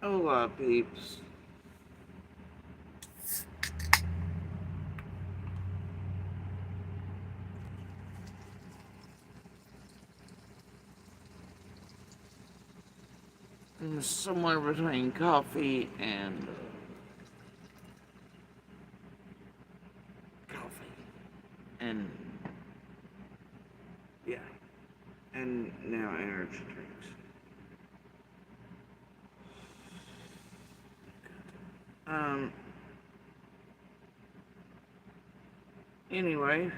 Hola, peeps. I'm somewhere between coffee and coffee. And yeah. And now energy drinks. Um, anyway,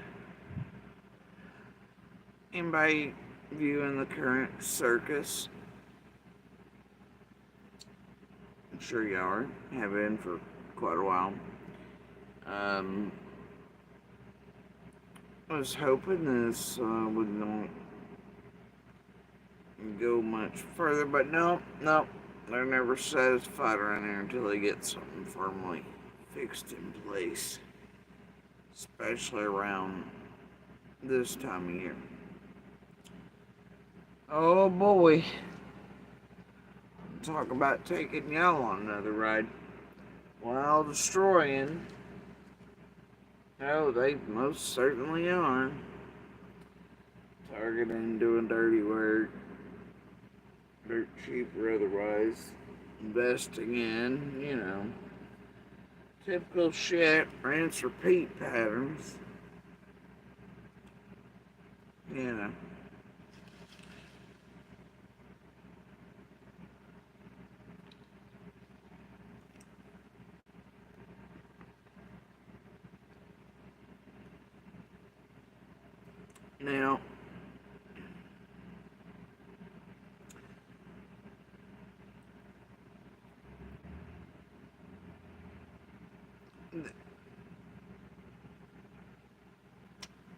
anybody viewing the current circus? I'm sure you are. Have been for quite a while. Um, I was hoping this would not go much further, but no, they're never satisfied around here until they get something firmly fixed in place, especially around this time of year. Oh boy, talk about taking y'all on another ride while destroying. Oh, they most certainly are. Targeting, doing dirty work, dirt cheap or otherwise, investing in, typical shit, rinse, repeat patterns. You know. Now,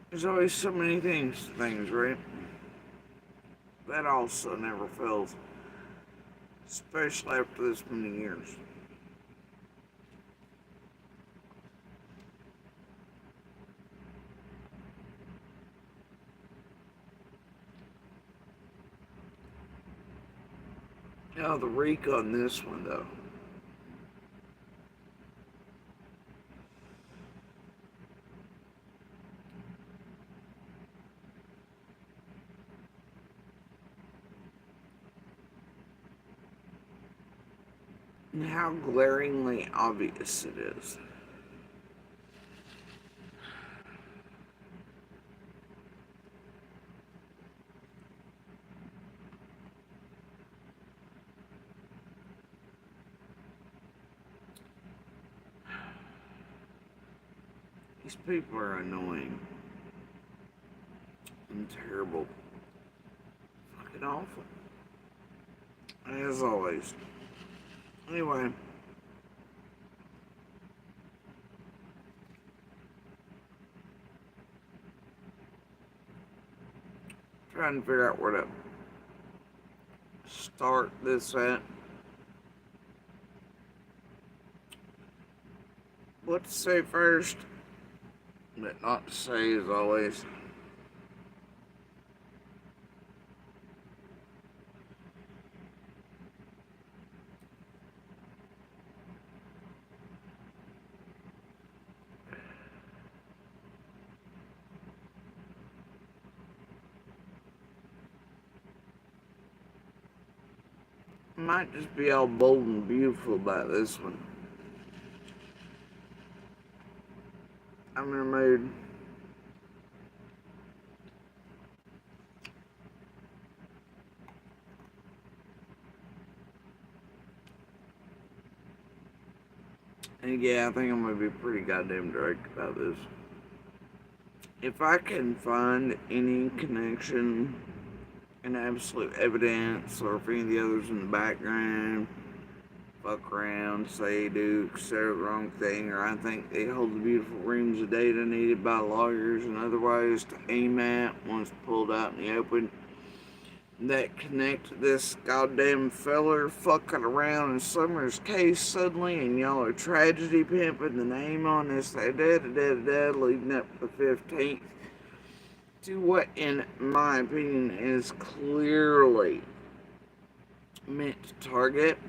there's always so many things, right? That also never fails, especially after this many years. Now, the reek on this one, though. And how glaringly obvious it is. These people are annoying and terrible. Fucking awful. As always. Anyway, trying to figure out where to start this at. What to say first, but not to say as always. Might just be all bold and beautiful about this one. I'm in a mood. And yeah, I think I'm gonna be pretty goddamn direct about this. If I can find any connection and absolute evidence, or if any of the others in the background fuck around, say do, say the wrong thing, or I think they hold the beautiful reams of data needed by lawyers and otherwise to aim at once pulled out in the open, that connect this goddamn feller fucking around in Summer's case suddenly, and y'all are tragedy pimping the name on this leading up to the 15th to what, in my opinion, is clearly meant to target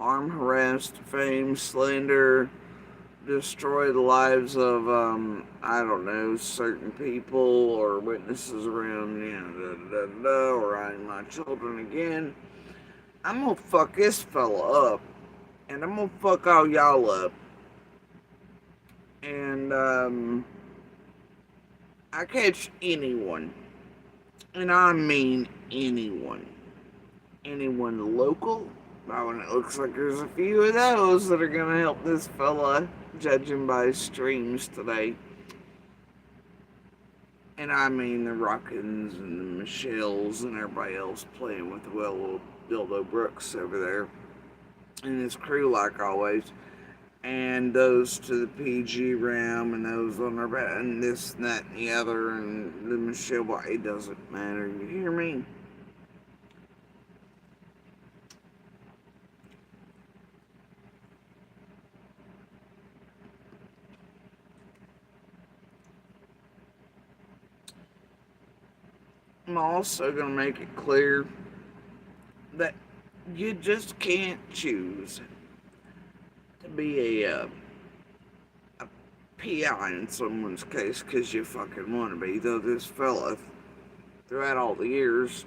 harm, harass, defame, slander, destroy the lives of, I don't know, certain people or witnesses around, or I my children again, I'm gonna fuck this fella up. And I'm gonna fuck all y'all up. And, I catch anyone, and I mean anyone local. Oh, and it looks like there's a few of those that are gonna help this fella, judging by his streams today. And I mean the Rockins and the Michelles and everybody else playing with the little Dildo Brooks over there. And his crew, like always. And those to the PG realm, and those on their back, and this, and that, and the other, and the Michelle, well, it doesn't matter. You hear me? I'm also going to make it clear that you just can't choose to be a PI in someone's case because you fucking want to be. Though this fella, throughout all the years,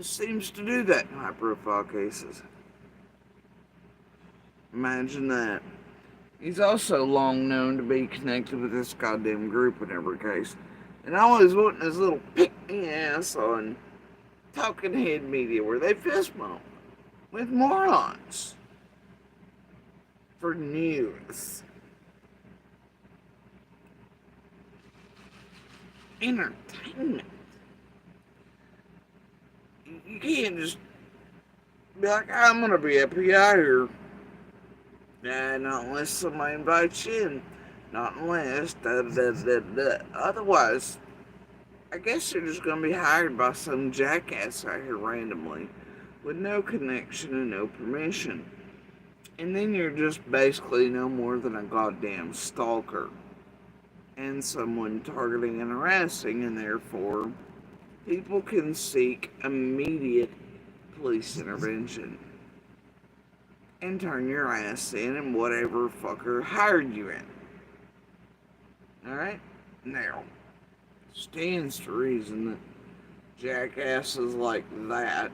seems to do that in high profile cases. Imagine that. He's also long known to be connected with this goddamn group in every case. And always wanting his little pick-me ass on talking head media where they fist bump with morons for news. Entertainment. You can't just be like, I'm gonna be a PI here. Nah, not unless somebody invites you in. Not unless Otherwise, I guess you're just gonna be hired by some jackass out here randomly with no connection and no permission. And then you're just basically no more than a goddamn stalker and someone targeting and harassing, and therefore people can seek immediate police intervention and turn your ass in and whatever fucker hired you in. Alright? Now, stands to reason that jackasses like that,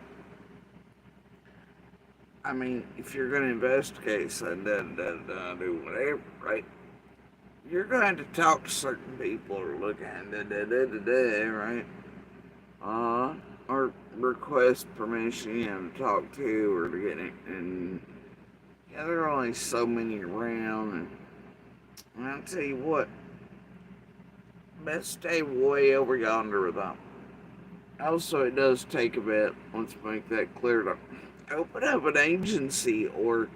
I mean, if you're going to investigate something, do whatever, right? You're going to have to talk to certain people or look at right? Or request permission, to talk to or to get it. And yeah, there are only so many around. And I'll tell you what, best stay way over yonder with them. Also, it does take a bit, let's make that clear, to open up an agency or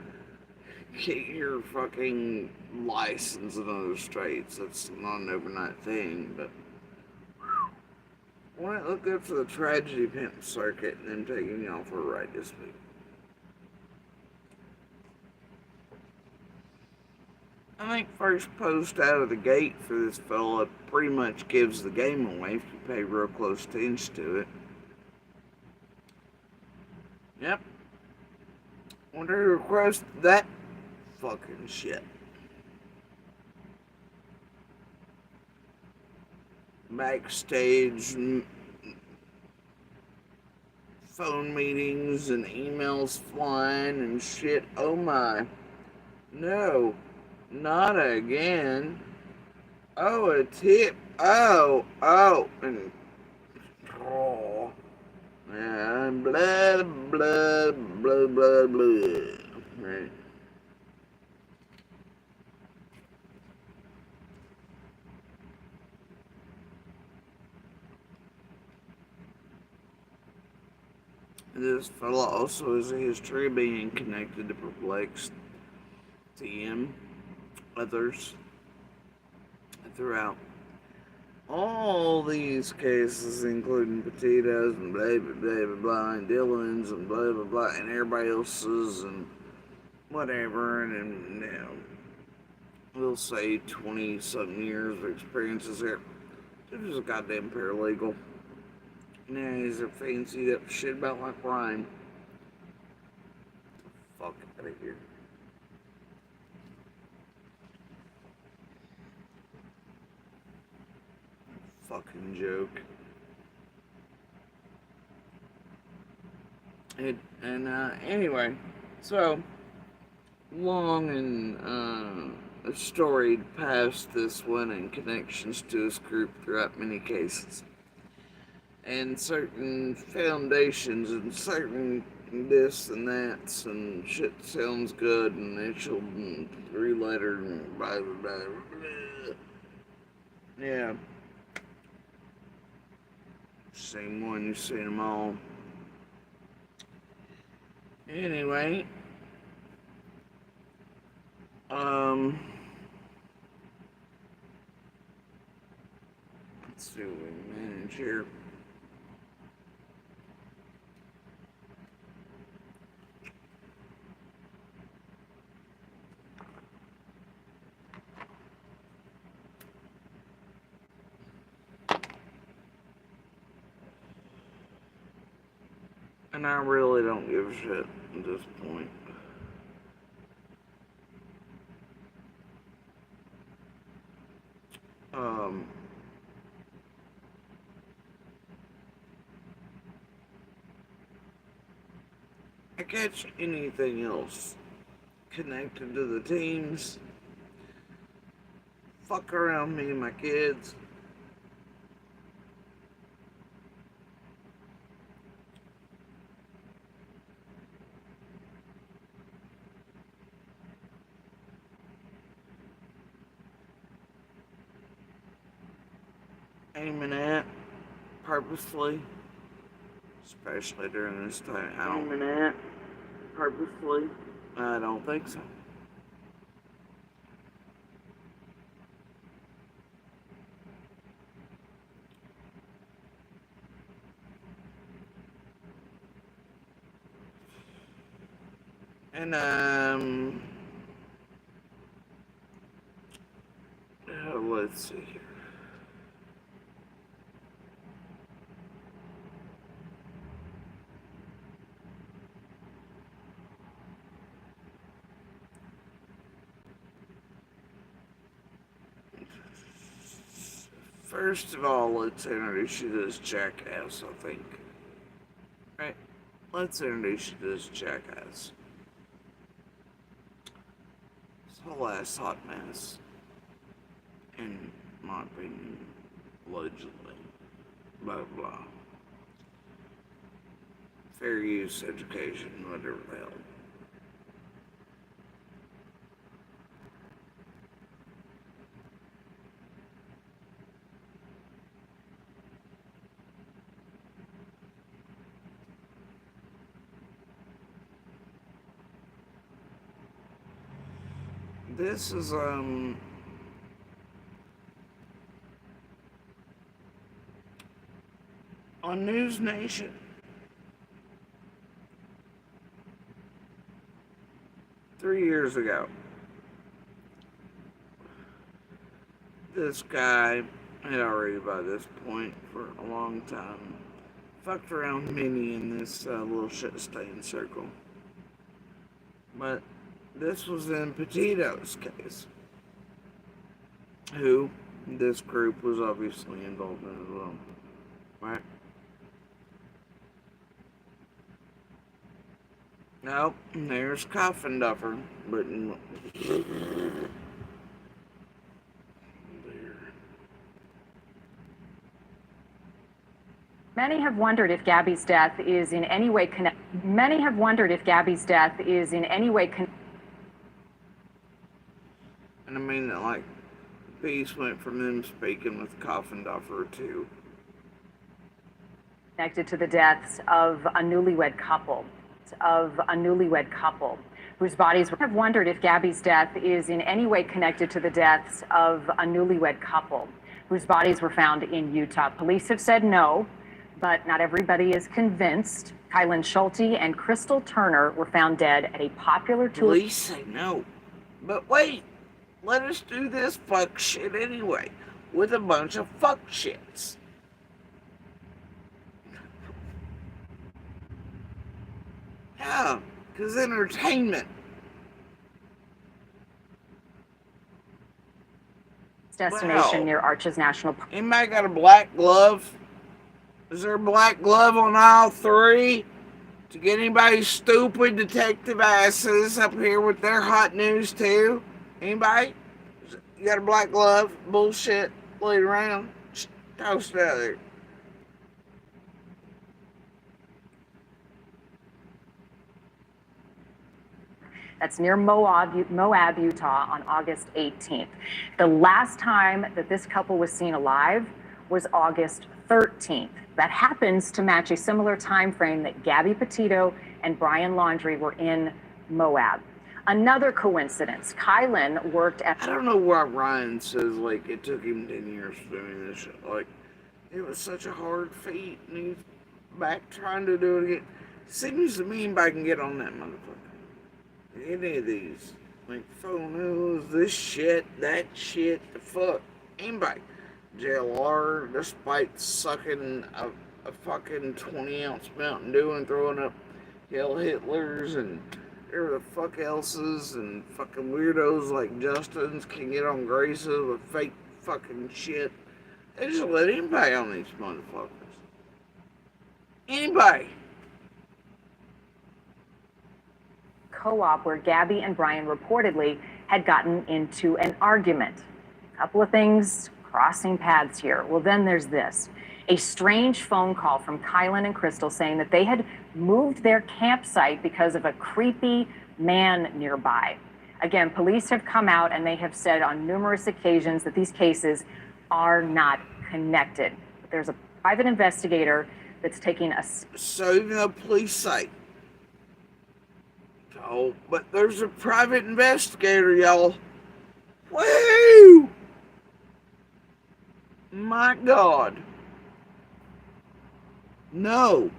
get your fucking license in other states. That's not an overnight thing, but wouldn't it look good for the tragedy pimp circuit and them taking y'all for a ride this week? I think first post out of the gate for this fella pretty much gives the game away if you pay real close attention to it. Yep. Wonder who requested that fucking shit. Backstage phone meetings and emails flying and shit. Oh my. No. Not again. Oh, a tip. Oh. And oh. And blah, blah, blah, blah, blah. Right. This fella also has a history of being connected to perplexed TM, others throughout all these cases, including Petitos and blah blah blah blah blah, and Dylan's and blah blah blah, and everybody else's and whatever, and we'll say 20-something years of experiences here. Dude was a goddamn paralegal. Now he's a fancied up shit about like Ryan. Fuck out of of here. Fucking joke. Anyway, so long and storied past this one and connections to this group throughout many cases, and certain foundations and certain this and that's and shit sounds good and initial and 3-letter and blah blah blah blah. Yeah, same one, you've seen them all. Anyway, let's see what we manage here. And I really don't give a shit at this point. I catch anything else connected to the teams, fuck around me and my kids. Aiming at purposely, especially during this time. Aiming at purposely? I don't think so. And let's see here. First of all, let's introduce you to this jackass, I think. Right? Let's introduce you to this jackass. This whole ass hot mess. In my opinion, allegedly. Blah blah. Fair use, education, whatever the hell. This is, on News Nation. Three years ago, this guy had already by this point for a long time fucked around Minnie in this little shit stain circle. But this was in Petito's case, who this group was obviously involved in as well, right? Nope, there's Coffin Duffer, but Many have wondered if Gabby's death is in any way connected. Many have wondered if Gabby's death is in any way connected. And I mean that, like, the piece went from them speaking with Coffin Duffer to Connected to the deaths of a newlywed couple. Whose bodies have wondered if Gabby's death is in any way connected to the deaths of a newlywed couple whose bodies were found in Utah. Police have said no, but not everybody is convinced. Kylan Schulte and Crystal Turner were found dead at a popular tour. Police say no. But wait, let us do this fuck shit anyway, with a bunch of fuck shits. Yeah, because entertainment destination Wow. near Arches National Park. Anybody got a black glove? Is there a black glove on aisle 3? To get anybody stupid detective asses up here with their hot news too? Anybody? You got a black glove? Bullshit. Laid around. Toast out of there. That's near Moab, Utah, on August 18th. The last time that this couple was seen alive was August 13th. That happens to match a similar time frame that Gabby Petito and Brian Laundrie were in Moab. Another coincidence, Kylan worked at... I don't know why Ryan says, like, it took him 10 years doing this shit. Like, it was such a hard feat, and he's back trying to do it again. Seems to me anybody can get on that motherfucker. Any of these, like photos, this shit, that shit, the fuck, anybody. JLR, despite sucking a fucking 20-ounce Mountain Dew and throwing up Hell Hitlers and whatever the fuck else's, and fucking weirdos like Justin's can get on Graces with fake fucking shit. They just let anybody on these motherfuckers. Anybody. Co-op where Gabby and Brian reportedly had gotten into an argument. A couple of things crossing paths here. Well, then there's this. A strange phone call from Kylan and Crystal saying that they had moved their campsite because of a creepy man nearby. Again, police have come out and they have said on numerous occasions that these cases are not connected. But there's a private investigator that's taking a... So even though police say, oh, but there's a private investigator, y'all. Woo! My God. No.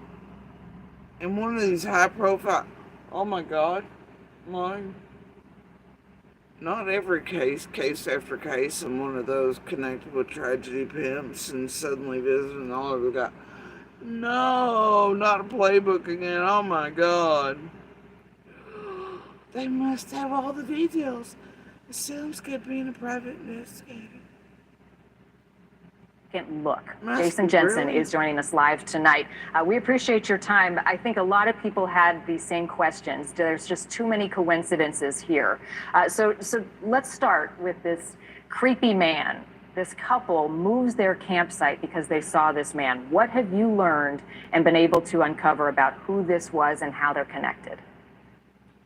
In one of these high profile, oh my God. Mine. Not every case after case, and one of those connected with tragedy pimps and suddenly visiting all of it got, no, not a playbook again. Oh my God. They must have all the details. It sounds good being a private investigator. Look, Jason Jensen really is joining us live tonight. We appreciate your time. I think a lot of people had these same questions. There's just too many coincidences here. So let's start with this creepy man. This couple moves their campsite because they saw this man. What have you learned and been able to uncover about who this was and how they're connected?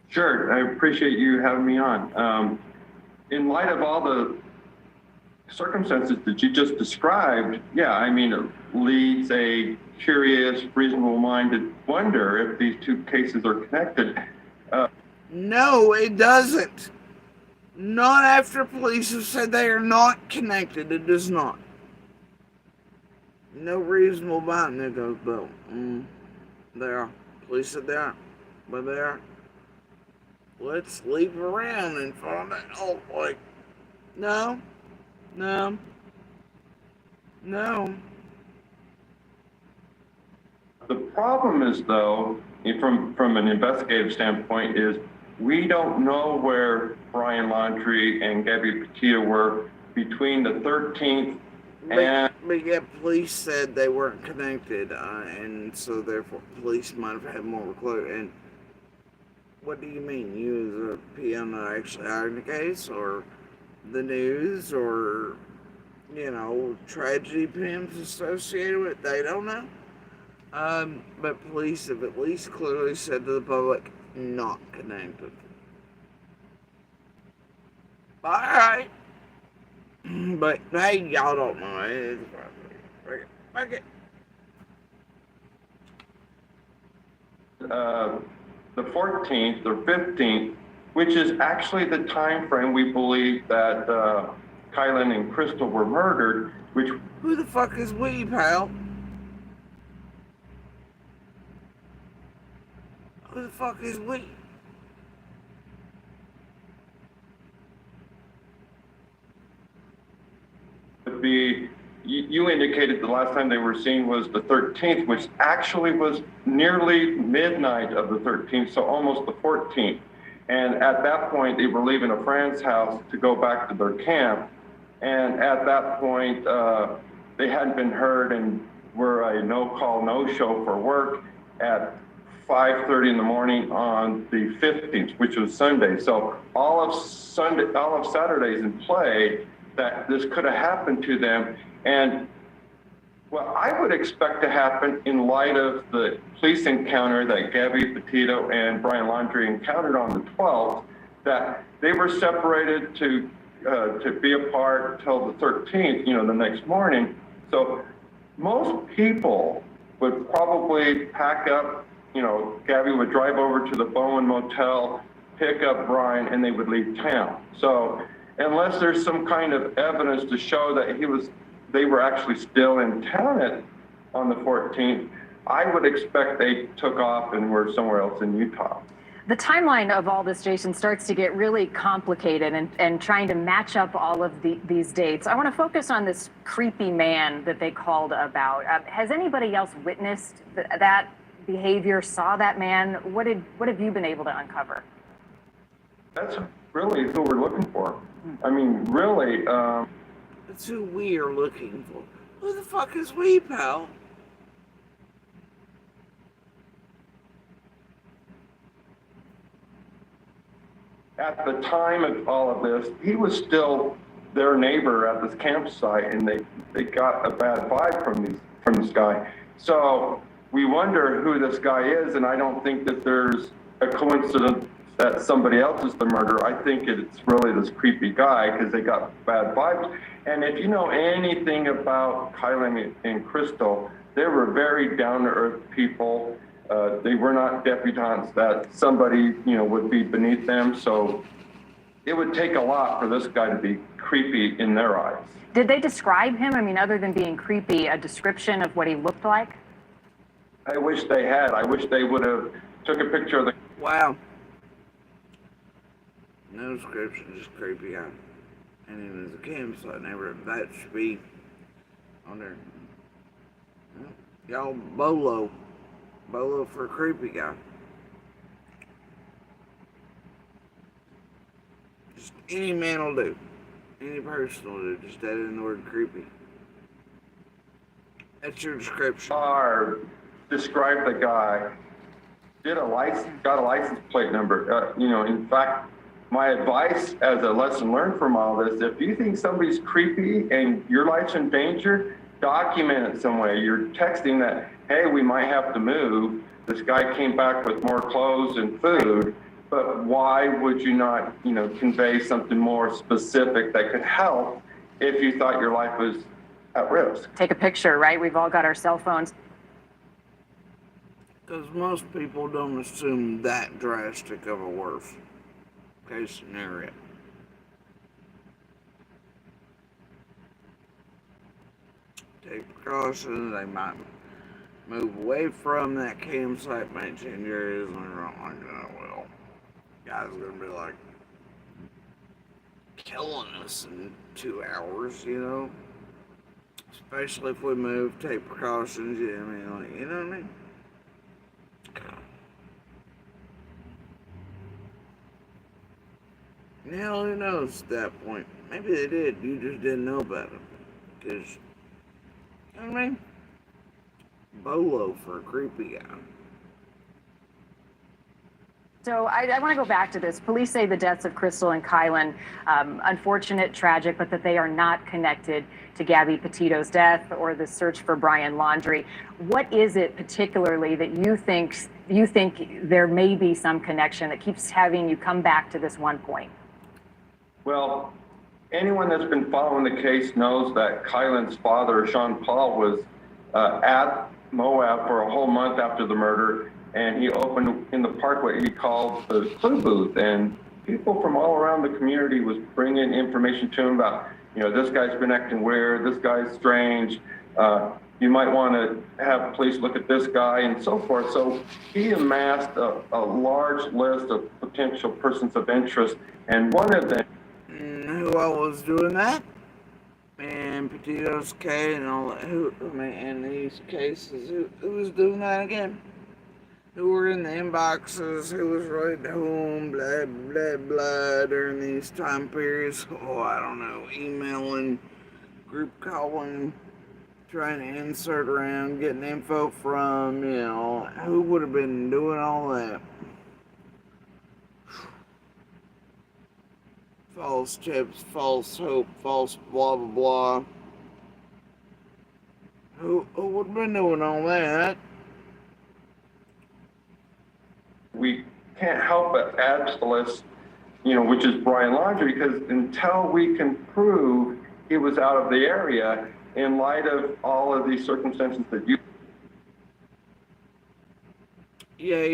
Sure, I appreciate you having me on. In light of all the circumstances that you just described, yeah, I mean, it leads a curious, reasonable mind to wonder if these two cases are connected. No, it doesn't. Not after police have said they are not connected. It does not. No reasonable mind that goes, but they are. Police said they aren't, but they are. Let's leave around and find out. Like, no. The problem is, though, from an investigative standpoint, is we don't know where Brian Laundrie and Gabby Petito were between the 13th and... But yet police said they weren't connected, and so therefore police might have had more of a clue. And what do you mean? You as a PM that actually hired the case, or the news, or, you know, tragedy pimps associated with it? They don't know. But police have at least clearly said to the public, not connected. Alright. But hey, y'all don't know. Okay. The 14th or 15th, which is actually the time frame we believe that Kylan and Crystal were murdered, which... Who the fuck is we, pal? Who the fuck is we? You indicated the last time they were seen was the 13th, which actually was nearly midnight of the 13th, so almost the 14th. And at that point, they were leaving a friend's house to go back to their camp. And at that point, they hadn't been heard and were a no-call, no-show for work at 5:30 in the morning on the 15th, which was Sunday. So all of Saturday's in play that this could have happened to them. And what I would expect to happen in light of the police encounter that Gabby Petito and Brian Laundrie encountered on the 12th, that they were separated to be apart till the 13th, the next morning. So most people would probably pack up, Gabby would drive over to the Bowen Motel, pick up Brian, and they would leave town. So unless there's some kind of evidence to show that they were actually still in town on the 14th, I would expect they took off and were somewhere else in Utah. The timeline of all this, Jason, starts to get really complicated and trying to match up all of these dates. I want to focus on this creepy man that they called about. Has anybody else witnessed that behavior, saw that man? What have you been able to uncover? That's really who we're looking for. I mean, really. That's who we are looking for. Who the fuck is we, pal? At the time of all of this, he was still their neighbor at this campsite, and they got a bad vibe from this guy. So we wonder who this guy is, and I don't think that there's a coincidence that somebody else is the murderer. I think it's really this creepy guy because they got bad vibes. And if you know anything about Kylan and Crystal, they were very down-to-earth people. They were not debutantes that somebody, would be beneath them. So it would take a lot for this guy to be creepy in their eyes. Did they describe him? I mean, other than being creepy, a description of what he looked like? I wish they had. I wish they would have took a picture of the... Wow. No description, just creepy guy. And it was a campsite neighborhood. That should be on there. Y'all, Bolo for a creepy guy. Just any man will do. Any person will do. Just add in the word creepy. That's your description. Described the guy, got a license plate number. In fact, my advice as a lesson learned from all this, if you think somebody's creepy and your life's in danger, document it some way. You're texting that, hey, we might have to move. This guy came back with more clothes and food, but why would you not, convey something more specific that could help if you thought your life was at risk? Take a picture, right? We've all got our cell phones. Because most people don't assume that drastic of a worst case scenario. Take precautions. They might move away from that campsite, might change areas, and they're not like, oh, well, guys are going to be like killing us in 2 hours, Especially if we move, take precautions, you know what I mean? Now, who knows at that point? Maybe they did, you just didn't know about them. Because, you know what I mean? Bolo for a creepy guy. So I want to go back to this. Police say the deaths of Crystal and Kylan, unfortunate, tragic, but that they are not connected to Gabby Petito's death or the search for Brian Laundrie. What is it particularly that you think there may be some connection that keeps having you come back to this one point? Well, anyone that's been following the case knows that Kylan's father, Sean Paul, was at Moab for a whole month after the murder, and he opened in the park what he called the clue booth, and people from all around the community was bringing information to him about, this guy's been acting weird, this guy's strange, you might want to have police look at this guy, and so forth. So he amassed a large list of potential persons of interest, and one of them... Who all was doing that? And Petito's case and all that. And these cases, who was doing that again? who were in the inboxes, who was right home, blah, blah, blah, during these time periods. Oh, I don't know, emailing, group calling, trying to insert around, getting info from, who would have been doing all that? False tips, false hope, false blah, blah, blah. Who would have been doing all that? We can't help but add to the list, which is Brian Laundrie, because until we can prove he was out of the area, in light of all of these circumstances that you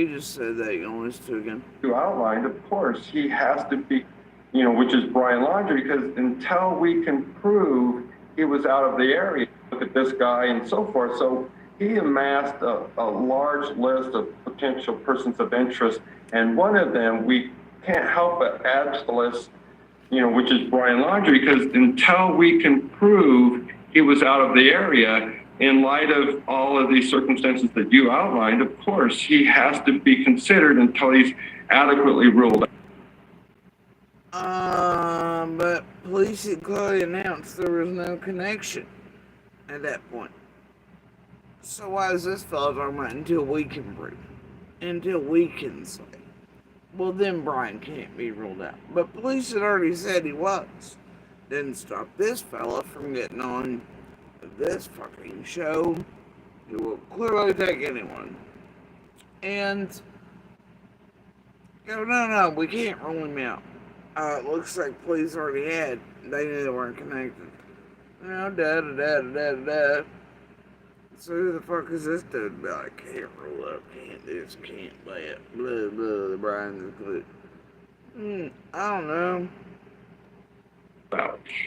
just said that. You can listen to it again. outlined, of course, he has to be, which is Brian Laundrie, because until we can prove he was out of the area, look at this guy and so forth. So he amassed a large list of potential persons of interest, and one of them we can't help but add to the list, which is Brian Laundrie, because until we can prove he was out of the area, in light of all of these circumstances that you outlined, of course, he has to be considered until he's adequately ruled out. But police had clearly announced there was no connection at that point. So why is this fellow talking about until we can prove? Until we can say. Well, then Brian can't be ruled out. But police had already said he was. Didn't stop this fella from getting on this fucking show. He will clearly take anyone. And go, no, we can't rule him out. It looks like police already had. They knew they weren't connected. Da. So who the fuck is this dude? I can't roll up, can't this, can't that, blah, blah, Brian's good. I don't know.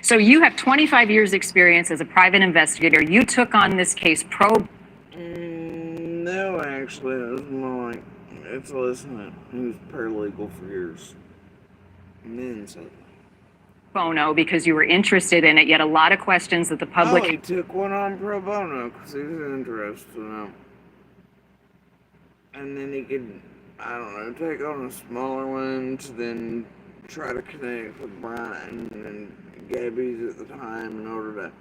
So you have 25 years experience as a private investigator. You took on this case No, actually, it was more like, it's listening. He was paralegal for years. And then so. bono because you were interested in it, yet a lot of questions that the public... Oh, he took one on pro bono because he was interested in it. And then he could, I don't know, take on a smaller one to then try to connect with Brian and Gabby's at the time in order to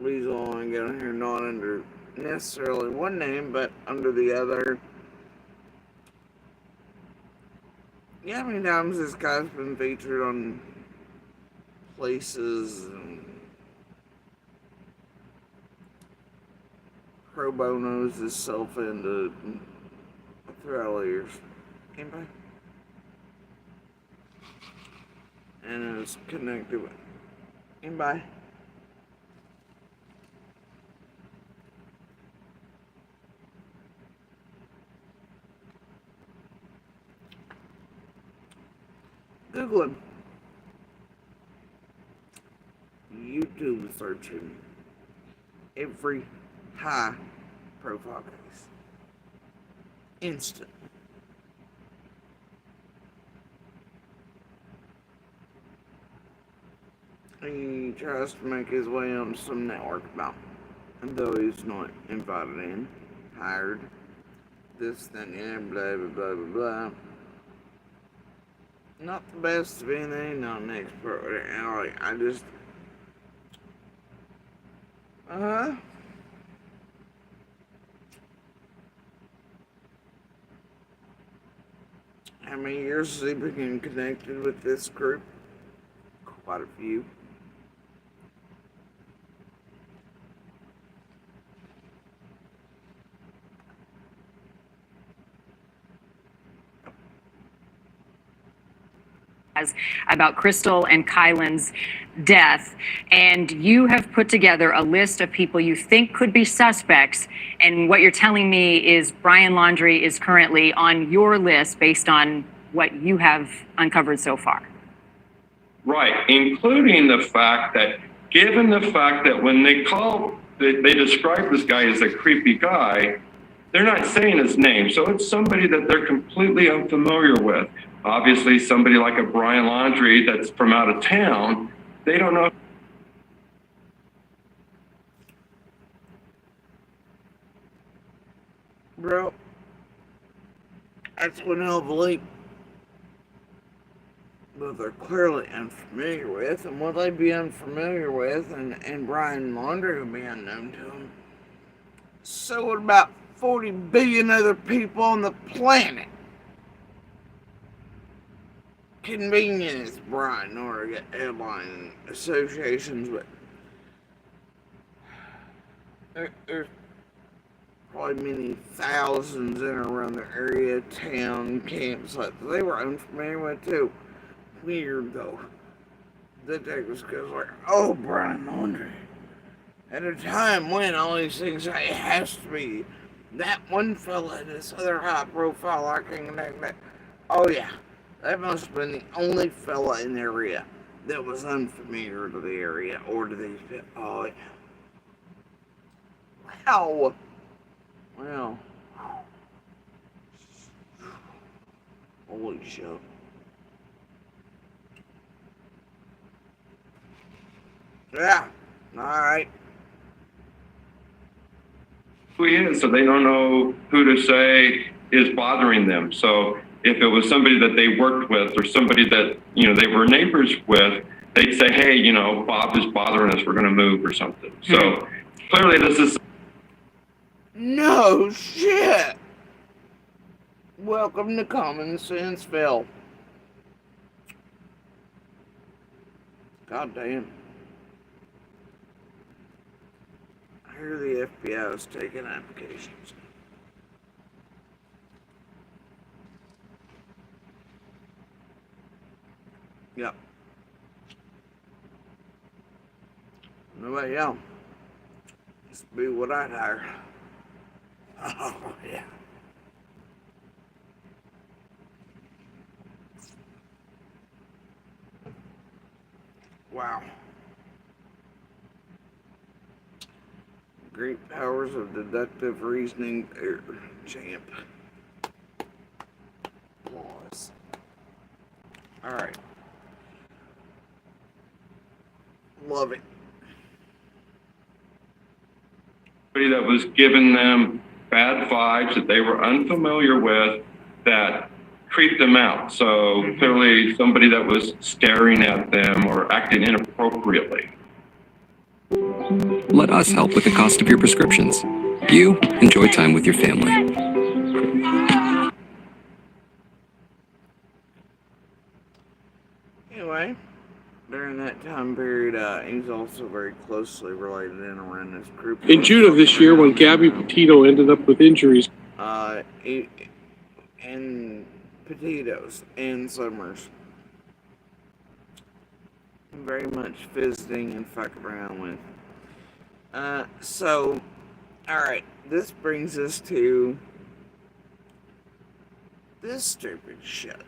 weasel and get on here not under necessarily one name, but under the other. Yeah, how many times this guy's been featured on places and pro bonos himself into throughout the years. Anybody? And it's connected with anybody? Google him. YouTube searching every high profile case. Instant. He tries to make his way on some network about, and though he's not invited in, hired, this, then, yeah, blah, blah, blah, blah, blah. Not the best of anything, not an expert. I just, how many years has he been connected with this group? Quite a few. About Crystal and Kylan's death, and you have put together a list of people you think could be suspects, and what you're telling me is Brian Laundrie is currently on your list based on what you have uncovered so far. Right, including the fact that, given the fact that when they describe this guy as a creepy guy, they're not saying his name, so it's somebody that they're completely unfamiliar with. Obviously, somebody like a Brian Laundrie that's from out of town, they don't know. Bro, That's one hell of a leap. But they're clearly unfamiliar with, and what they'd be unfamiliar with, and Brian Laundrie would be unknown to them. So would about 40 billion other people on the planet. Convenient as Brian Laundrie got airline associations with. There's probably many thousands in and around the area, town, campsites they were unfamiliar with too. Weird though. The detectives goes like, oh, Brian Laundrie. At a time when all these things, it has to be that one fella and this other high profile I can connect that. Oh yeah, that must have been the only fella in the area that was unfamiliar to the area or to these people. Oh yeah. Wow. Well. Holy shit. Yeah. Alright. Who he is, so they don't know who to say is bothering them. So if it was somebody that they worked with or somebody that, they were neighbors with, they'd say, hey, Bob is bothering us, we're going to move or something. So clearly this is... No shit. Welcome to Common Senseville. God damn. I hear the FBI is taking applications. Yep. What about y'all? This would be what I'd hire. Oh, yeah. Wow. Great powers of deductive reasoning there, champ. Applause. Alright. Love it. Somebody that was giving them bad vibes that they were unfamiliar with that creeped them out. So clearly somebody that was staring at them or acting inappropriately. Let us help with the cost of your prescriptions. You enjoy time with your family. Anyway, during that time period, he's also very closely related in around this group. In June of this year, when Gabby Petito ended up with injuries, and Petitos and Summers, very much visiting and fucking around with. So, alright, this brings us to this stupid shit.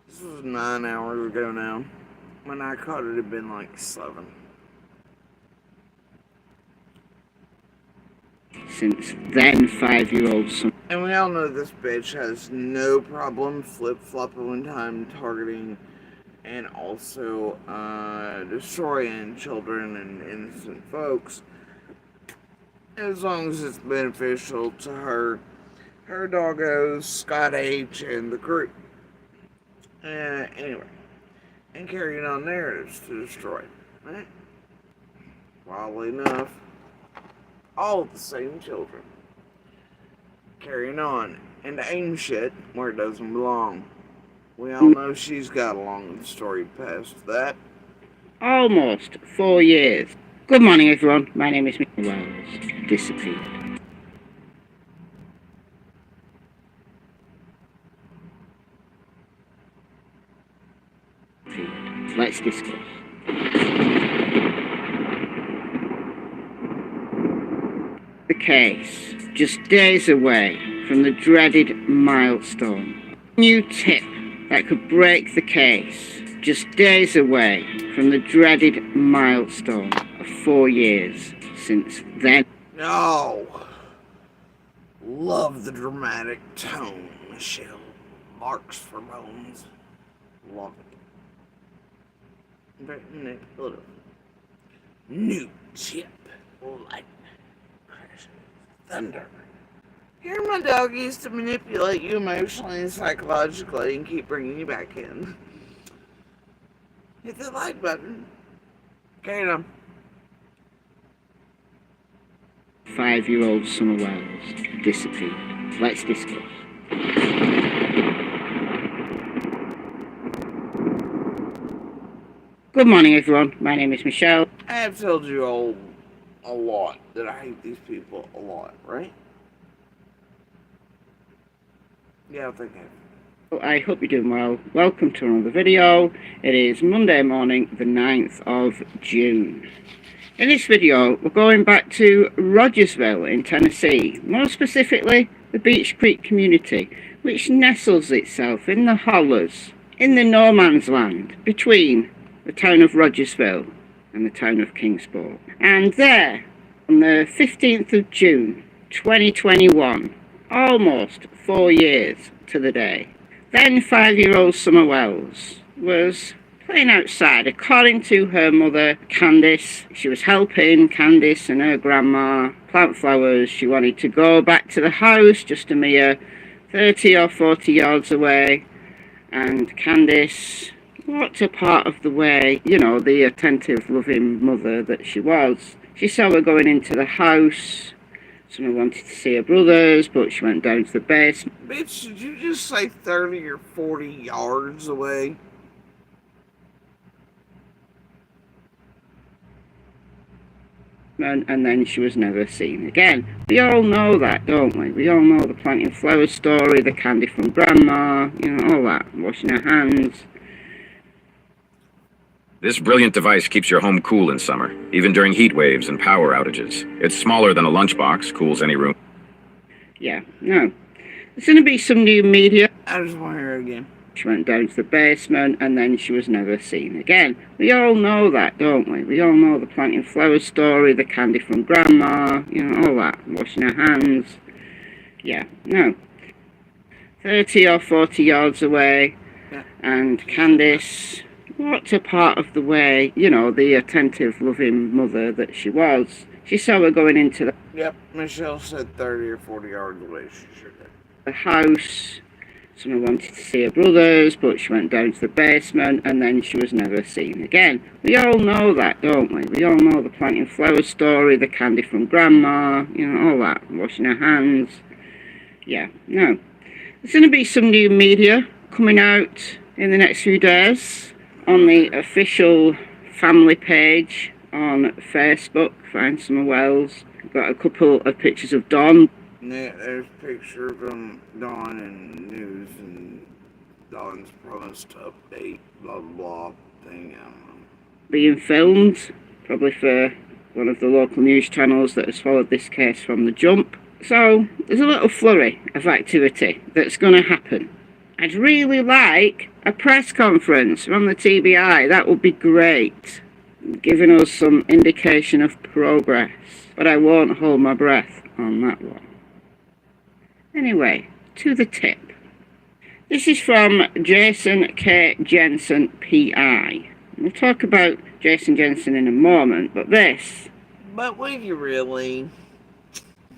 This was 9 hours ago now. When I caught it, it had been like 7. Since then, 5-year-old son. And we all know this bitch has no problem flip-flopping one time targeting and also destroying children and innocent folks, as long as it's beneficial to her doggos, Scott H, and the crew. Anyway, and carrying on narratives to destroy, right? Wildly enough, all the same children. Carrying on and aim shit where it doesn't belong. We all know she's got a long story past that. Almost 4 years. Good morning, everyone. My name is Mickey Wells. Disappeared. Let's discuss. The case, just days away from the dreaded milestone. New tip that could break the case, just days away from the dreaded milestone of 4 years since then. No. Love the dramatic tone, Michelle. Marks for bones. Love it. Very manipulative. New chip. Light. Crash. Thunder. Here are my doggies to manipulate you emotionally and psychologically and keep bringing you back in. Hit the like button. Carry on. 5-year-old Summer Wells disappeared. Let's discuss. Good morning, everyone. My name is Michelle. I have told you all a lot that I hate these people a lot, right? Yeah, I think I have. I hope you're doing well. Welcome to another video. It is Monday morning, the 9th of June. In this video, we're going back to Rogersville in Tennessee, more specifically the Beech Creek community, which nestles itself in the hollers, in the no man's land, between the town of Rogersville and the town of Kingsport. And there, on the 15th of June 2021, almost 4 years to the day, then 5-year-old Summer Wells was playing outside. According to her mother, Candice, she was helping Candice and her grandma plant flowers. She wanted to go back to the house, just a mere 30 or 40 yards away. And Candice walked a part of the way, you know, the attentive, loving mother that she was. She saw her going into the house. Someone wanted to see her brothers, but she went down to the basement. Bitch, did you just say 30 or 40 yards away? And then she was never seen again. We all know that, don't we? We all know the planting flowers story, the candy from grandma, you know, all that, washing her hands. This brilliant device keeps your home cool in summer, even during heat waves and power outages. It's smaller than a lunchbox, cools any room. Yeah, no. There's going to be some new media. I just want to hear it again. She went down to the basement and then she was never seen again. We all know that, don't we? We all know the planting flowers story, the candy from grandma, you know, all that, washing her hands. Yeah, no. 30 or 40 yards away, and Candice walked a part of the way, you know, the attentive, loving mother that she was. She saw her going into Yep, Michelle said 30 or 40 yards away. She sure did. the house. Someone wanted to see her brothers, but she went down to the basement and then she was never seen again. We all know that, don't we? We all know the planting flowers story, the candy from grandma, you know, all that, washing her hands. Yeah, no. There's going to be some new media coming out in the next few days on the official family page on Facebook. Find Summer Wells. Got a couple of pictures of Dawn. Yeah, there's pictures from Dawn and news, and Dawn's promised to update, blah, blah, blah, thing, I don't know. Being filmed, probably for one of the local news channels that has followed this case from the jump. So, there's a little flurry of activity that's going to happen. I'd really like a press conference from the TBI. That would be great, giving us some indication of progress. But I won't hold my breath on that one. Anyway, to the tip. This is from Jason K. Jensen, PI. We'll talk about Jason Jensen in a moment, but this... But will you really?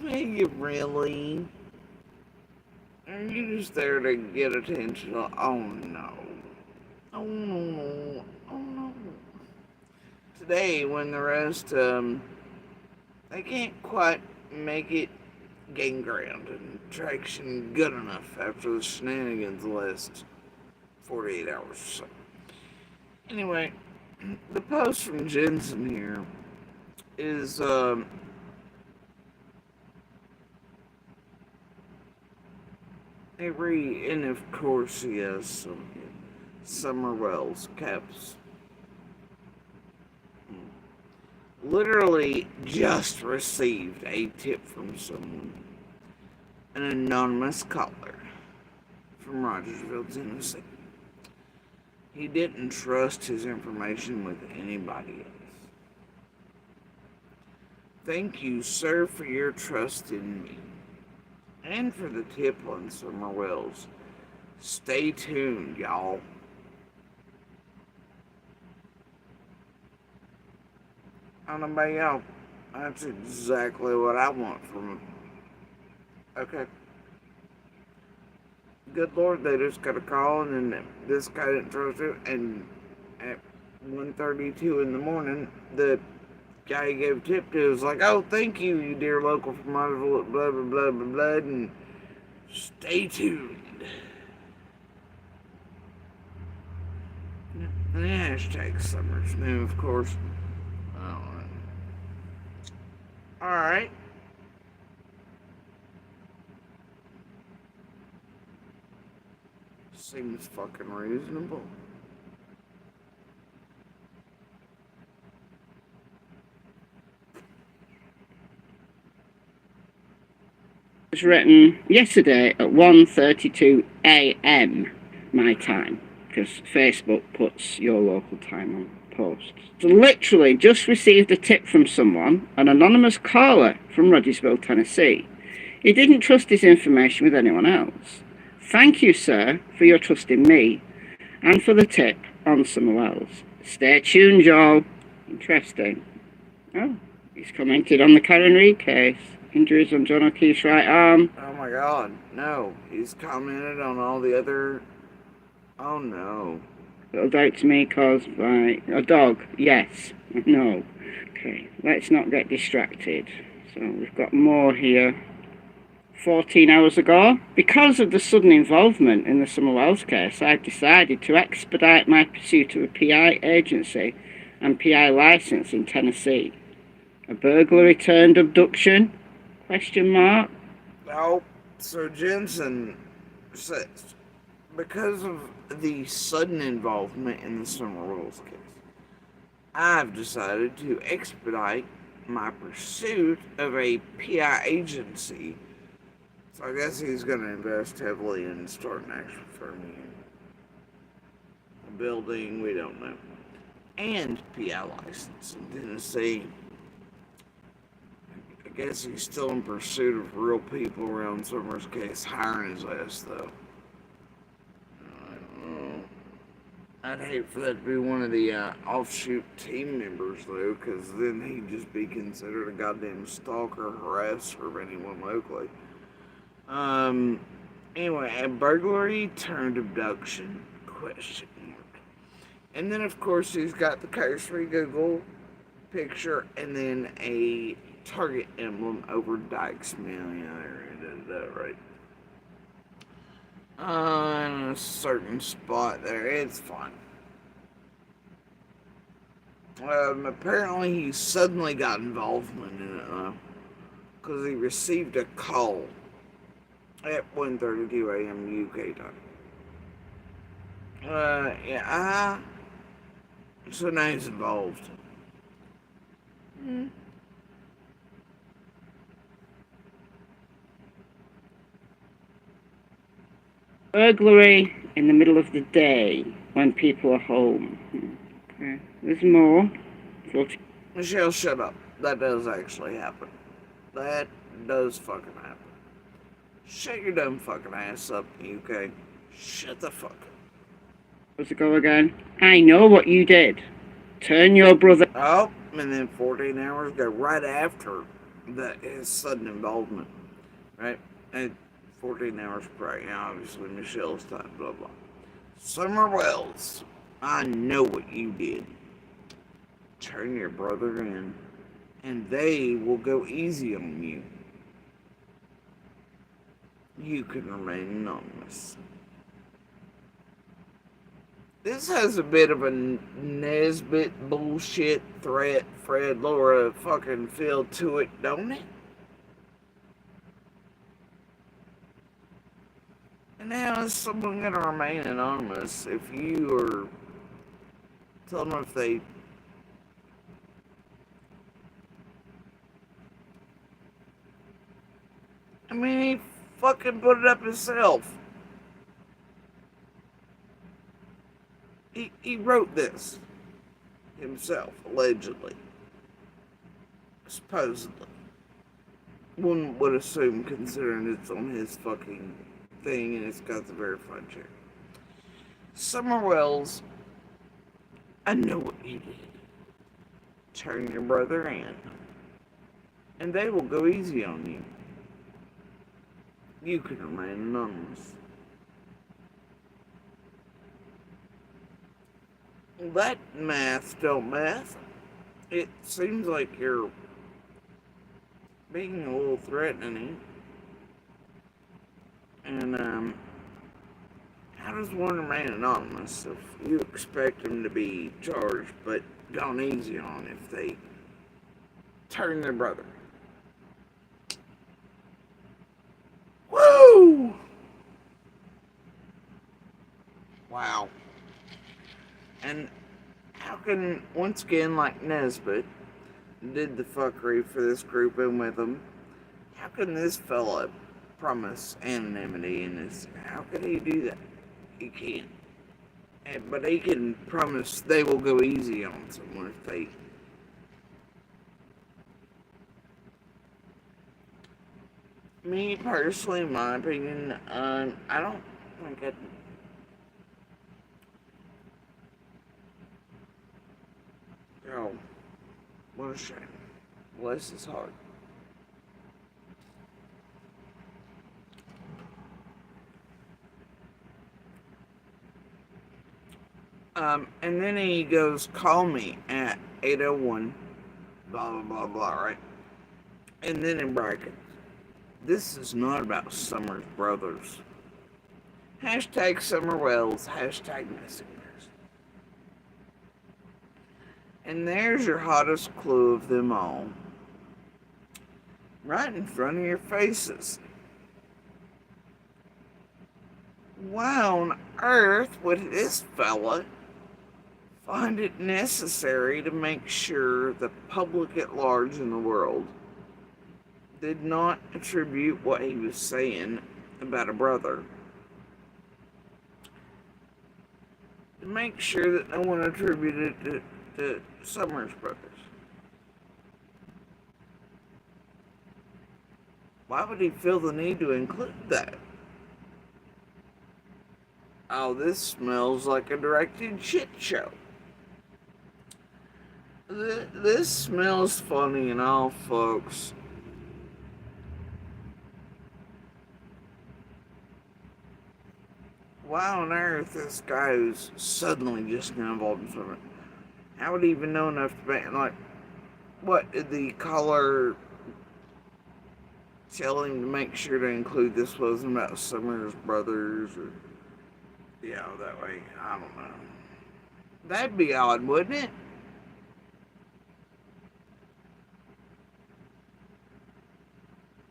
Will you really? Are you just there to get attention? Oh no. Oh no. Oh no. Today, when the rest, they can't quite make it gain ground and traction good enough after the shenanigans the last 48 hours or so. Anyway, the post from Jensen here is they read, and of course he has some Summer Wells caps. Literally just received a tip from someone, an anonymous caller from Rogersville, Tennessee. He didn't trust his information with anybody else. Thank you, sir, for your trust in me and for the tip on Summer Wells. Stay tuned, y'all. I don't know about y'all. That's exactly what I want from him. Okay. Good Lord, they just got a call and then this guy didn't trust it, and at 1:32 in the morning, the guy he gave a tip to was like, "Oh, thank you, you dear local from blah blah blah blah blah blah," and stay tuned. And the hashtag Summer's new, of course. Alright. Seems fucking reasonable. It was written yesterday at 1:32 a.m. my time, because Facebook puts your local time on posts. So literally just received a tip from someone, an anonymous caller from Roggersville, Tennessee. He didn't trust his information with anyone else. Thank you, sir, for your trust in me and for the tip on Summer Wells. Stay tuned, y'all. Interesting. Oh, he's commented on the Karen Reid case. Injuries on John O'Keefe's right arm. Oh my god, no. He's commented on all the other... Oh no. Little doubt to me caused by a dog. Yes. No. Okay, let's not get distracted. So we've got more here. 14 hours ago, because of the sudden involvement in the Summer Wells case, I've decided to expedite my pursuit of a PI agency and PI license in Tennessee. A burglary turned abduction? Question mark. Oh, so Jensen says, because of the sudden involvement in the Summer Wells case, I've decided to expedite my pursuit of a PI agency. So I guess he's going to invest heavily in starting an actual firm again. A building, we don't know. And PI license in Tennessee. I guess he's still in pursuit of real people around Summer's case, hiring his ass, though. I don't know. I'd hate for that to be one of the offshoot team members, though, because then he'd just be considered a goddamn stalker, harasser of anyone locally. Anyway, a burglary turned abduction? Question mark. And then, of course, he's got the cursory Google picture and then a Target emblem over Dyke's Mill. Yeah, I did that right. In a certain spot there. It's fine. Apparently he suddenly got involvement in it, though, because he received a call at 1:32 a.m. UK time. So now he's involved. Burglary in the middle of the day when people are home. Okay, there's more. Michelle, shut up. That does actually happen. That does fucking happen. Shut your dumb fucking ass up, UK. Shut the fuck up. How's it go again? I know what you did. Turn your brother... Oh, and then 14 hours go right after his sudden involvement. Right? And 14 hours prior. Now, obviously, Michelle's time, blah, blah. Summer Wells, I know what you did. Turn your brother in, and they will go easy on you. You can remain anonymous. This has a bit of a Nesbit bullshit threat, Fred Laura fucking feel to it, don't it? And how is someone gonna remain anonymous if you are telling them if they... I mean, he fucking put it up himself. He wrote this himself, allegedly. Supposedly. One would assume, considering it's on his fucking thing and it's got the verified check. Summer Wells, I know what you did. turn your brother in. And they will go easy on you. You can remain anonymous. That math don't math. It seems like you're being a little threatening. And, how does one remain anonymous if you expect them to be charged, but gone easy on if they turn their brother? Woo! Wow. And how can, once again, like Nesbitt did the fuckery for this group and with them, how can this fella promise anonymity in this? How could he do that? He can't. But he can promise they will go easy on someone if they. Me personally, in my opinion, I don't think I'd. Oh, what a shame. Bless his heart. And then he goes, call me at 801, blah, blah, blah, blah, right? And then in brackets, this is not about Summer's brothers. Hashtag Summer Wells, hashtag missing person. And there's your hottest clue of them all. Right in front of your faces. Why on earth would this fella find it necessary to make sure the public at large in the world did not attribute what he was saying about a brother? To make sure that no one attributed it to Summers brothers. Why would he feel the need to include that? Oh, this smells like a directed shit show. This smells funny and all, folks. Why on earth this guy who's suddenly just now involved in something? How would he even know enough to make, like, what did the caller tell him to make sure to include this wasn't about Summer's brothers or, yeah, that way, I don't know. That'd be odd, wouldn't it?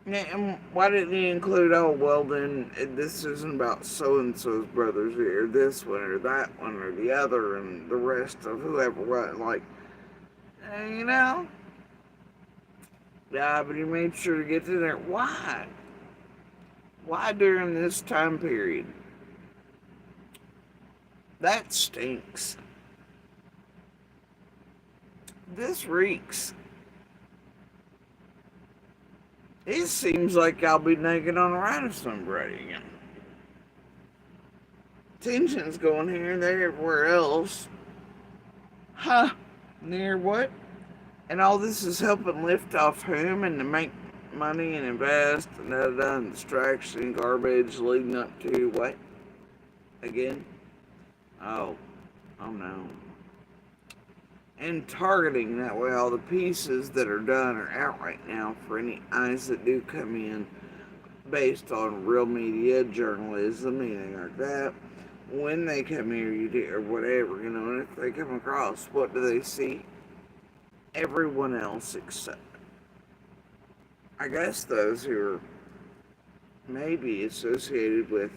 Yeah, and why didn't he include, oh, well then, this isn't about so-and-so's brothers, or this one, or that one, or the other, and the rest of whoever, what, like, you know? Yeah, but he made sure to get to there. Why? Why during this time period? That stinks. This reeks. It seems like I'll be naked on the right of somebody again. Tension's going here and there, everywhere else. Huh? Near what? And all this is helping lift off whom and to make money and invest and and distraction, garbage leading up to what? Again? Oh no. And targeting, that way all the pieces that are done are out right now for any eyes that do come in based on real media, journalism, anything like that. When they come here, you do, or whatever, you know, and if they come across, what do they see? Everyone else except, I guess, those who are maybe associated with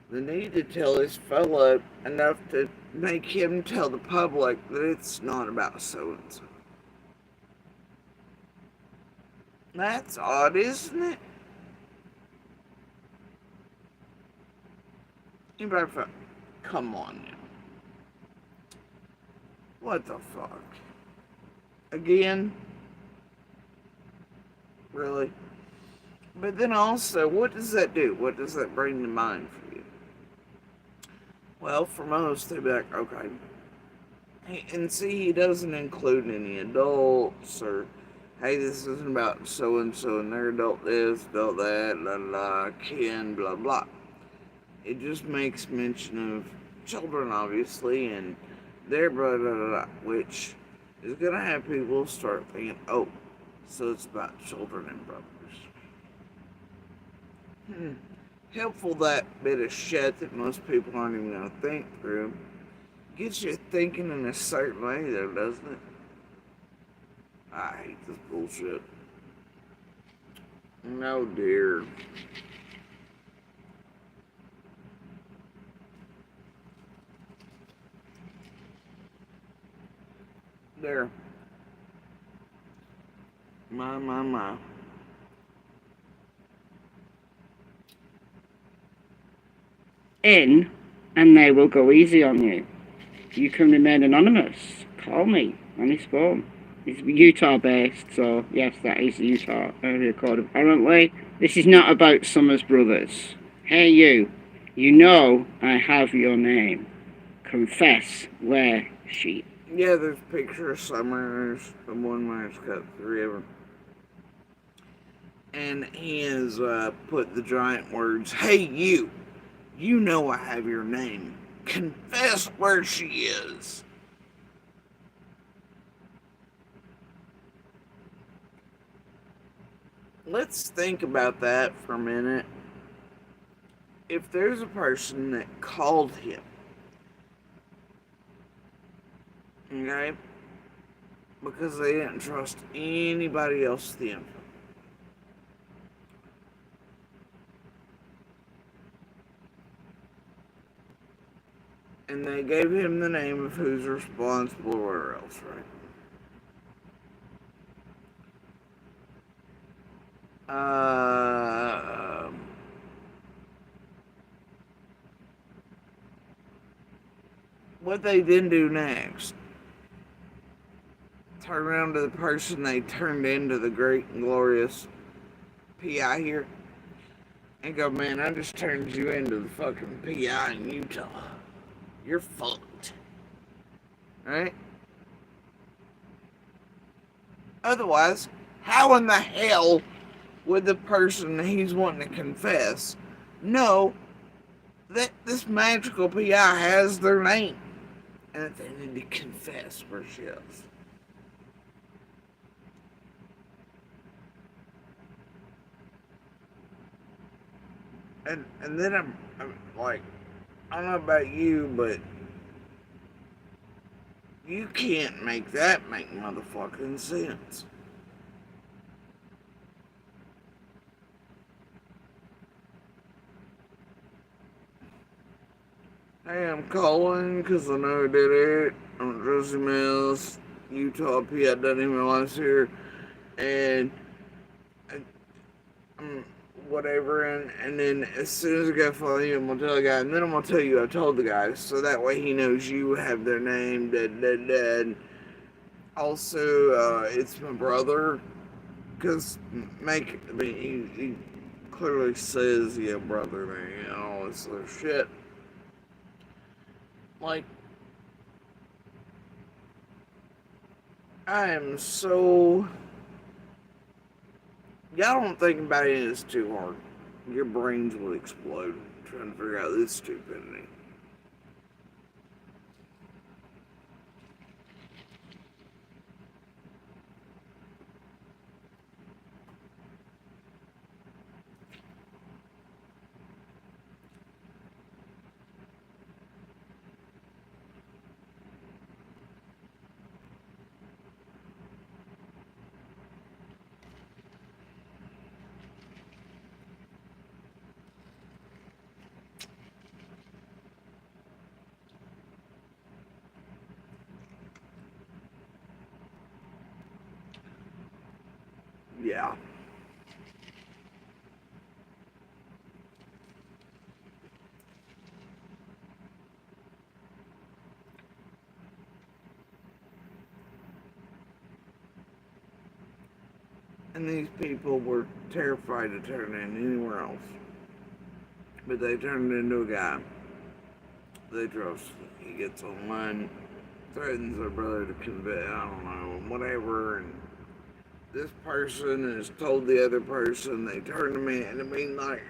the need to tell this fella enough to make him tell the public that it's not about so-and-so. That's odd, isn't it? Anybody fuck? Come on now. What the fuck? Again? Really? But then also, what does that do? What does that bring to mind for you? Well, for most, they'd be like, okay, And see, he doesn't include any adults or, hey, this isn't about so and so and their adult this, adult that, blah blah, kin, blah blah. It just makes mention of children, obviously, and their blah blah blah, which is gonna have people start thinking, oh, so it's about children and brothers. Helpful, that bit of shit that most people aren't even gonna think through. Gets you thinking in a certain way, though, doesn't it? I hate this bullshit. No, dear. There. My. In, and they will go easy on you. You can remain anonymous. Call me on his phone. It's Utah-based, so yes, that is the Utah area code. Apparently, this is not about Summers Brothers. Hey you, you know I have your name. Confess where she... Yeah, there's a picture of Summers, the one where it's got three of them. And he has put the giant words, hey you, you know I have your name. Confess where she is. Let's think about that for a minute. If there's a person that called him, okay, because they didn't trust anybody else with the info, and they gave him the name of who's responsible or whatever else, right? What they then do next, turn around to the person they turned into the great and glorious PI here and go, man, I just turned you into the fucking PI in Utah. You're fucked. Right? Otherwise, how in the hell would the person he's wanting to confess know that this magical PI has their name and that they need to confess where she is? And then I'm like, I don't know about you, but you can't make that make motherfucking sense. Hey, I'm calling because I know I did it. I'm Josie Mills, Utah PI done email last year, and whatever, and then as soon as I get follow you, I'm gonna tell the guy, and then I'm gonna tell you I told the guy, so that way he knows you have their name, dead. Also, it's my brother, because he clearly says, yeah, brother, man, and all this other shit. Like, I am so... Y'all don't think about it is too hard. Your brains will explode trying to figure out this stupidity. Yeah. And these people were terrified to turn in anywhere else. But they turned into a guy they trust. He gets online threatens their brother to convict, I don't know, whatever, and this person has told the other person, they turn him in. I mean, like,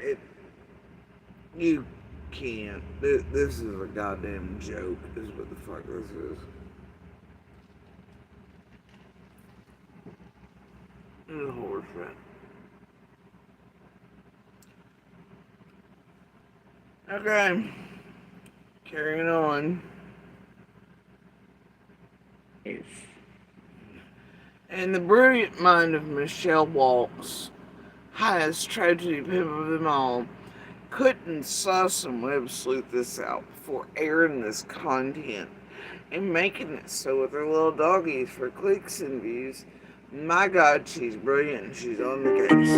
you can't. This is a goddamn joke, is what the fuck this is. It's a horse shit. Okay. Carrying on. And the brilliant mind of Michelle Walks, highest tragedy pimp of them all, couldn't suss and web sleuth this out before airing this content and making it so with her little doggies for clicks and views. My God, she's brilliant and she's on the case.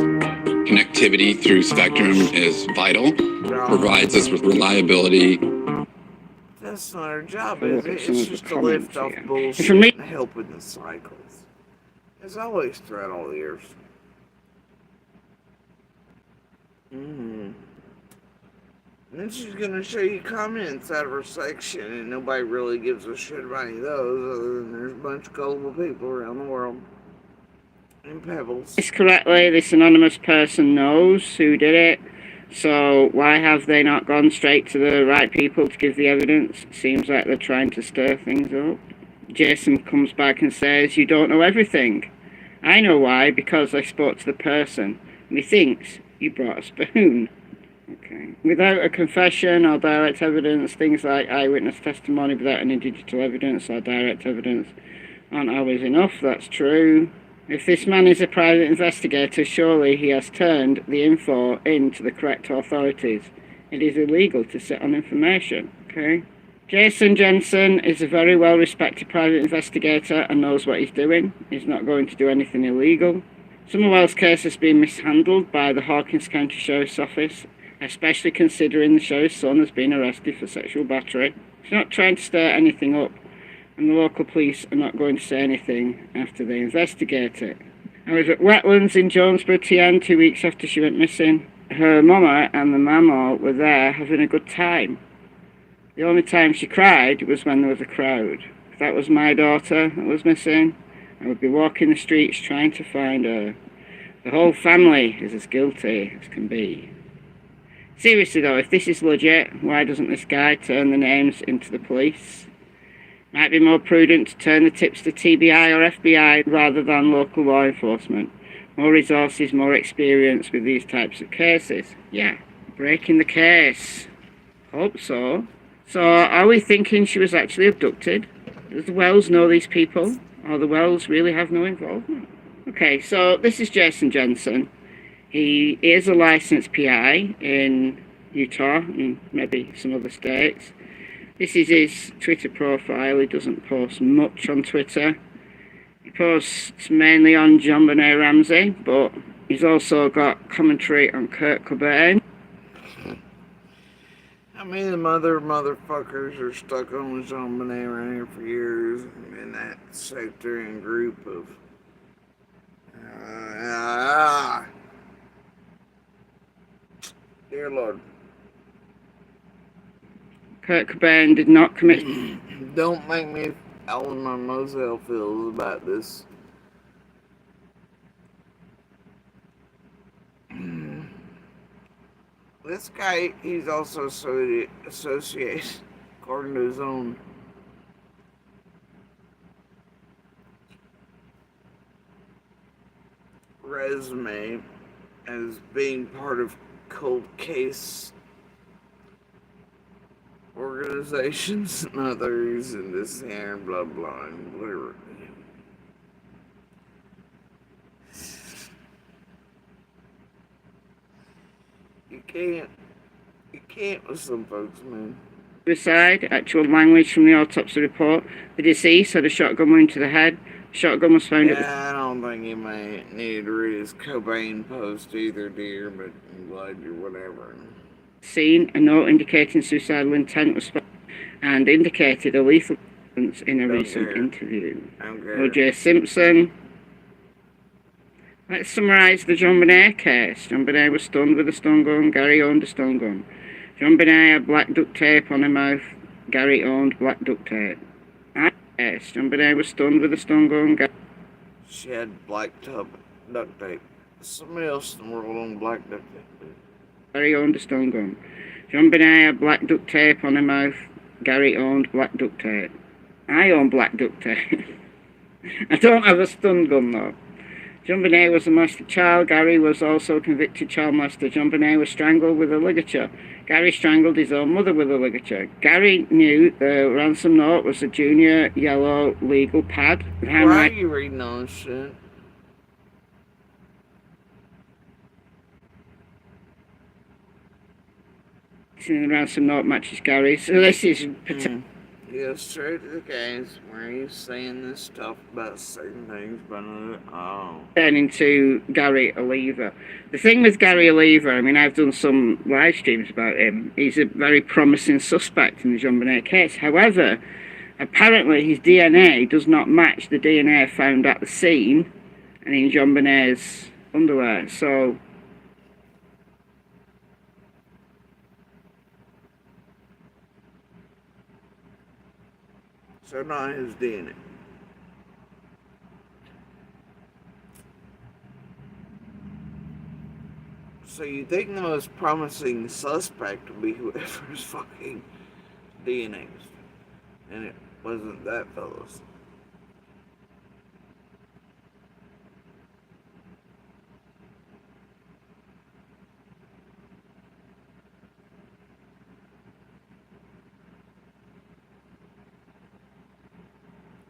Connectivity through Spectrum is vital, provides us with reliability. That's not her job, is it? Some of It's the just to lift comments off here. bullshit and help in the cycles. It's always throughout all the years. And then she's gonna show you comments out of her section, and nobody really gives a shit about any of those, other than there's a bunch of gullible people around the world. And pebbles. This correctly, this anonymous person knows who did it, so why have they not gone straight to the right people to give the evidence? Seems like they're trying to stir things up. Jason comes back and says, "You don't know everything." I know why, because I spoke to the person. Methinks you brought a spoon. Okay. Without a confession or direct evidence, things like eyewitness testimony without any digital evidence or direct evidence aren't always enough, that's true. If this man is a private investigator, surely he has turned the info in to the correct authorities. It is illegal to sit on information, okay? Jason Jensen is a very well-respected private investigator and knows what he's doing. He's not going to do anything illegal. Somerville's case has been mishandled by the Hawkins County Sheriff's Office, especially considering the sheriff's son has been arrested for sexual battery. He's not trying to stir anything up, and the local police are not going to say anything after they investigate it. I was at Wetlands in Jonesboro, TN, 2 weeks after she went missing. Her mama and the mama were there having a good time. The only time she cried was when there was a crowd. If that was my daughter that was missing, I would be walking the streets trying to find her. The whole family is as guilty as can be. Seriously though, if this is legit, why doesn't this guy turn the names into the police? Might be more prudent to turn the tips to TBI or FBI rather than local law enforcement. More resources, more experience with these types of cases. Yeah, breaking the case. Hope so. So, are we thinking she was actually abducted? Does the Wells know these people? Or the Wells really have no involvement? Okay, so this is Jason Jensen. He is a licensed PI in Utah and maybe some other states. This is his Twitter profile. He doesn't post much on Twitter. He posts mainly on JonBenet Ramsey, but he's also got commentary on Kurt Cobain. I mean, the motherfuckers are stuck on the JonBenet around here for years, in that sector and group of. Dear Lord. Kurt Cobain did not commit. Don't make me Alan my Moselle feels about this. This guy, he's also associated, according to his own resume, as being part of cold case organizations and others, and this and blah blah and whatever. You can't with some folks, man. Suicide, actual language from the autopsy report. The deceased had a shotgun wound to the head. The shotgun was found at the... I don't think you may need to read his Cobain post either, dear, but I'm glad you're whatever. Scene. A note indicating suicidal intent was found and indicated a lethal substance in a recent interview. O.J. Simpson. Let's summarise the JonBenet case. JonBenet was stunned with a stun gun. Gary owned a stun gun. JonBenet had black duct tape on her mouth. Gary owned black duct tape. Yes, JonBenet was stunned with a stun gun. She had black duct tape. Somebody else in the world owned black duct tape. Gary owned a stun gun. JonBenet had black duct tape on her mouth. Gary owned black duct tape. I own black duct tape. I don't have a stun gun though. JonBenet was a molested child. Gary was also a convicted child molester. JonBenet was strangled with a ligature. Gary strangled his own mother with a ligature. Gary knew the ransom note was a junior yellow legal pad. Why are you reading all this shit? The ransom note matches Gary. So this is Yeah, straight to the case. Where are you saying this stuff about certain things, but turning to Gary Oliva. The thing with Gary Oliva, I mean, I've done some live streams about him. He's a very promising suspect in the JonBenet case. However, apparently his DNA does not match the DNA found at the scene and in JonBenet's underwear. So not his DNA. So you think the most promising suspect would be whoever's fucking DNA was, and it wasn't that fellow's.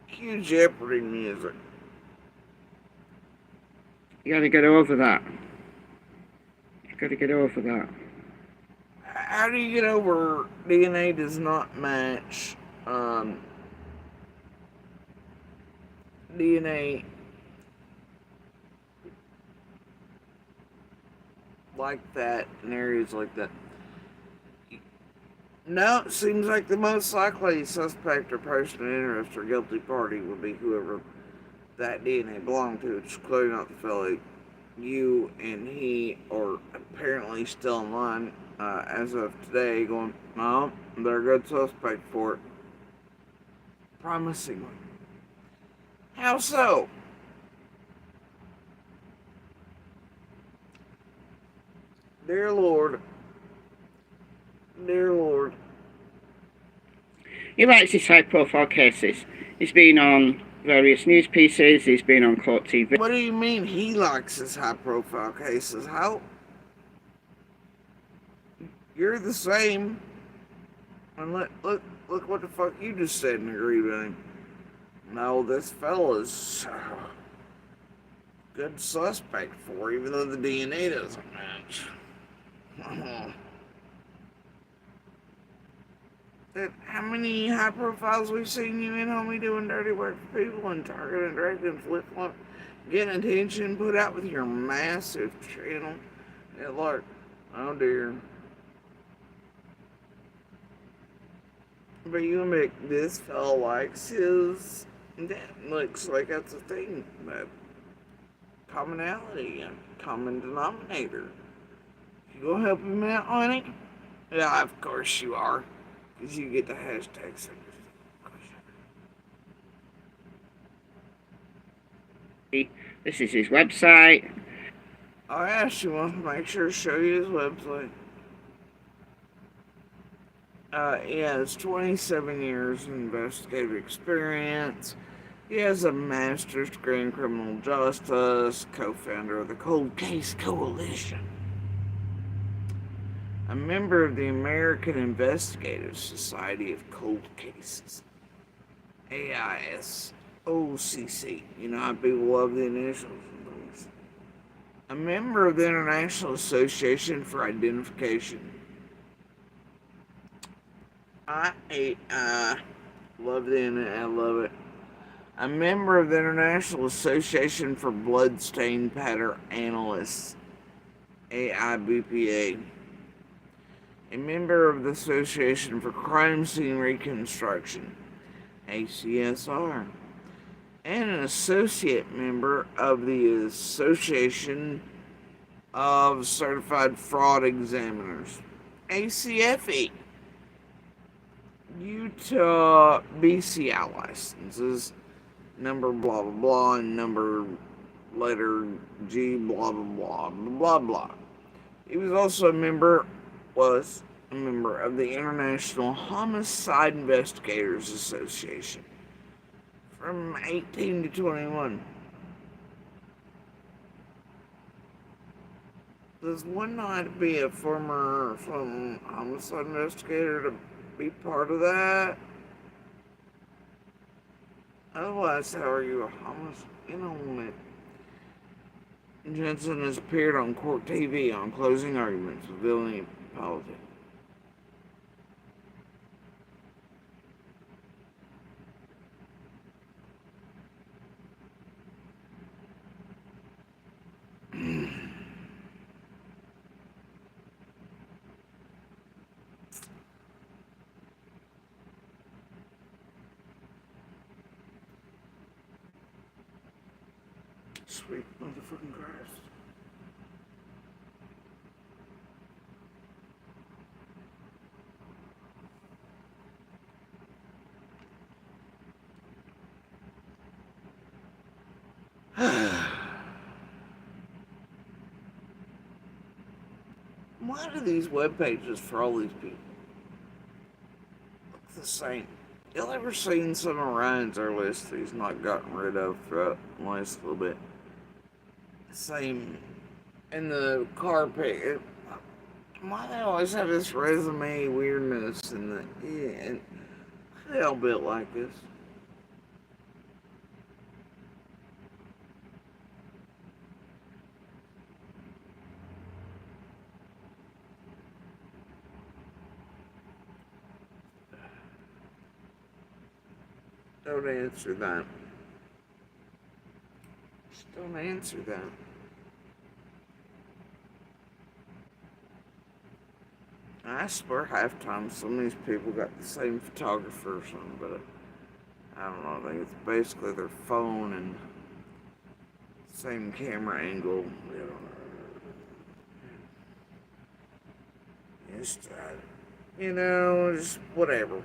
Cue Jeopardy music. you gotta get over that. You gotta get over that. How do you get over DNA does not match DNA like that in areas like that? No, it seems like the most likely suspect or person in interest or guilty party would be whoever that DNA belonged to. It's clearly not the fellow you and he are apparently still in line as of today going, no, they're a good suspect for it. Promisingly. How so? Dear Lord. Dear Lord. He likes his high-profile cases. He's been on various news pieces. He's been on court TV. What do you mean he likes his high-profile cases? How? You're the same. And look what the fuck you just said and agreed with him. No, this fella's good suspect for, even though the DNA doesn't match. How many high profiles we've seen you in, homie, doing dirty work for people and targeting, directing, flip-flop, getting attention, put out with your massive channel. Yeah, look, oh dear. But you make this fella likes his, that looks like that's a thing, but commonality, a common denominator. You gonna help him out, honey? Yeah, of course you are. Because you get the hashtags. This is his website. I asked you want to make sure to show you his website. He has 27 years of investigative experience. He has a master's degree in criminal justice, co-founder of the Cold Case Coalition, a member of the American Investigative Society of Cold Cases, AISOCC. You know how people love the initials and things. A member of the International Association for Identification. I love the internet, I love it. A member of the International Association for Bloodstain Pattern Analysts, AIBPA. A member of the Association for Crime Scene Reconstruction, ACSR. And an associate member of the Association of Certified Fraud Examiners, ACFE. Utah BCI licenses, number blah blah blah, and number letter G blah blah blah blah blah. He was also was a member of the International Homicide Investigators Association from 18 to 21. Does one not be a former homicide investigator to be part of that? Otherwise, how are you a homicide? You know what? Jensen has appeared on court TV on closing arguments, revealing politics. Sweet motherfucking Christ. Why do these web pages for all these people look the same? Y'all ever seen some of Ryan's our list that he's not gotten rid of throughout the last little bit? Same in the car pick. Why they always have this resume weirdness and and why they all built like this? Don't answer that. Just don't answer that. I swear half time some of these people got the same photographer or something, but I don't know. I think it's basically their phone and same camera angle. Just, just whatever.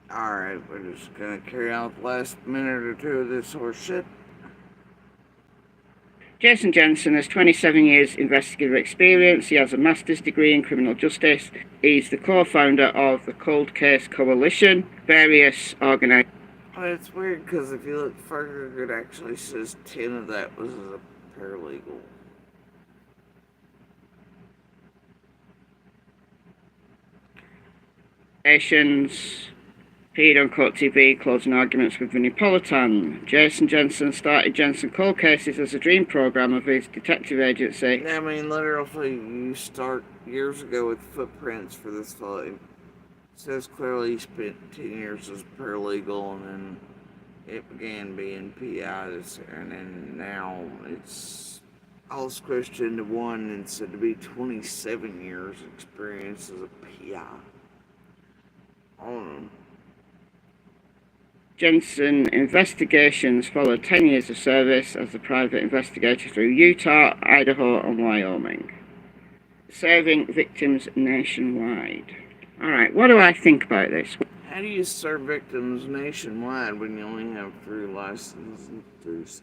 Alright, we're just gonna carry on the last minute or two of this horse shit. Jason Jensen has 27 years investigative experience. He has a master's degree in criminal justice. He's the co-founder of the Cold Case Coalition, various organizations. Well, it's weird because if you look further, it actually says 10 of that was as a paralegal. Appeared on Court TV, closing arguments with Vinnie Politan. Jason Jensen started Jensen Cold Cases as a dream program of his detective agency. I mean, literally, you start years ago with footprints for this fellow. It says clearly he spent 10 years as a paralegal, and then it began being PI, and then now it's I was squished into one and said to be 27 years experience as a PI. I don't know. Jensen investigations followed 10 years of service as a private investigator through Utah, Idaho, and Wyoming, serving victims nationwide. All right, what do I think about this? How do you serve victims nationwide when you only have 3 licenses and 3 states?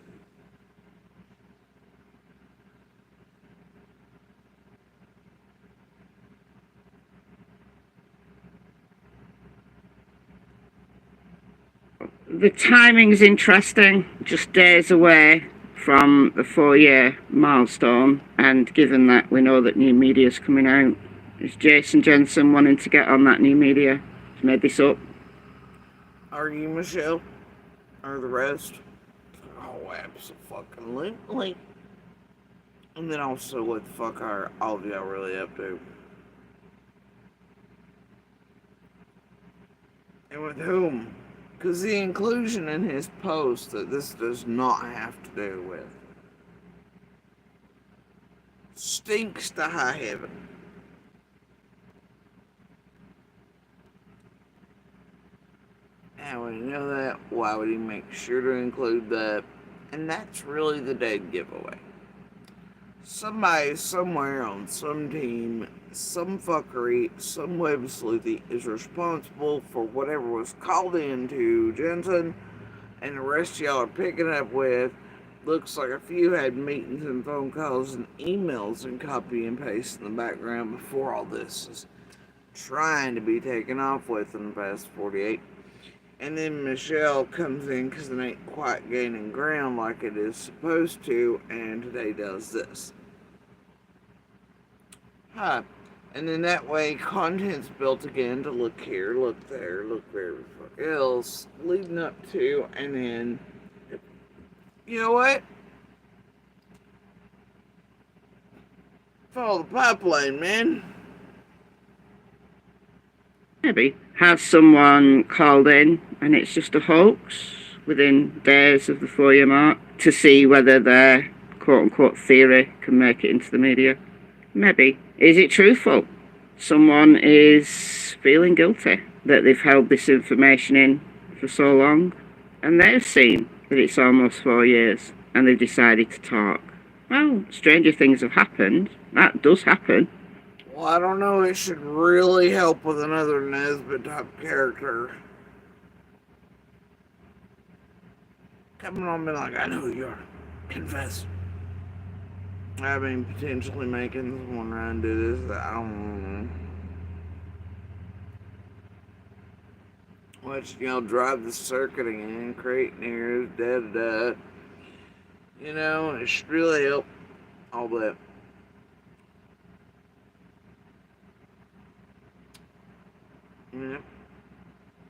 The timing's interesting, just days away from the 4-year milestone, and given that we know that new media's coming out, is Jason Jensen wanting to get on that new media? He's made this up. Are you, Michelle? Or the rest? Oh, absolutely. And then also, what the fuck are all of y'all really up to? And with whom? Because the inclusion in his post that this does not have to do with stinks to high heaven. How would he know that? Why would he make sure to include that? And that's really the dead giveaway. Somebody somewhere on some team, some fuckery, some web sleuthy is responsible for whatever was called into Jensen, and the rest of y'all are picking up with. Looks like a few had meetings and phone calls and emails and copy and paste in the background before all this is trying to be taken off with in the past 48. And then Michelle comes in because it ain't quite gaining ground like it is supposed to, and today does this. And then that way, content's built again to look here, look there, look where the fuck else, leading up to, and then, you know what? Follow the pipeline, man. Maybe. Has someone called in and it's just a hoax within days of the 4-year mark to see whether their quote-unquote theory can make it into the media? Maybe. Is it truthful? Someone is feeling guilty that they've held this information in for so long, and they've seen that it's almost 4 years, and they've decided to talk. Well, stranger things have happened. That does happen. Well, I don't know, it should really help with another Nesbitt type character coming on me like, I know who you are. Confess. I mean, potentially making someone run do this. I don't know. Watching y'all drive the circuit again, creating errors, da. You know, it should really help all that.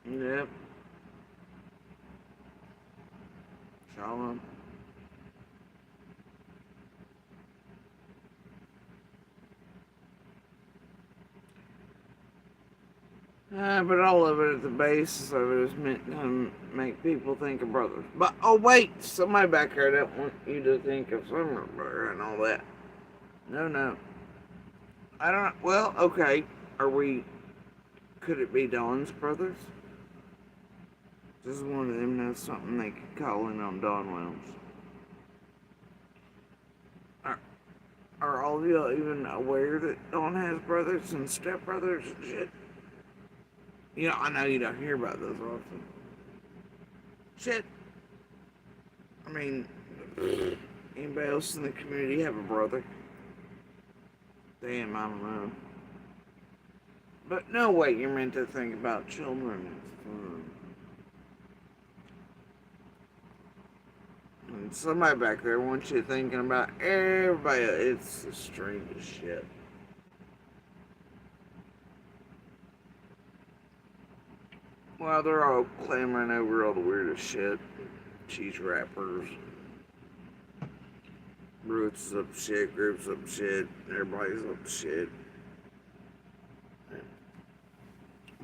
Yep. Shalom. But all of it at the basis of it is meant to make people think of brothers. But, oh wait, somebody back there that want you to think of Summer Brother and all that. No. I don't, well, okay. Could it be Don's brothers? Does one of them know something they could call in on Don Wells? Are all of y'all even aware that Don has brothers and stepbrothers and shit? You know, I know you don't hear about those often. Shit. I mean, anybody else in the community have a brother? Damn, I don't know. But no way you're meant to think about children. It's fun. And somebody back there wants you thinking about everybody. It's the strangest shit. Well, they're all clamoring over all the weirdest shit. Cheese wrappers. Roots is up shit, groups up shit, everybody's up shit.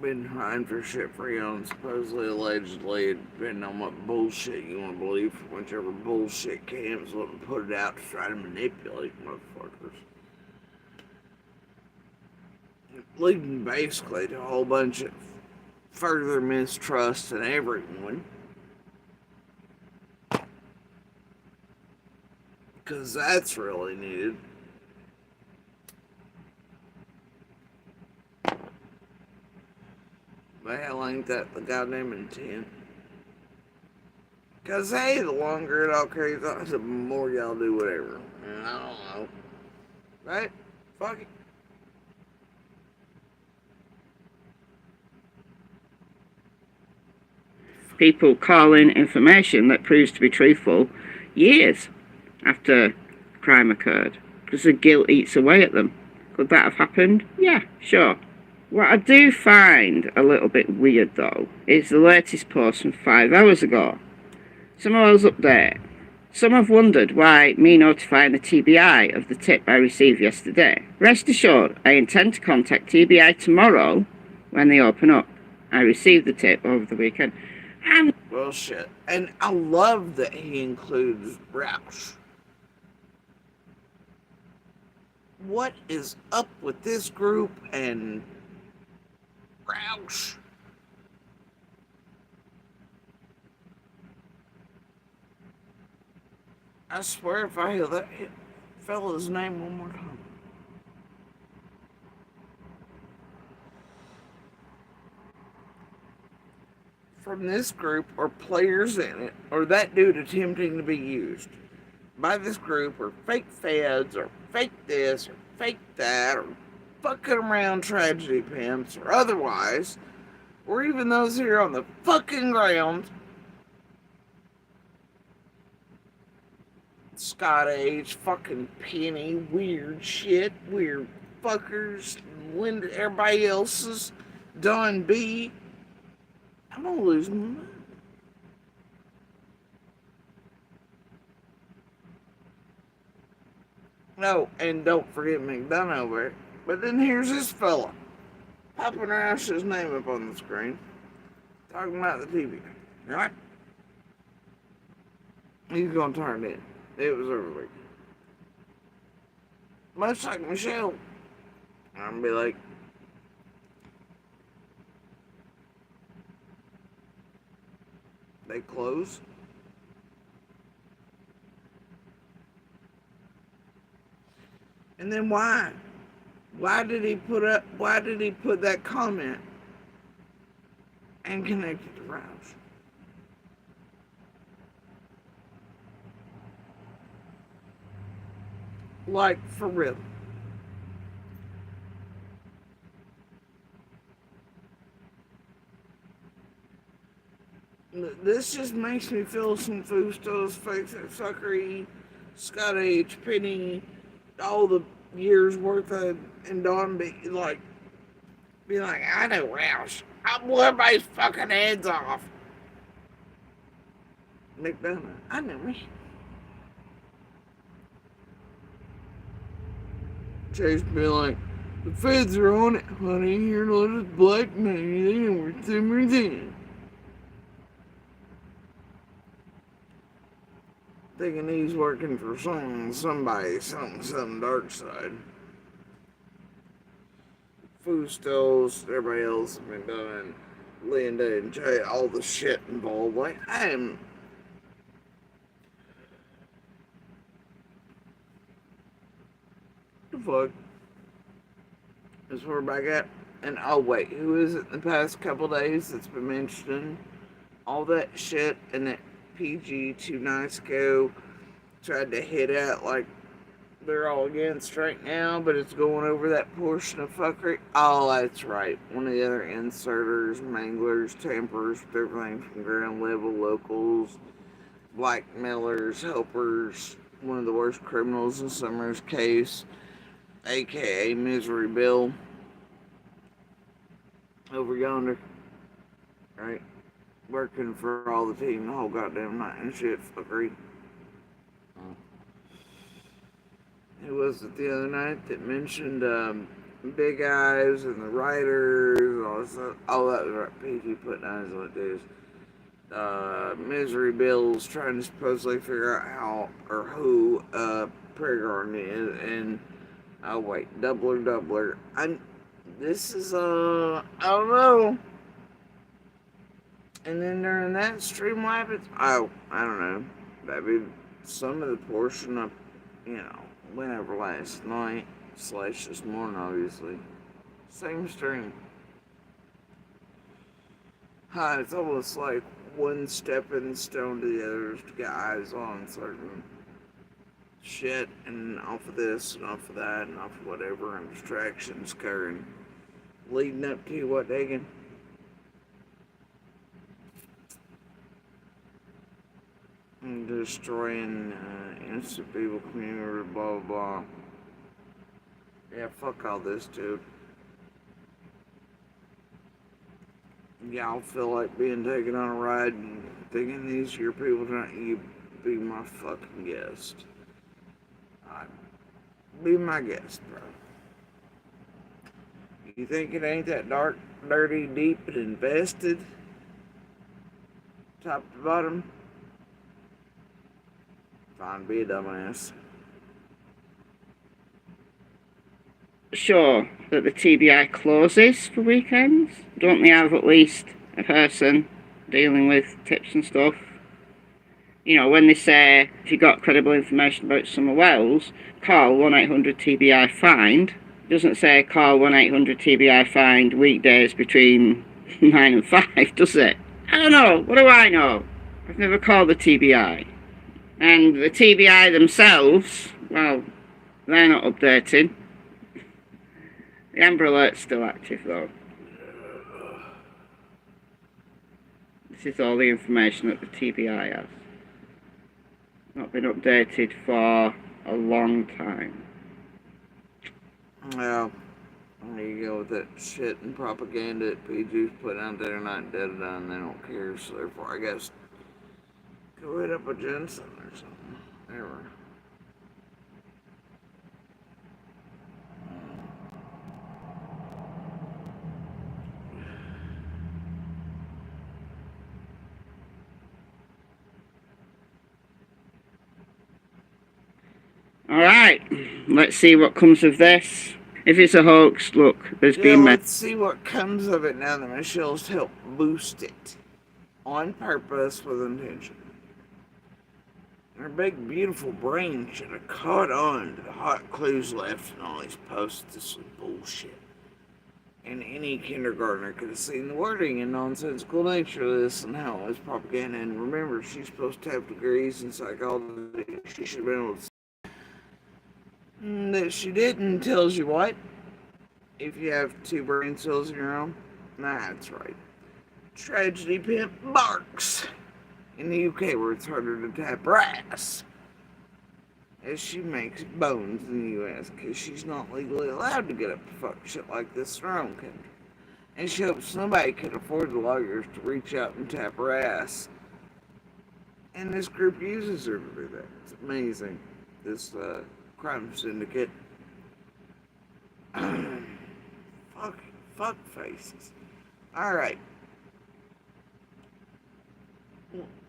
been trying for shit for supposedly, allegedly, depending on what bullshit you want to believe, whichever bullshit camps want to put it out to try to manipulate motherfuckers. Leading basically to a whole bunch of further mistrust in everyone. Because that's really needed. But hell, ain't that the goddamn intent? Because, hey, the longer it all carries on, the more y'all do whatever. And I don't know. Right? Fuck it. People call in information that proves to be truthful years after crime occurred, because the guilt eats away at them. Could that have happened? Yeah, sure. What I do find a little bit weird, though, is the latest post from 5 hours ago. Some of those update. Some have wondered why me notifying the TBI of the tip I received yesterday. Rest assured, I intend to contact TBI tomorrow when they open up. I received the tip over the weekend. Well, shit. And I love that he includes Roush. What is up with this group and Roush? I swear if I hear that fella's name one more time. From this group or players in it, or that dude attempting to be used by this group, or fake feds, or fake this, or fake that, or fucking around tragedy pimps, or otherwise, or even those here on the fucking ground. Scott H, fucking Penny, weird shit, weird fuckers, Linda, everybody else's, Don B. I'm gonna lose my mind. No, and don't forget McDonough over it. But then here's this fella, popping Roush's name up on the screen, talking about the TV. Right? He's gonna turn it in. It was over with. Much like Michelle. I'm gonna be like, they close. And then why? Why did he put that comment and connect it to Roush? Like, for real. This just makes me feel some Fustos, fake suckery, Scott H, Penny, all the years worth of, and Don be like, I know Roush. I'll blow everybody's fucking heads off. McDonough, I know me. Chase be like, the feds are on it, honey. Here, let us blackmail you. They know everything. Thinking he's working for somebody, some dark side. Fustos, everybody else has been doing, Linda and Jay, all the shit involved. Like, I am. The fuck? That's where we're back at. And oh, wait, who is it in the past couple days that's been mentioning all that shit and that PG 2 nights ago tried to hit at like they're all against right now, but it's going over that portion of fuckery. Oh, that's right. One of the other inserters, manglers, tampers with everything from ground level locals, blackmailers, helpers, one of the worst criminals in Summer's case, aka Misery Bill, over yonder, right? Working for all the team the whole goddamn night and shit, fuckery. Who was it the other night that mentioned Big Eyes and the writers, all this stuff. Oh, that was right. PG putting eyes on it, dude. Misery Bill's trying to supposedly figure out how or who Pregarn is, and oh wait, Doubler. This is I don't know. And then during that Streamlab, I don't know, maybe some of the portion of, whenever last night / this morning, obviously, same stream. It's almost like one stepping stone to the other to get eyes on certain shit, and off of this and off of that and off of whatever, and distractions occurring, leading up to what, Dagan? And destroying innocent people, community, blah blah blah. Yeah, fuck all this, dude. Y'all feel like being taken on a ride and thinking these are your people tonight, you be my fucking guest. Be my guest, bro. You think it ain't that dark, dirty, deep, and invested? Top to bottom? Fine, be a dumbass. Sure that the TBI closes for weekends? Don't they have at least a person dealing with tips and stuff? You know, when they say, if you got credible information about Summer Wells, call 1-800-TBI-FIND. It doesn't say call 1-800-TBI-FIND weekdays between 9 and 5, does it? I don't know. What do I know? I've never called the TBI. And the TBI themselves, well, they're not updating. The Amber Alert's still active, though. This is all the information that the TBI has. Not been updated for a long time. Well, there you go with that shit and propaganda that PG's put out there, not dead and they don't care, so therefore I guess go hit up a Jensen or something. There. Alright, let's see what comes of this. If it's a hoax, look, there's been... Let's see what comes of it now that Michelle's helped boost it. On purpose, with intention. Her big, beautiful brain should have caught on to the hot clues left in all these posts. This was bullshit. And any kindergartner could have seen the wording and nonsensical nature of this and how it was propaganda. And remember, she's supposed to have degrees in psychology. She should have been able to see that she didn't. Tells you what? If you have 2 brain cells in your own, that's right. Tragedy pimp barks. In the UK, where it's harder to tap her ass, as she makes bones in the US, because she's not legally allowed to get up to fuck shit like this in her own country. And she hopes somebody can afford the lawyers to reach out and tap her ass. And this group uses her to do that. It's amazing. This crime syndicate. Fuck faces. Alright.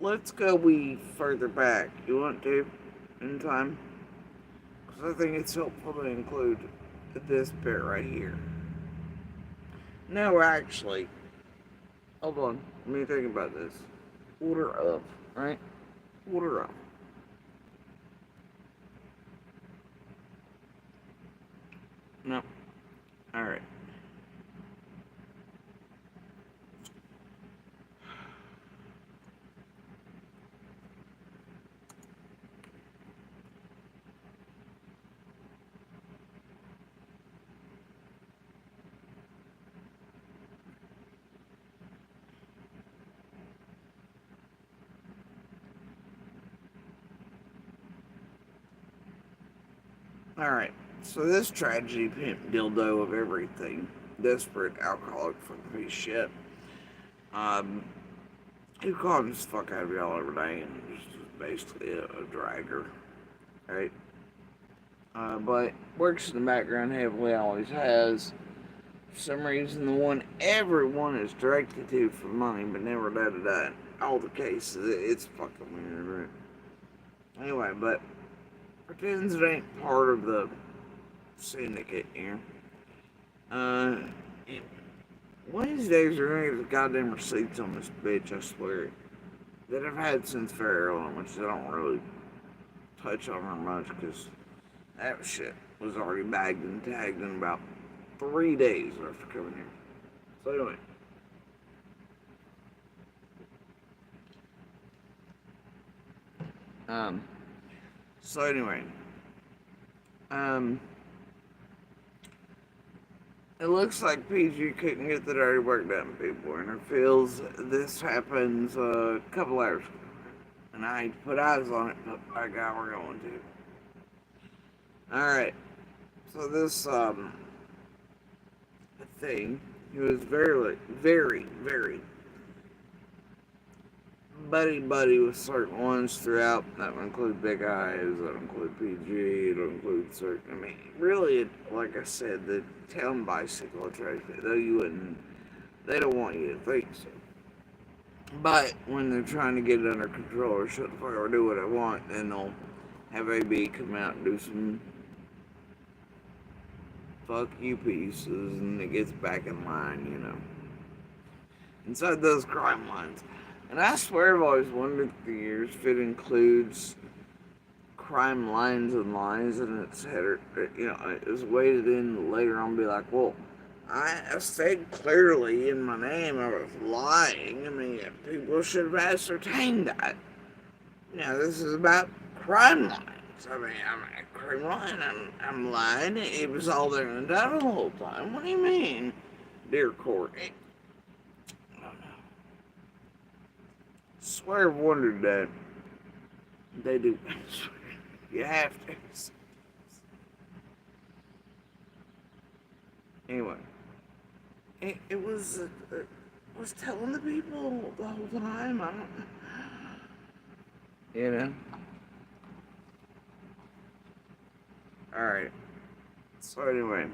Let's go further back. You want to? In time? Because I think it's helpful to include this bit right here. No, actually. Hold on. Let me think about this. Order of, right? Order of. No. Alright. Alright, so this tragedy pimp dildo of everything, desperate alcoholic fucking piece of shit, he called the fuck out of y'all every day and just was basically a dragger, right? but works in the background heavily, always has. For some reason, the one everyone is directed to for money, but never da. All the cases, it's fucking weird, right? Anyway, but pretends it ain't part of the syndicate here. Uh, one of these days we're gonna get the goddamn receipts on this bitch, I swear. That I've had since very early, which I don't really touch on her much because that shit was already bagged and tagged in about 3 days after coming here. So anyway. So anyway. It looks like PG couldn't get the dirty work done, people, and it feels this happens a couple hours ago. And I hate to put eyes on it, but by God, we're going to. Alright. So this, thing, he was very buddy with certain ones throughout. That would include Big Eyes, that would include PG, it would include certain, I mean, really, like I said, the town bicycle attraction, though you wouldn't, they don't want you to think so. But when they're trying to get it under control or shut the fuck or do what I want, then they'll have AB come out and do some fuck you pieces, and it gets back in line, you know. Inside those crime lines. And I swear I've always wondered through the years if it includes crime lines and lines and it's header, you know, it's weighted in later on be like, well, I said clearly in my name I was lying. I mean, people should have ascertained that. You know, this is about crime lines. I mean, I'm a crime line, I'm lying. It was all there and done the whole time. What do you mean, dear court? I don't know. Swear I've wondered that. They do. You have to. Anyway, it was telling the people the whole time. I don't, you know. All right. So anyway,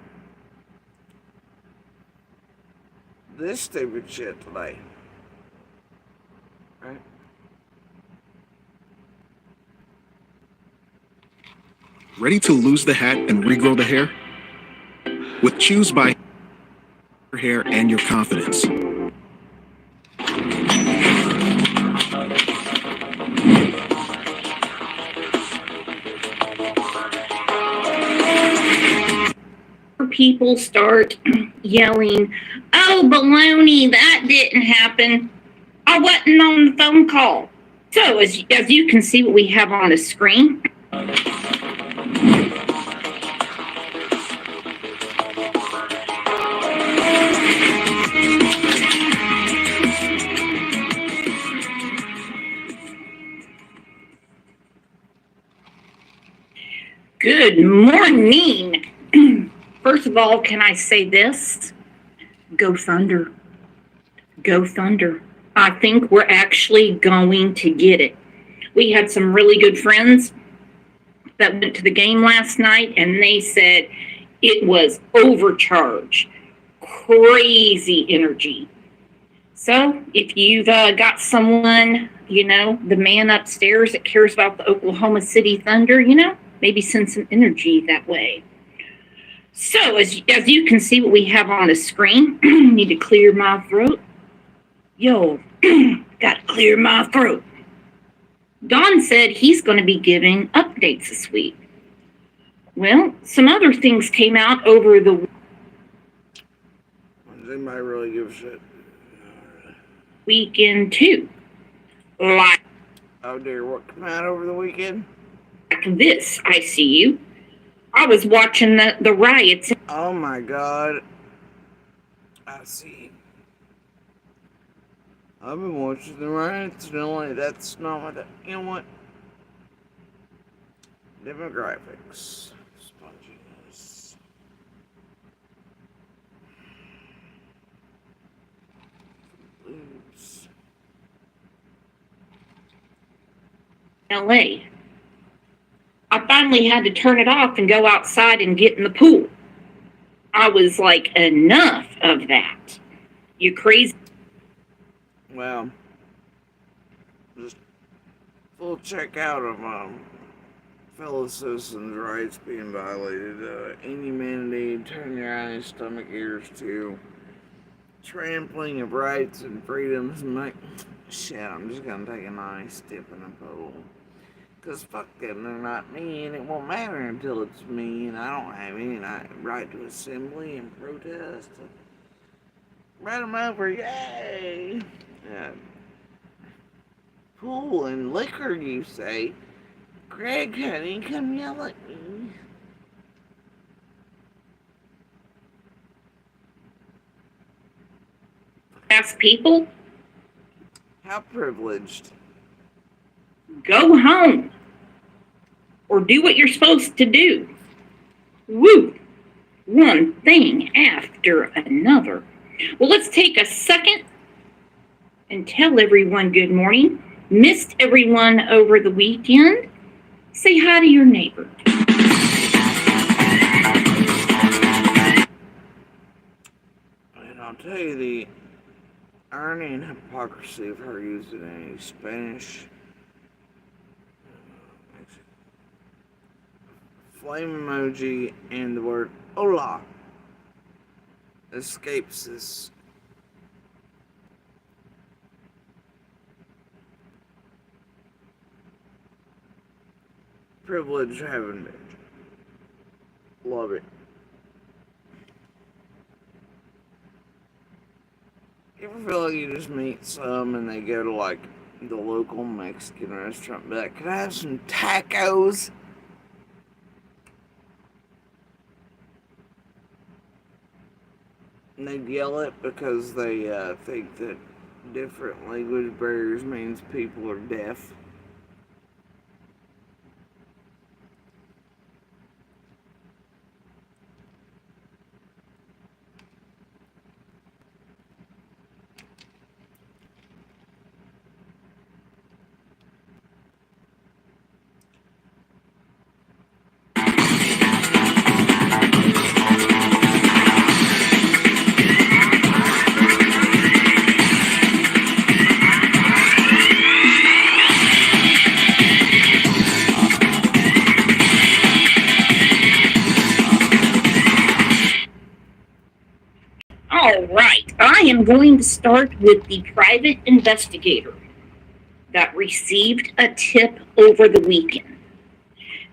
this stupid shit today. Right? Ready to lose the hat and regrow the hair? With Choose by your hair and your confidence. People start yelling, "Oh, baloney, that didn't happen. I wasn't on the phone call." So as you can see what we have on the screen, good morning. First of all, can I say this? Go Thunder. Go Thunder. I think we're actually going to get it. We had some really good friends that went to the game last night, and they said it was overcharged. Crazy energy. So if you've got someone, you know, the man upstairs that cares about the Oklahoma City Thunder, you know, maybe send some energy that way. So as you can see what we have on the screen, need to clear my throat. Yo, got to clear my throat. Don said he's going to be giving updates this week. Well, some other things came out over the Does anybody really give a shit? weekend too. Like Oh dear, what came out over the weekend? this, I see you. I was watching the riots. Oh my God. I see. I've been watching the riots in LA. That's not what you know what? Demographics. Sponginess. Oops. LA. I finally had to turn it off and go outside and get in the pool. I was like, enough of that. You crazy? Well, just full check out of fellow citizens' rights being violated. Inhumanity, turn your eyes, stomach, ears to trampling of rights and freedoms. And like, shit, I'm just gonna take a nice dip in a pool. Cause fuck them, they're not me, and it won't matter until it's me, and I don't have any right to assembly and protest. Run them over, yay! Yeah. Pool and liquor, you say? Greg, honey, come yell at me. Ask people, How privileged. go home. Or do what you're supposed to do. Woo! One thing after another. Well, let's take a second and tell everyone good morning. Missed everyone over the weekend. Say hi to your neighbor. And I'll tell you the irony and hypocrisy of her using a Spanish flame emoji and the word hola escapes this. Privilege having it. Love it. You ever feel like you just meet some and they go to like the local Mexican restaurant and be like, can I have some tacos? And they'd yell it because they think that different language barriers means people are deaf. All right, I am going to start with the private investigator that received a tip over the weekend.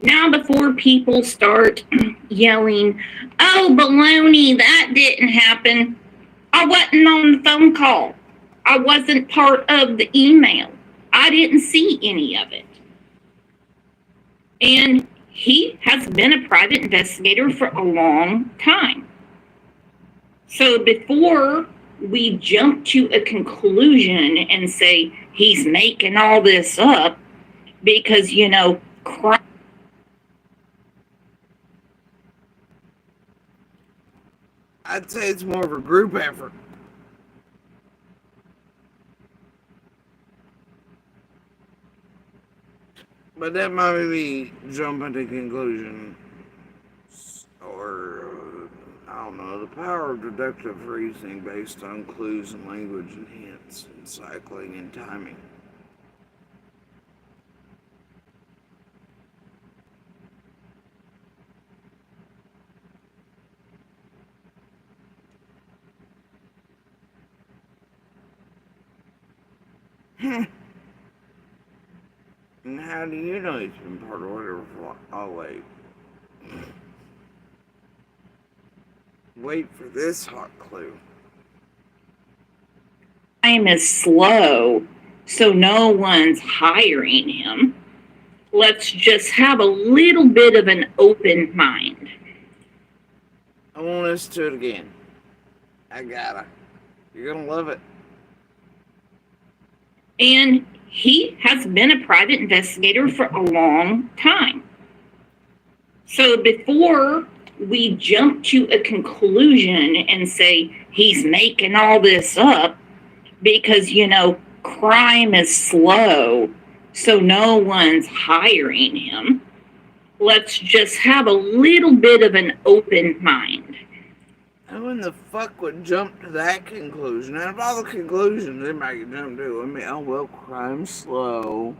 Now, before people start yelling, oh, baloney, that didn't happen, I wasn't on the phone call. I wasn't part of the email. I didn't see any of it. And he has been a private investigator for a long time. So before we jump to a conclusion and say he's making all this up because, you know, I'd say it's more of a group effort. But that might be jumping to conclusion. Or, I don't know, the power of deductive reasoning based on clues and language and hints and cycling and timing. And how do you know he's been part of whatever? Oh, wait. Wait for this hot clue. time is slow, so no one's hiring him. Let's just have a little bit of an open mind. I want to listen to it again. I gotta. You're gonna love it. And he has been a private investigator for a long time. So before we jump to a conclusion and say he's making all this up because, you know, crime is slow, so no one's hiring him, let's just have a little bit of an open mind. Who in the fuck would jump to that conclusion? Out of all the conclusions anybody could jump to, I mean, oh well, crime's slow.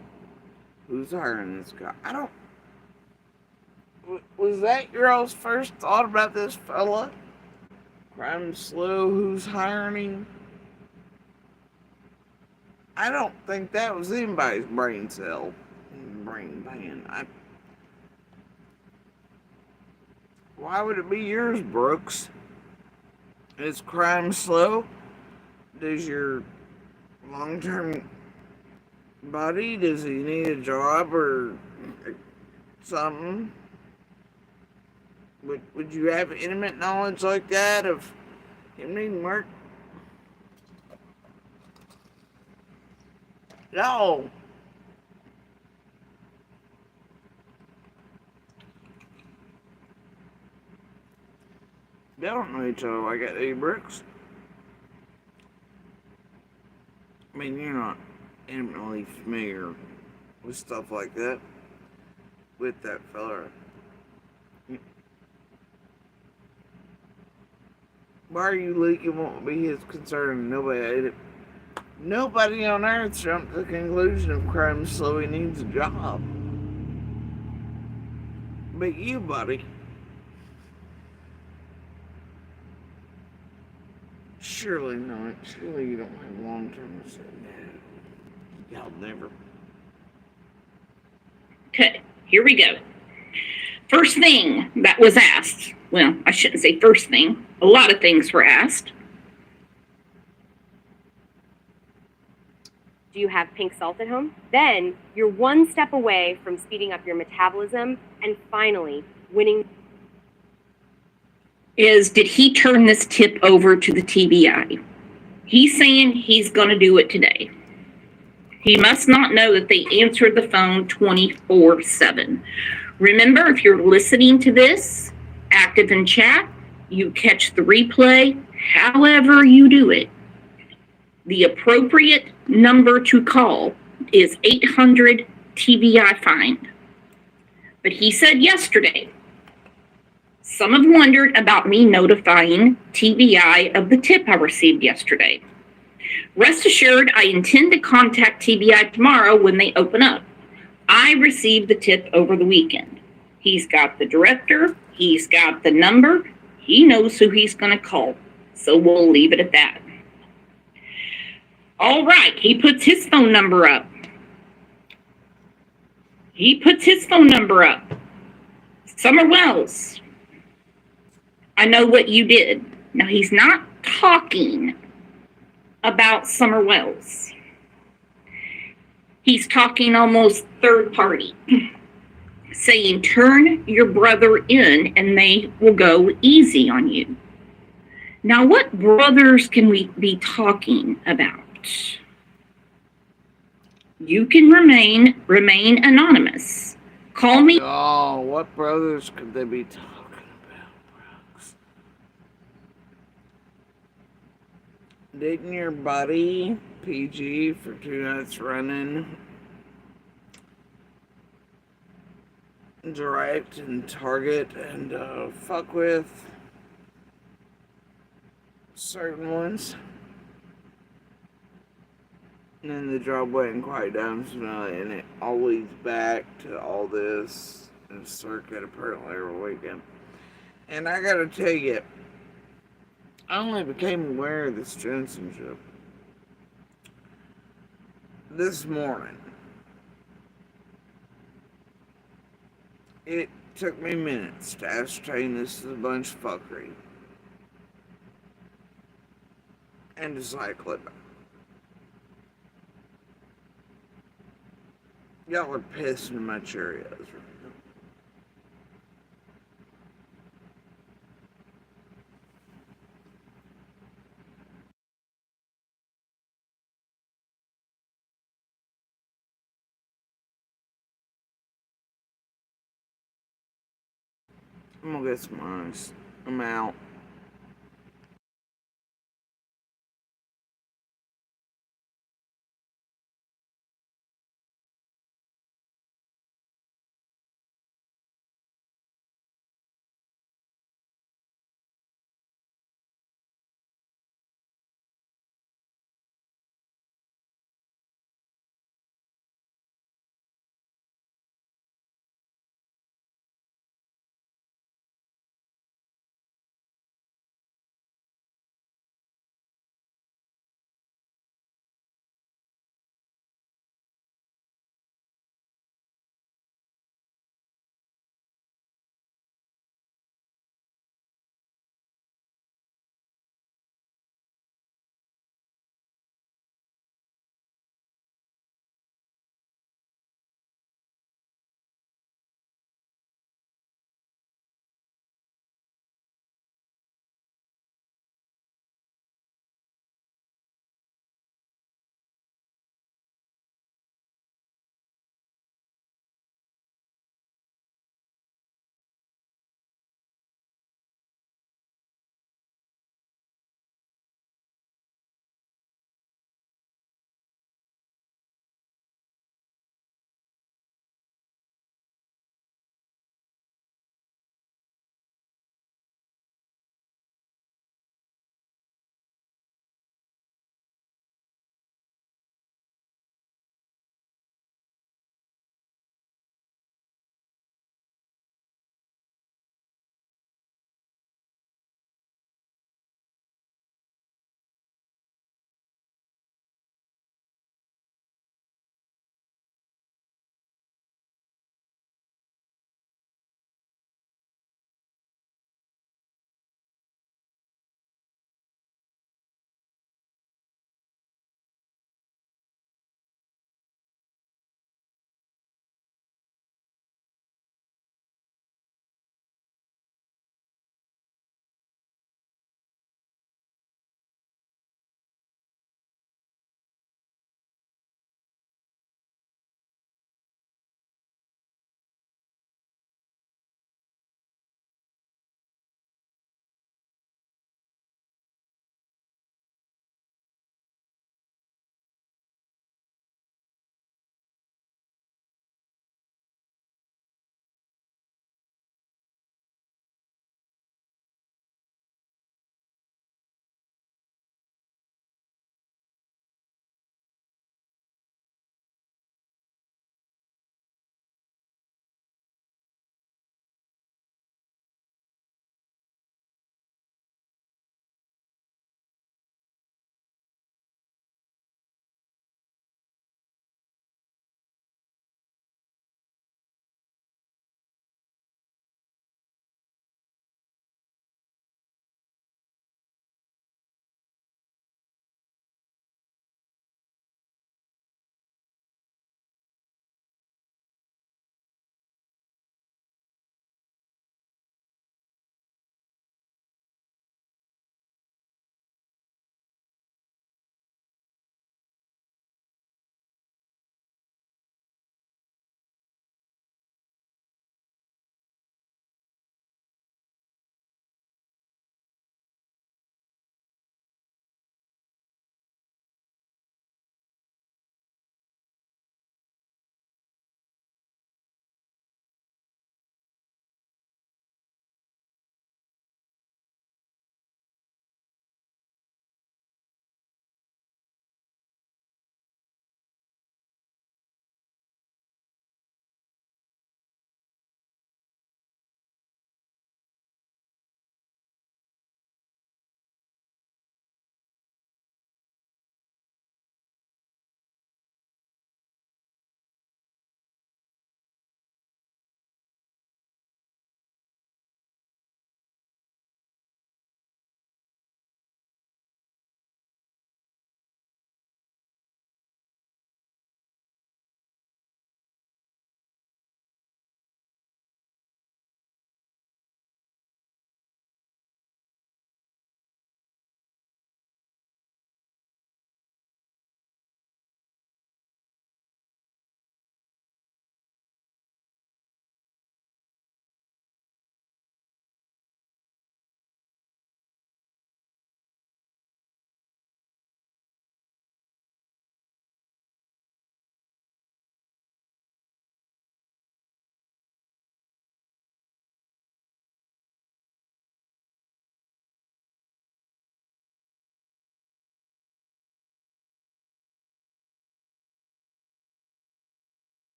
Who's hiring this guy? I don't. Was that your all's first thought about this fella? Crime's slow. Who's hiring him? I don't think that was anybody's brain pan. Why would it be yours, Brooks? Is crime slow? Does your long-term buddy, does he need a job or something? Would you have intimate knowledge like that of him needing work? No. They don't know each other like that, do you, Brooks? I mean, you're not intimately familiar with stuff like that with that fella. Why are you leaking what will be his concern? Nobody ate it. Nobody on earth jumped to the conclusion of crime slow, he needs a job. But you, buddy. Surely not. Surely you don't have long-term to say no. Y'all never. Okay, here we go. First thing that was asked, well, I shouldn't say first thing, a lot of things were asked. Do you have pink salt at home? Then you're one step away from speeding up your metabolism and finally winning. Did he turn this tip over to the TBI? He's saying he's going to do it today. He must not know that they answered the phone 24/7. Remember, if you're listening to this, active in chat, you catch the replay, however you do it. The appropriate number to call is 800 TBI find. But he said yesterday, some have wondered about me notifying TBI of the tip I received yesterday. Rest assured, I intend to contact TBI tomorrow when they open up. I received the tip over the weekend. He's got the director, he's got the number, he knows who he's going to call. So we'll leave it at that. All right, he puts his phone number up. Summer Wells, I know what you did. Now, he's not talking about Summer Wells. He's talking almost third party, saying, turn your brother in and they will go easy on you. Now, what brothers can we be talking about? You can remain anonymous. Call me. Oh, what brothers could they be talking about, Brooks? Didn't your buddy, PG, for 2 nights running, direct and target and fuck with certain ones? And then the job wasn't quite done, so now, and it all leads back to all this and circuit apparently over the weekend. And I gotta tell you, I only became aware of this Jensen ship this morning. It took me minutes to ascertain this is a bunch of fuckery and to cycle it back. Y'all are pissing my Cheerios right now. I'm gonna get some ice. I'm out.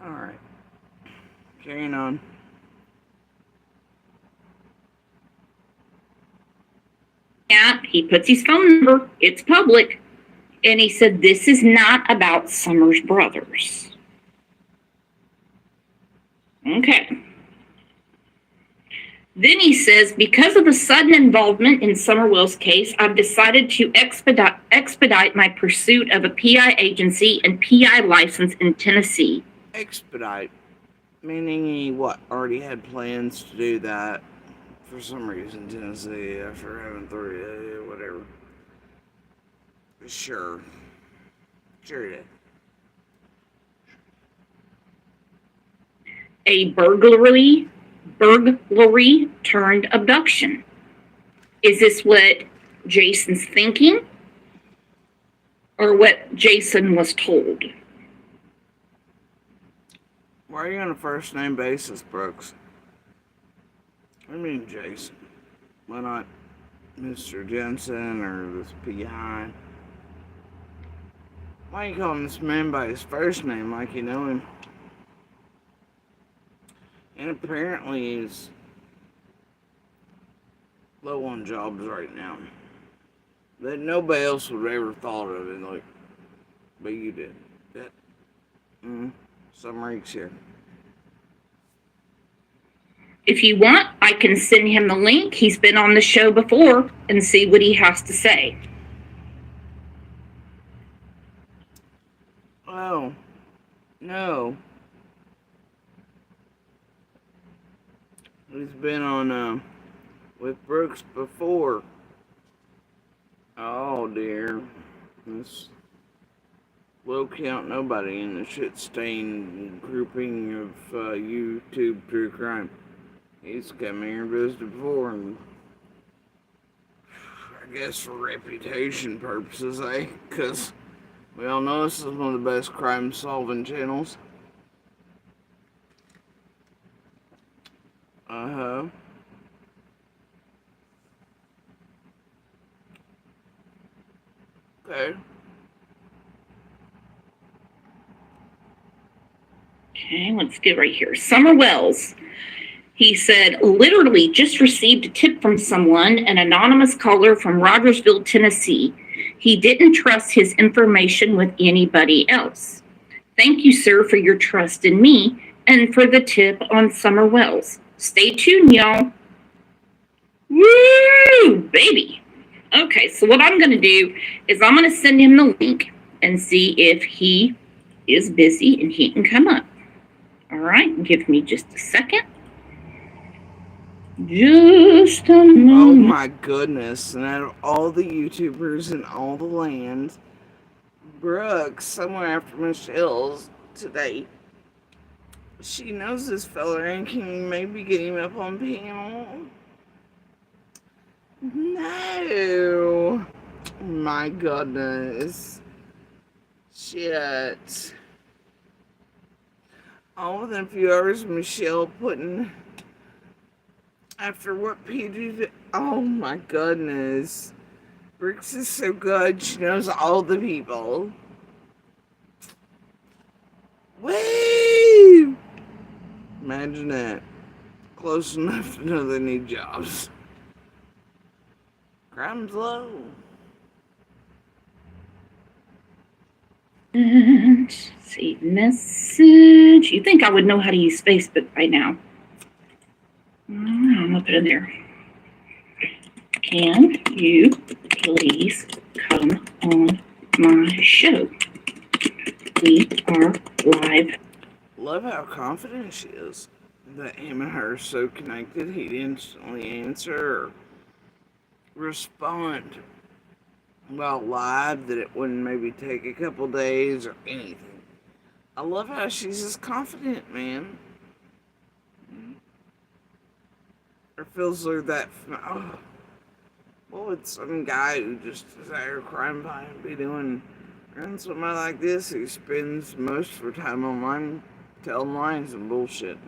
Alright. Carrying on. Yeah, he puts his phone number. It's public. And he said, this is not about Summers Brothers. Okay. Then he says, because of the sudden involvement in Summerwell's case, I've decided to expedite my pursuit of a PI agency and PI license in Tennessee. Expedite. Meaning he, already had plans to do that for some reason, Tennessee, after having 3, whatever. Sure. Sure he did. A burglary turned abduction. Is this what Jason's thinking? Or what Jason was told? Why are you on a first name basis, Brooks? I mean Jason. Why not Mr. Jensen or this PI? Why are you calling this man by his first name like you know him? And apparently he's low on jobs right now. That nobody else would have ever thought of it, like, but you did. That, some reeks here. If you want, I can send him the link. He's been on the show before and see what he has to say. Oh, no. He's been on, with Brooks before. Oh, dear. This low count nobody in the shit-stained grouping of, YouTube true crime. He's come here and visited before, and I guess for reputation purposes, eh? Because we all know this is one of the best crime-solving channels. Uh-huh. Okay. Okay, let's get right here. Summer Wells. He said, literally just received a tip from someone, an anonymous caller from Rogersville, Tennessee. He didn't trust his information with anybody else. Thank you, sir, for your trust in me and for the tip on Summer Wells. Stay tuned, y'all. Woo, baby. Okay, so what I'm going to do is I'm going to send him the link and see if he is busy and he can come up. All right, give me just a second. Just a moment. Oh my goodness, and out of all the YouTubers in all the land, Brooks, somewhere after Michelle's today, she knows this fella and can maybe get him up on panel. No. My goodness. Shit. All within a few hours, Michelle putting... After what PG did... Oh my goodness. Brooks is so good. She knows all the people. Woo! Imagine that. Close enough to know they need jobs. Crime's low. And save message. You think I would know how to use Facebook by now? I'm gonna put it there. Can you please come on my show? We are live. Love how confident she is. That him and her are so connected, he'd instantly answer or respond while live, that it wouldn't maybe take a couple days or anything. I love how she's just confident, man. Or feels like that. Oh, what would some guy who just desire crime fighting be doing? And somebody like this who spends most of her time online telling lies and bullshit,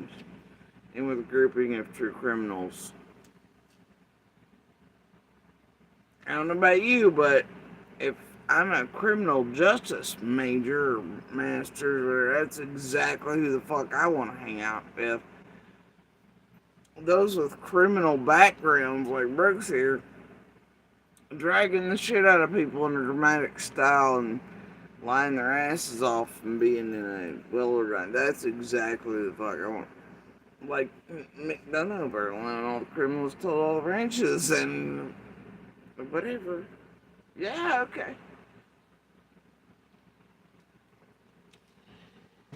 and with a grouping of true criminals. I don't know about you, but if I'm a criminal justice major or master, or that's exactly who the fuck I want to hang out with. Those with criminal backgrounds like Brooks here, dragging the shit out of people in a dramatic style and lying their asses off and being in a well-organized. That's exactly the fuck I want. Like McDonough, allowing all the criminals to all the branches and whatever. Yeah, okay.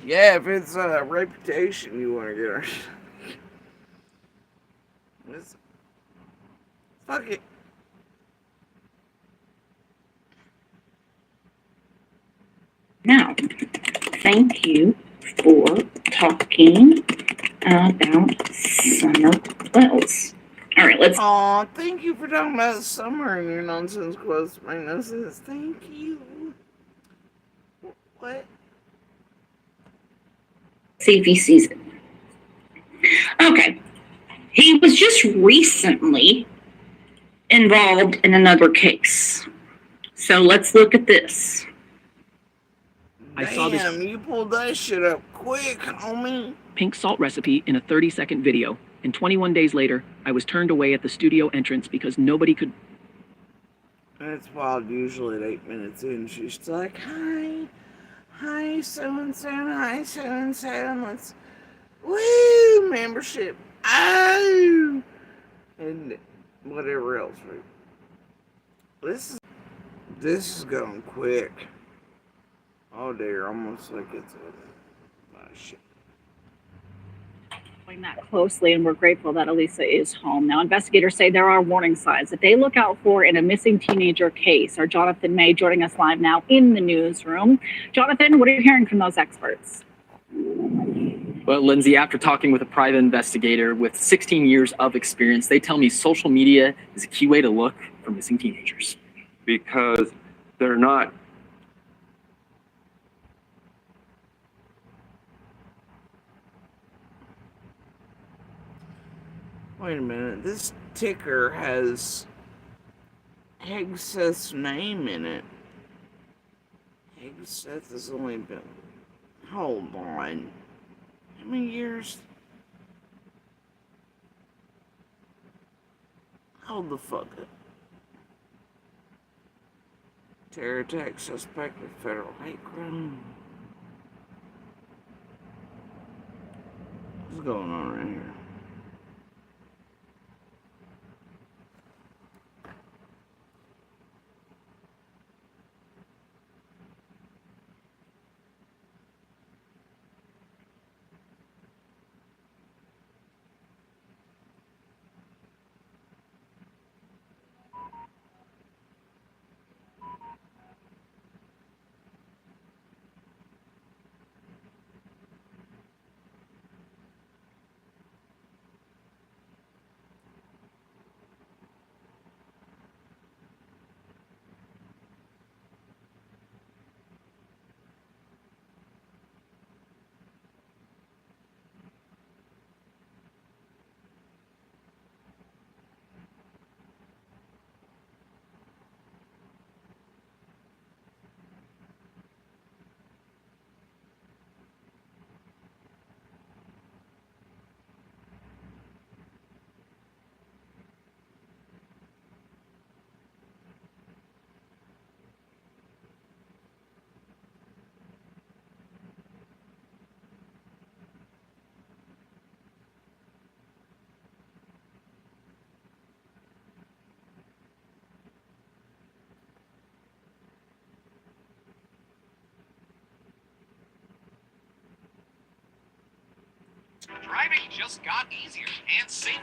Yeah, if it's a reputation you want to get, fuck it. Now, thank you for talking about Summer Wells. All right, let's. Aw, thank you for talking about summer and your nonsense quotes make no sense. Thank you. What? See if he sees it. Okay. He was just recently involved in another case. So let's look at this. Damn, you pulled that shit up quick, homie. Pink salt recipe in a 30-second video, and 21 days later, I was turned away at the studio entrance because nobody could. That's wild. Usually at 8 minutes in, she's like, hi, so-and-so, hi, so-and-so, and let's, woo, membership, oh, and whatever else. This is going quick. Oh dear, almost like it's a shit. Following that closely, and we're grateful that Elisa is home. Now, investigators say there are warning signs that they look out for in a missing teenager case. Our Jonathan May joining us live now in the newsroom. Jonathan, what are you hearing from those experts? Well, Lindsay, after talking with a private investigator with 16 years of experience, they tell me social media is a key way to look for missing teenagers. Because they're not. Wait a minute, this ticker has Hegseth's name in it. Hegseth has only been... Hold on. How many years? Hold the fuck up. Terror attack suspect with federal hate crime. What's going on right here? Driving just got easier and safer.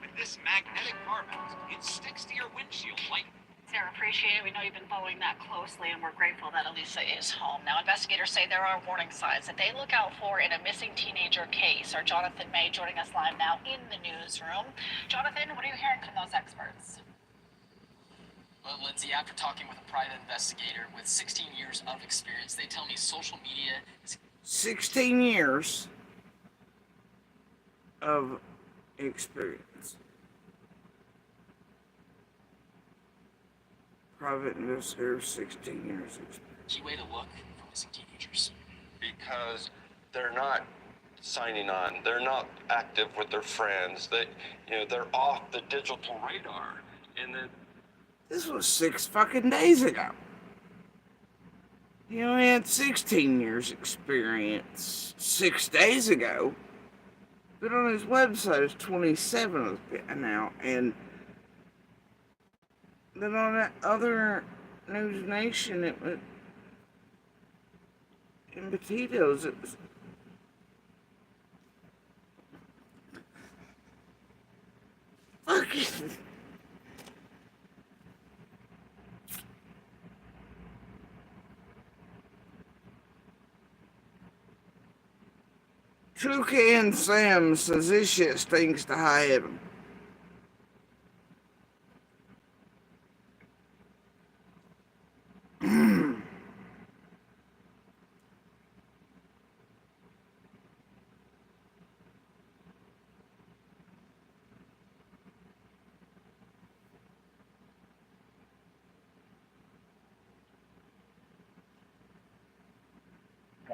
With this magnetic car mount, it sticks to your windshield like... Sarah, appreciate it. We know you've been following that closely, and we're grateful that Elisa is home. Now, investigators say there are warning signs that they look out for in a missing teenager case. Our Jonathan May joining us live now in the newsroom. Jonathan, what are you hearing from those experts? Well, Lindsay, after talking with a private investigator with 16 years of experience, they tell me social media is... 16 years of experience. private investigator, 16 years experience. Key way to look for missing teenagers. Because they're not signing on. They're not active with their friends. They're off the digital radar. And then This was 6 fucking days ago. He only had 16 years experience 6 days ago. But on his website, it's 27 now. And then on that other News Nation, it was in Petitos, it was fucking Toucan Sam says this shit stinks to high heaven.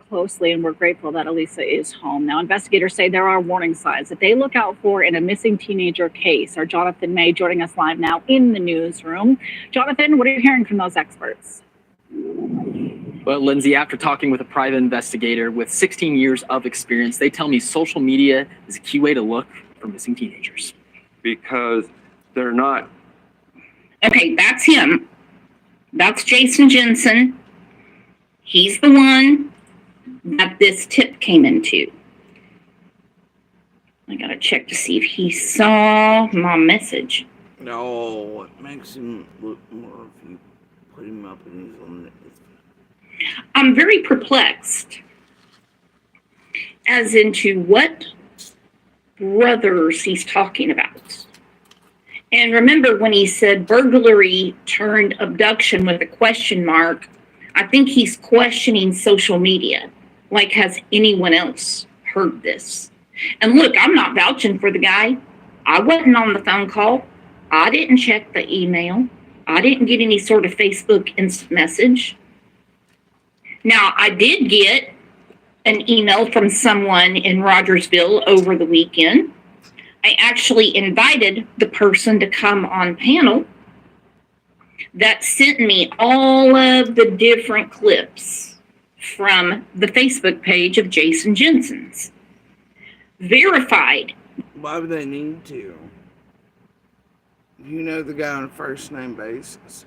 Closely, and we're grateful that Elisa is home. Now, investigators say there are warning signs that they look out for in a missing teenager case. Our Jonathan May joining us live now in the newsroom. Jonathan, what are you hearing from those experts? Well, Lindsay, after talking with a private investigator with 16 years of experience, they tell me social media is a key way to look for missing teenagers. because they're not. Okay, that's him. That's Jason Jensen. He's the one that this tip came into. I gotta check to see if he saw my message. No, it makes him look more if you put him up and he's on it. I'm very perplexed as into what brothers he's talking about. And remember when he said burglary turned abduction with a question mark, I think he's questioning social media. Like, has anyone else heard this? And look, I'm not vouching for the guy. I wasn't on the phone call. I didn't check the email. I didn't get any sort of Facebook instant message. Now, I did get an email from someone in Rogersville over the weekend. I actually invited the person to come on panel that sent me all of the different clips from the Facebook page of Jason Jensen's. Verified. Why would they need to? You know the guy on a first name basis.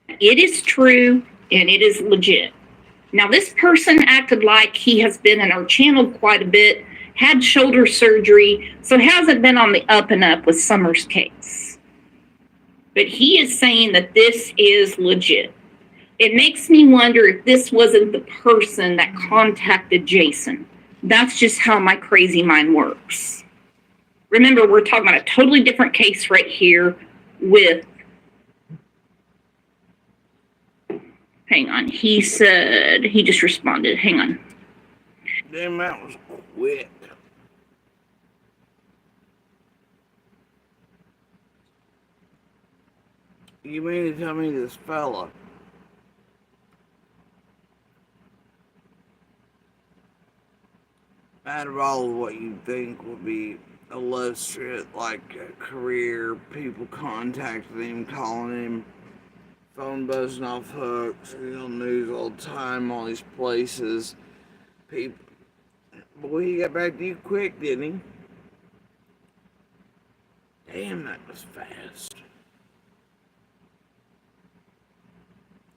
It is true and it is legit. Now, this person acted like he has been in our channel quite a bit, had shoulder surgery, so hasn't been on the up and up with Summer's case. But he is saying that this is legit. It makes me wonder if this wasn't the person that contacted Jason. That's just how my crazy mind works. Remember, we're talking about a totally different case right here with, hang on, he said, he just responded, hang on. Damn, that was quick. You mean to tell me this fella out of all of what you think would be illustrious, like a career, people contacting him, calling him, phone buzzing off hooks, he's on the news all the time, all these places, people, boy, he got back to you quick, didn't he? Damn, that was fast.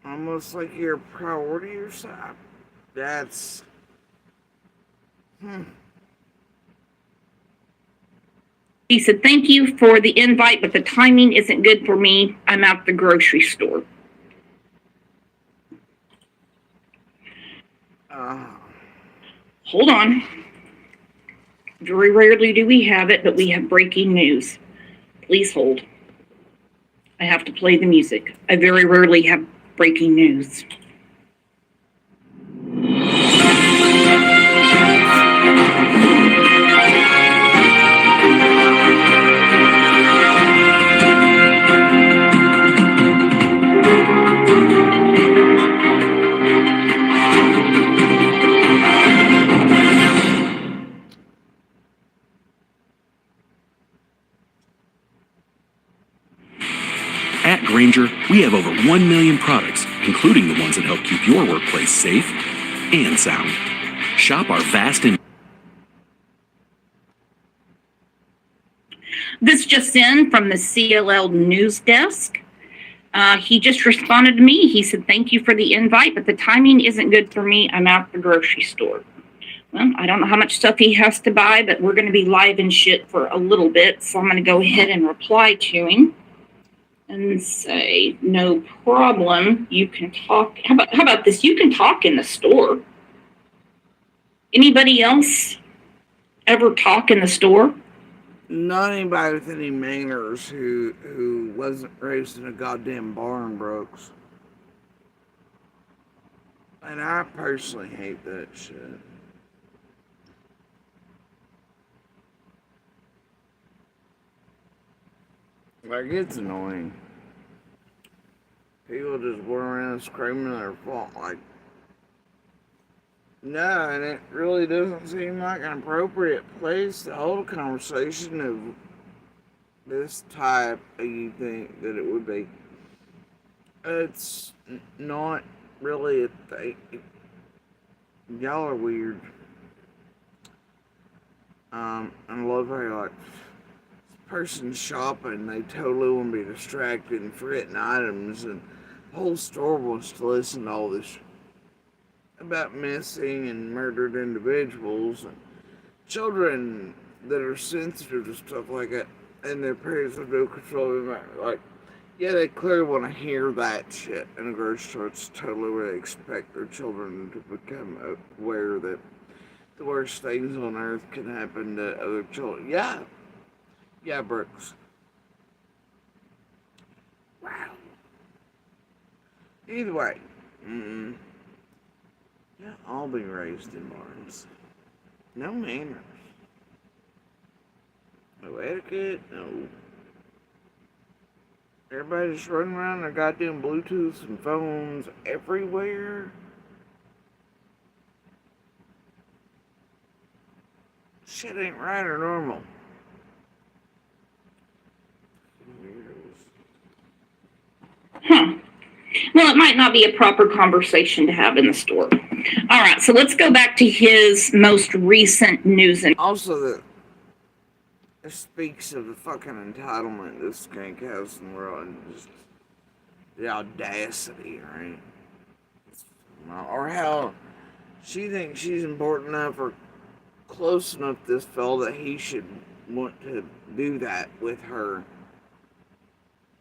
Almost like you're a priority or something. That's... He said, thank you for the invite, but the timing isn't good for me. I'm at the grocery store. Hold on. Very rarely do we have it, but we have breaking news. Please hold. I have to play the music. I very rarely have breaking news. At Granger, we have over 1 million products, including the ones that help keep your workplace safe and sound. Shop our vast and This just in from the CLL news desk. He just responded to me. He said, "Thank you for the invite, but the timing isn't good for me. I'm at the grocery store." Well, I don't know how much stuff he has to buy, but we're going to be live and shit for a little bit. So I'm going to go ahead and reply to him and say, "No problem. You can talk." How about this? You can talk in the store. Anybody else ever talk in the store? Not anybody with any manners who wasn't raised in a goddamn barn, Brooks. And I personally hate that shit. Like, it's annoying. People just go around screaming their fault. Like, no, and it really doesn't seem like an appropriate place to hold a conversation of this type that you think that it would be. It's not really a thing. Y'all are weird. I love how, like, this person's shopping, they totally want to be distracted and forgetting items, and the whole store wants to listen to all this about missing and murdered individuals and children that are sensitive to stuff like that, and their parents have no control of them. Like, yeah, they clearly want to hear that shit in a grocery store. It's totally where they expect their children to become aware that the worst things on earth can happen to other children. Yeah, Brooks. Wow. Either way, yeah, I'll be raised in barns. No manners. No etiquette, no. Everybody just running around their goddamn Bluetooths and phones everywhere. Shit ain't right or normal. Well, it might not be a proper conversation to have in the store. All right, so let's go back to his most recent news. And also, it speaks of the fucking entitlement this skank has in the world, and just the audacity, right? Or how she thinks she's important enough or close enough to this fella that he should want to do that with her.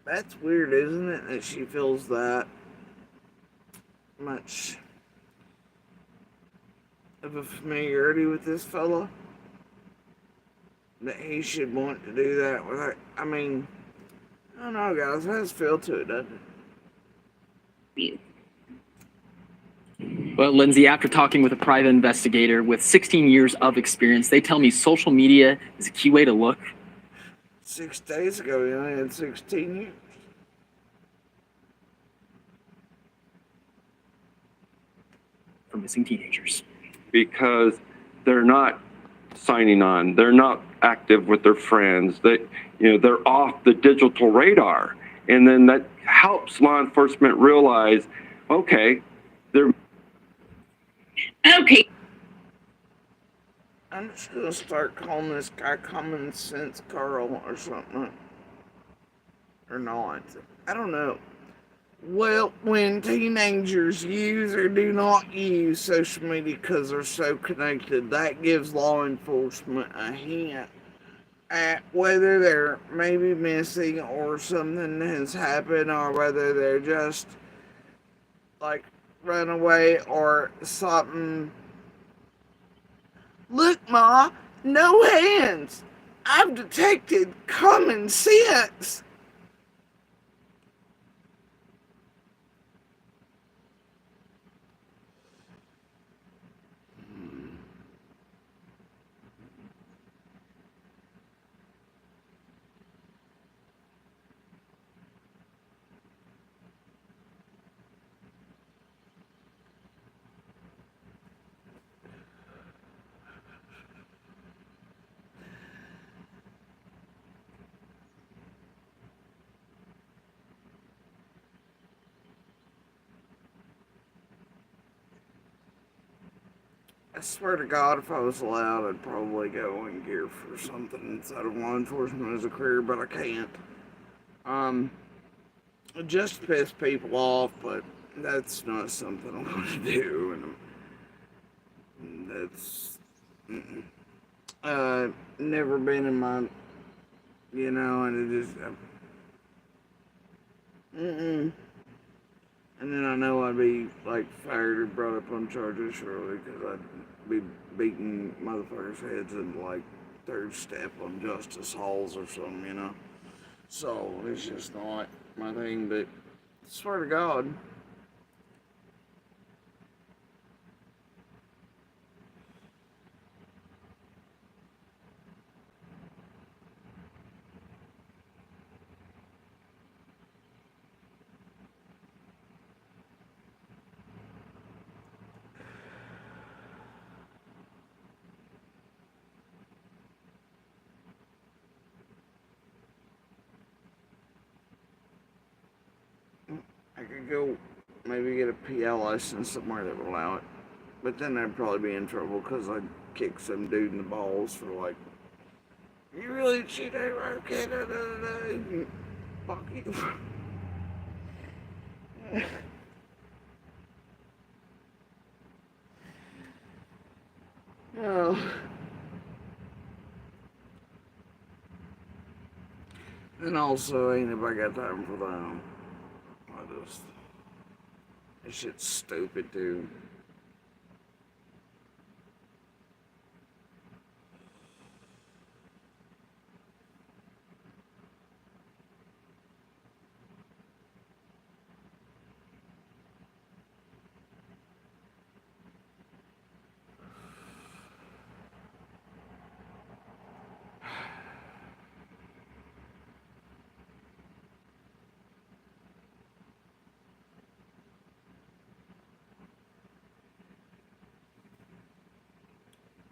That's weird, isn't it? That she feels that much of a familiarity with this fella, that he should want to do that with her. I mean, I don't know, guys. That has feel to it, doesn't it? Well, Lindsay, after talking with a private investigator with 16 years of experience, they tell me social media is a key way to look. 6 days ago, he only had 16 years. For missing teenagers. Because they're not signing on, they're not active with their friends, they're off the digital radar. And then that helps law enforcement realize, okay, they're... Okay. I'm just gonna start calling this guy Common Sense Carl or something. Or not. I don't know. Well, when teenagers use or do not use social media because they're so connected, that gives law enforcement a hint at whether they're maybe missing or something has happened, or whether they're just like run away or something. Look, Ma, no hands. I've detected common sense. I swear to God, if I was allowed, I'd probably go in gear for something inside of law enforcement as a career, but I can't. Just to piss people off, but that's not something I want to do, and that's never been in my, and it just, and then I know I'd be like fired or brought up on charges shortly because I'd be beating motherfuckers' heads in like third step on justice halls or something. So it's just not my thing, but I swear to God. I could go maybe get a PL license somewhere that would allow it. But then I'd probably be in trouble because I'd kick some dude in the balls for like, you really cheated, okay, da, da, da, da. Fuck you. Oh. And also, ain't nobody got time for them. This shit's stupid, dude.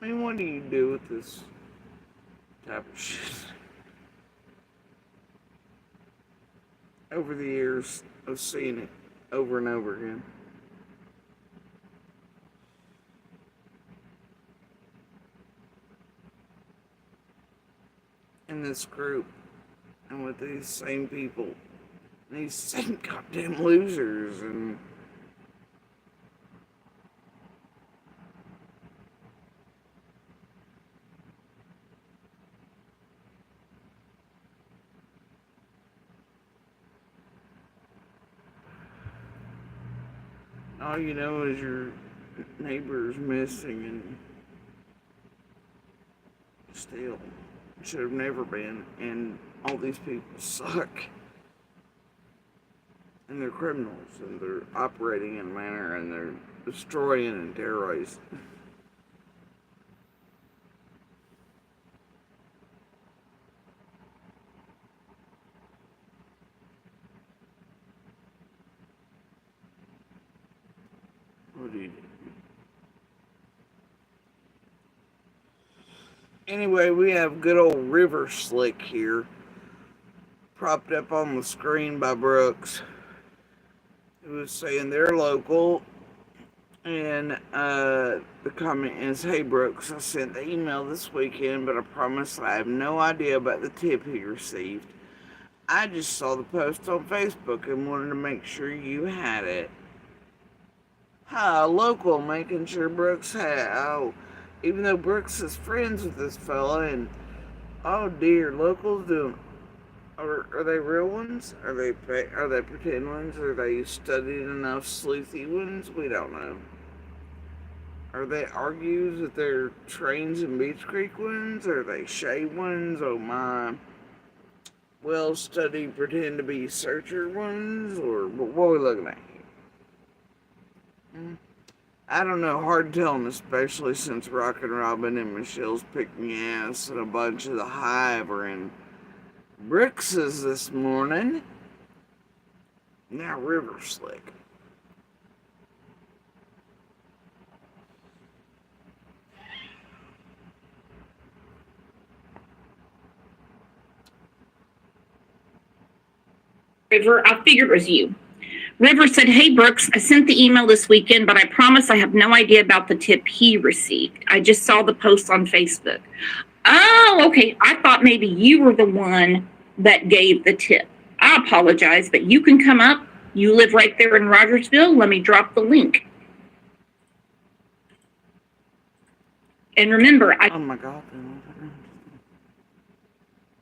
I mean, what do you do with this type of shit? Over the years of seeing it over and over again. In this group, and with these same people, and these same goddamn losers, and all you know is your neighbor's missing and still should have never been, and all these people suck. And they're criminals, and they're operating in a manner, and they're destroying and terrorizing. What do you do? Anyway, we have good old River Slick here, propped up on the screen by Brooks, who was saying they're local, and the comment is, "Hey Brooks, I sent the email this weekend, but I promise I have no idea about the tip he received. I just saw the post on Facebook and wanted to make sure you had it." Local, making sure Brooks had. Oh, even though Brooks is friends with this fella, and oh dear, locals doing. Are they real ones? Are they pretend ones? Are they studied enough sleuthy ones? We don't know. Are they argues that they're trains and Beach Creek ones? Are they shade ones? Oh my. Well studied, pretend to be searcher ones? Or what are we looking at here? I don't know, hard telling, especially since Rockin' Robin and Michelle's picking ass and a bunch of the Hive are in Brooks's this morning. Now River Slick. River, I figured it was you. River said, hey, Brooks, I sent the email this weekend, but I promise I have no idea about the tip he received. I just saw the post on Facebook. Oh, okay. I thought maybe you were the one that gave the tip. I apologize, but you can come up. You live right there in Rogersville. Let me drop the link. And remember, Oh my God.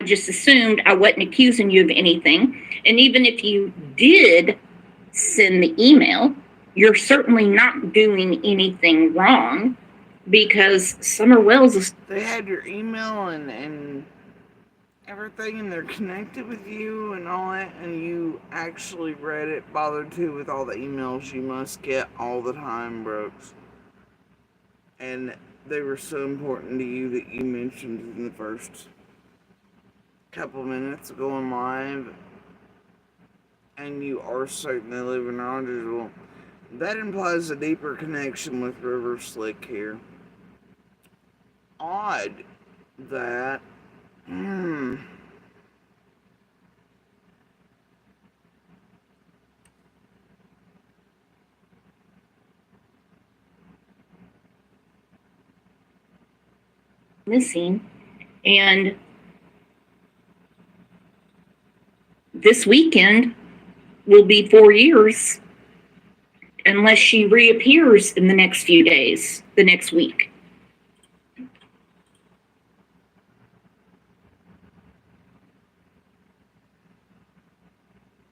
I just assumed I wasn't accusing you of anything. And even if you did send the email, you're certainly not doing anything wrong, because Summer Wells is... They had your email and everything, and they're connected with you and all that, and you actually read it, bothered to, with all the emails you must get all the time, Brooks. And they were so important to you that you mentioned in the first couple minutes of going live, and you are certain they live in Rogersville. That implies a deeper connection with River Slick here. Odd that missing, and this weekend will be 4 years unless she reappears in the next few days, the next week.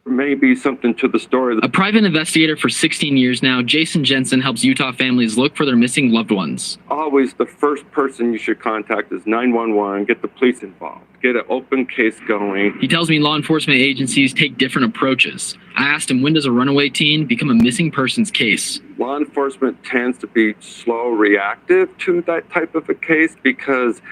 Maybe something to the story. A private investigator for 16 years now, Jason Jensen helps Utah families look for their missing loved ones. Always the first person you should contact is 911, get the police involved, get an open case going. He tells me law enforcement agencies take different approaches. I asked him, when does a runaway teen become a missing persons case? Law enforcement tends to be slow reactive to that type of a case because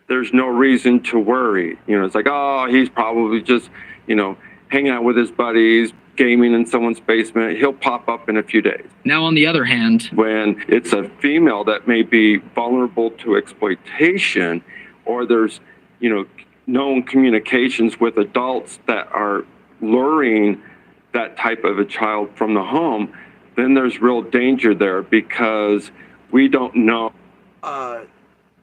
there's no reason to worry. You know, it's like, oh, he's probably just, you know, hanging out with his buddies, gaming in someone's basement. He'll pop up in a few days. Now, on the other hand, when it's a female that may be vulnerable to exploitation, or there's, you know, known communications with adults that are luring that type of a child from the home, then there's real danger there because we don't know.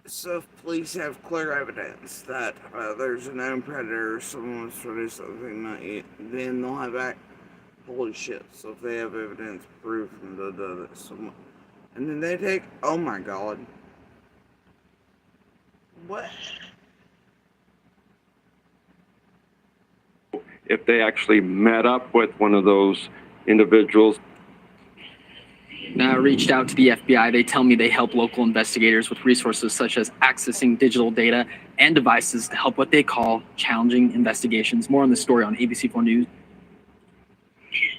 So if police have clear evidence that there's a known predator or someone was produced something, then they'll have holy shit. So if they have evidence, proof, and someone, and then they take, oh my God, what? If they actually met up with one of those individuals. Now I reached out to the FBI. They tell me they help local investigators with resources such as accessing digital data and devices to help what they call challenging investigations. More on the story on ABC4 News.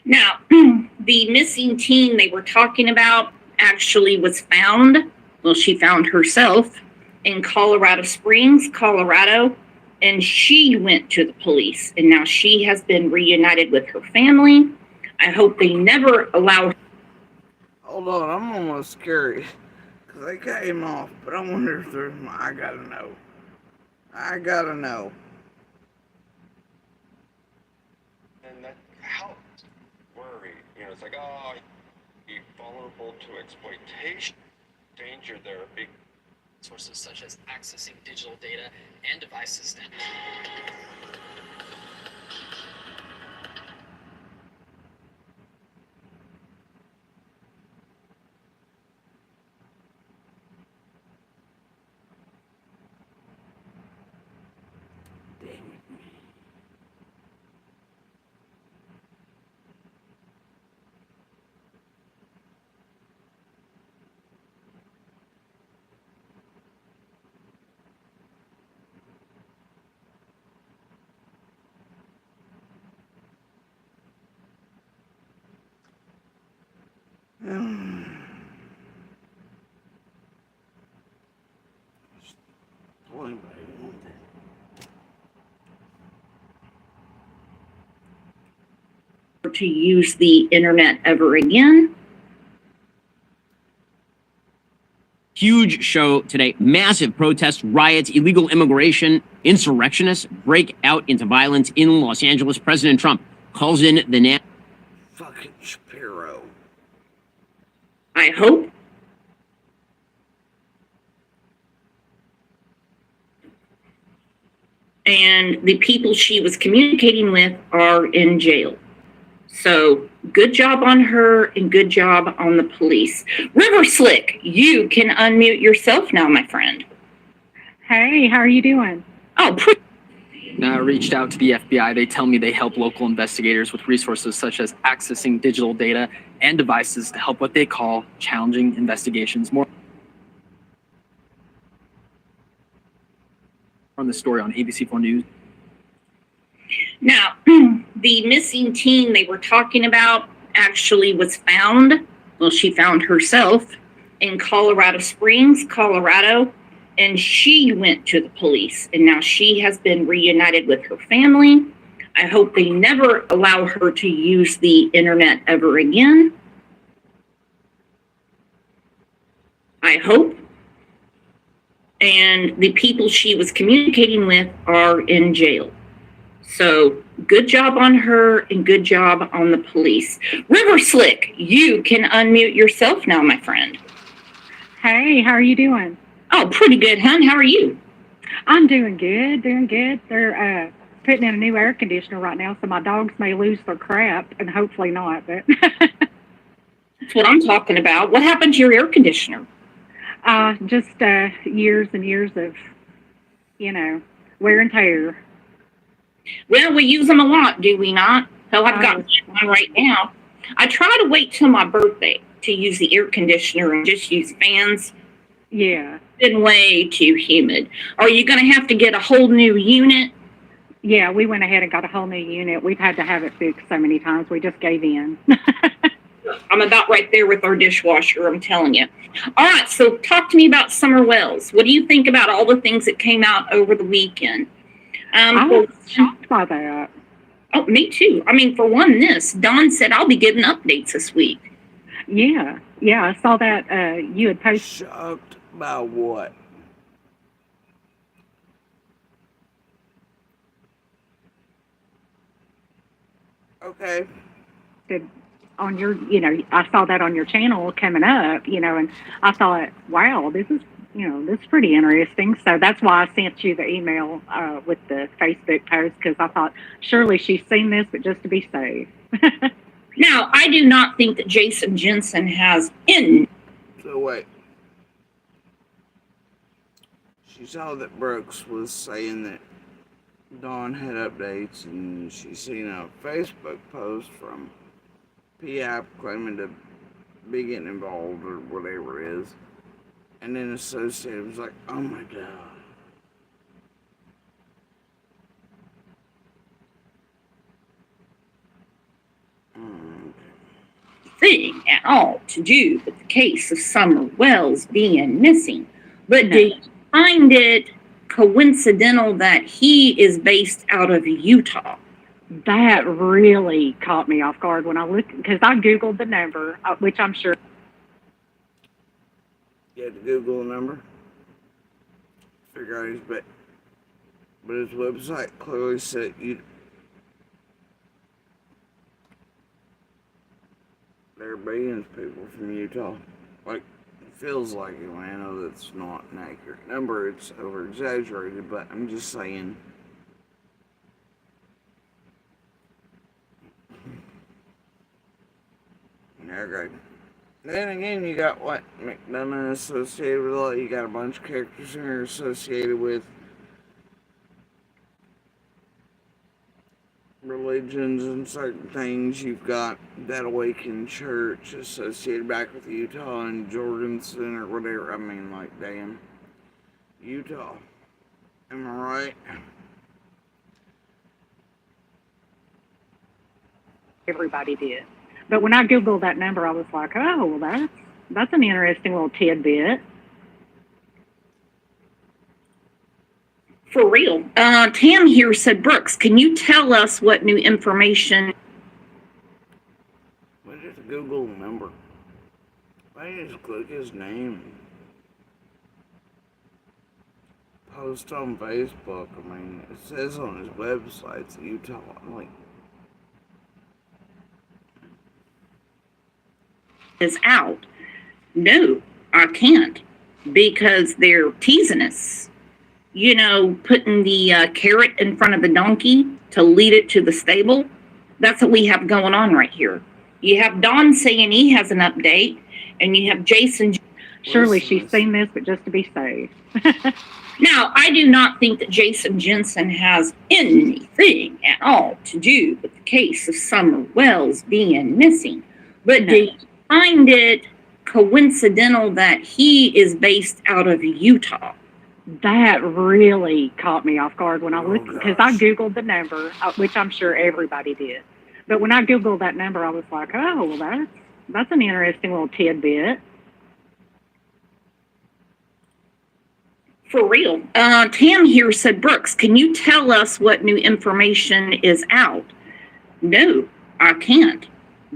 Now, the missing teen they were talking about actually was found, well, she found herself in Colorado Springs, Colorado, and she went to the police, and now she has been reunited with her family. I hope they never allow her. Hold on, I'm almost scared, because they cut him off, but I wonder if there's, I gotta know. And that helps worry. You know, it's like, oh, be vulnerable to exploitation. Danger there. Big Sources such as accessing digital data and devices. To use the internet ever again. Huge show today. Massive protests, riots, illegal immigration, insurrectionists break out into violence in Los Angeles. President Trump calls in the Brooke Shapiro. I hope. And the people she was communicating with are in jail. So good job on her and good job on the police. River Slick, you can unmute yourself now, my friend. Hey, how are you doing? Oh, pretty. Now I reached out to the FBI. They tell me they help local investigators with resources such as accessing digital data and devices to help what they call challenging investigations. More on the story on ABC4 News. Now, the missing teen they were talking about actually was found, well, she found herself in Colorado Springs, Colorado, and she went to the police, and now she has been reunited with her family. I hope they never allow her to use the internet ever again. I hope. And the people she was communicating with are in jail. So good job on her and good job on the police. River Slick, you can unmute yourself now, my friend. Hey, how are you doing? Oh, pretty good, hon. How are you? I'm doing good, doing good. They're putting in a new air conditioner right now, so my dogs may lose their crap, and hopefully not, but... That's what I'm talking about. What happened to your air conditioner? Just years and years of, wear and tear. Well, we use them a lot, do we not? Hell, I've got one right now. I try to wait till my birthday to use the air conditioner and just use fans. Yeah. It's been way too humid. Are you going to have to get a whole new unit? Yeah, we went ahead and got a whole new unit. We've had to have it fixed so many times. We just gave in. I'm about right there with our dishwasher, I'm telling you. All right, so talk to me about Summer Wells. What do you think about all the things that came out over the weekend? I was shocked by that. Oh, me too. I mean, for one, Dawn said I'll be giving updates this week. Yeah, I saw that you had posted. Shocked by what? Okay. On your, I saw that on your channel coming up, and I thought, wow, this is pretty interesting. So that's why I sent you the email with the Facebook post, because I thought, surely she's seen this, but just to be safe. Now, I do not think that Jason Jensen has in. So wait. She saw that Brooks was saying that Dawn had updates, and she seen a Facebook post from PI claiming to be getting involved or whatever it is. And then Associated was like, oh my God. Thing at all to do with the case of Summer Wells being missing. But do you find it coincidental that he is based out of Utah? That really caught me off guard when I looked, because I Googled the number, which I'm sure. You had to Google the number? Figure out but his website clearly said there are billions of people from Utah. Like, it feels like it. I know that's not an accurate number. It's over exaggerated, but I'm just saying. Okay. Then again, you got what? McDonough associated with it. You got a bunch of characters here associated with religions and certain things. You've got that Awakened Church associated back with Utah and Jorgensen or whatever. I mean, like, damn. Utah. Am I right? Everybody did. But when I Googled that number, I was like, oh, well, that's an interesting little tidbit. For real. Tam here said, Brooks, can you tell us what new information? What is the Google number? Why did you just click his name? Post on Facebook. I mean, it says on his website, it's Utah. I'm like, is out. No, I can't, because they're teasing us. You know, putting the carrot in front of the donkey to lead it to the stable. That's what we have going on right here. You have Don saying he has an update, and you have Jason. Surely she's seen this, but just to be safe. Now, I do not think that Jason Jensen has anything at all to do with the case of Summer Wells being missing. But do you find it coincidental that he is based out of Utah? That really caught me off guard when I looked, because I Googled the number, which I'm sure everybody did. But when I Googled that number, I was like, oh, well, that's an interesting little tidbit. For real. Tam here said, Brooks, can you tell us what new information is out? No, I can't,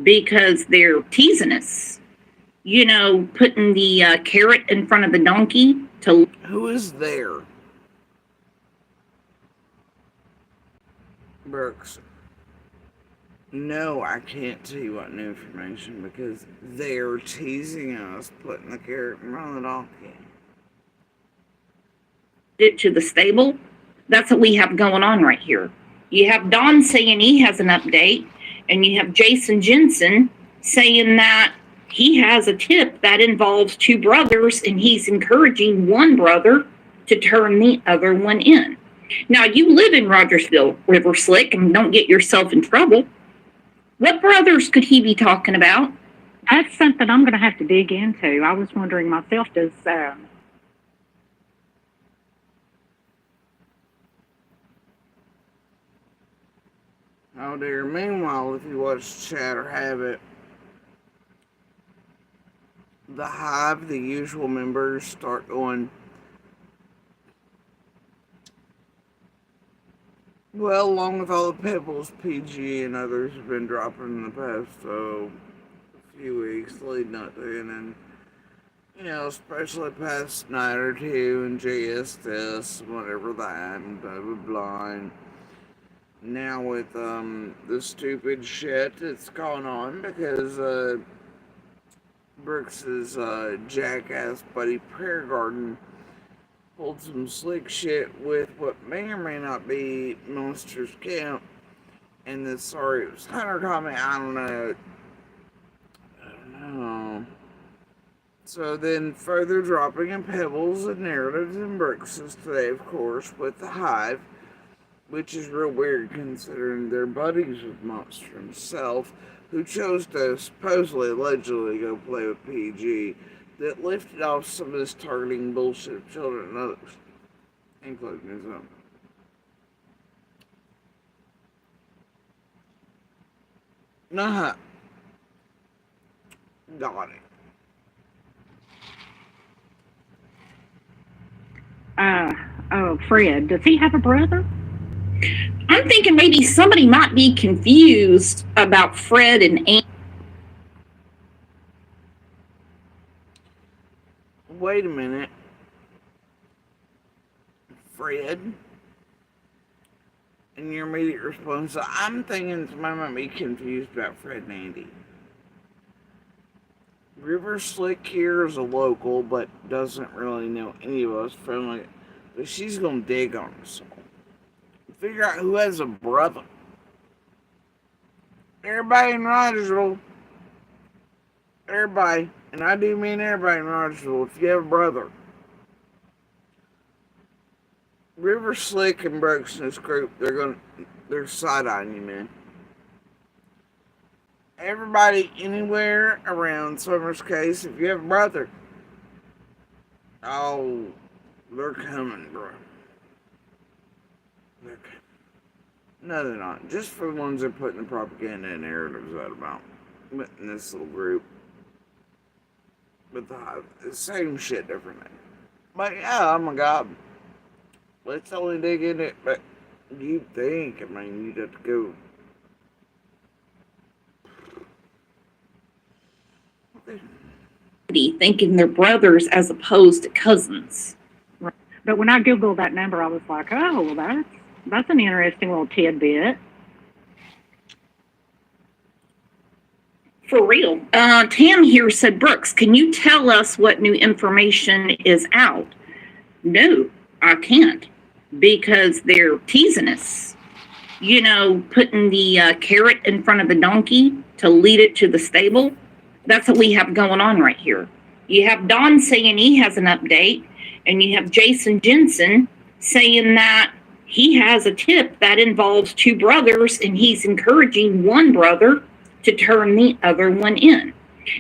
because they're teasing us. You know, putting the carrot in front of the donkey to... Who is there? Brooks. No, I can't tell you what new information, because they're teasing us, putting the carrot in front of the donkey. It to the stable. That's what we have going on right here. You have Don saying he has an update, and you have Jason Jensen saying that he has a tip that involves two brothers, and he's encouraging one brother to turn the other one in. Now, you live in Rogersville, River Slick, and don't get yourself in trouble. What brothers could he be talking about? That's something I'm going to have to dig into. I was wondering myself, does... Oh dear. Meanwhile, if you watch Chatter Habit, the Hive, the usual members, start going, well, along with all the Pebbles, PG and others have been dropping in the past few weeks leading up to it, and you know, especially past night or two, and JSS, whatever that, and blah blah blah. And now with the stupid shit that's going on because Brooks's jackass buddy Prayer Garden pulled some slick shit with what may or may not be Monsters Camp, and this sorry it was Hunter comment, I don't know. So then further dropping in Pebbles and narratives and Brooks's today, of course, with the Hive, which is real weird considering they're buddies with Monster himself, who chose to supposedly, allegedly go play with PG, that lifted off some of this targeting bullshit of children and others, including his own. Got it. Fred, does he have a brother? I'm thinking maybe somebody might be confused about Fred and Andy. Wait a minute. Fred? And your immediate response, I'm thinking somebody might be confused about Fred and Andy. River Slick here is a local, but doesn't really know any of us friendly. But she's gonna dig on us all. Figure out who has a brother. Everybody in Rogersville. Everybody, and I do mean everybody in Rogersville, if you have a brother. River Slick and Brooks in this group, they're side-eyeing you, man. Everybody anywhere around Summer's case, if you have a brother, oh, they're coming, bro. They're coming. No, they're not. Just for the ones that are putting the propaganda and narratives out about in this little group. But the same shit, different name. But yeah, oh my god. Let's only dig in it, but you'd think, I mean, you'd have to go. Thinking they're brothers as opposed to cousins. Right. But when I Googled that number, I was like, oh, well, that's an interesting little tidbit. For real. Tam here said, Brooks, can you tell us what new information is out? No, I can't, because they're teasing us. You know, putting the carrot in front of the donkey to lead it to the stable. That's what we have going on right here. You have Don saying he has an update, and you have Jensen saying that he has a tip that involves two brothers, and he's encouraging one brother to turn the other one in.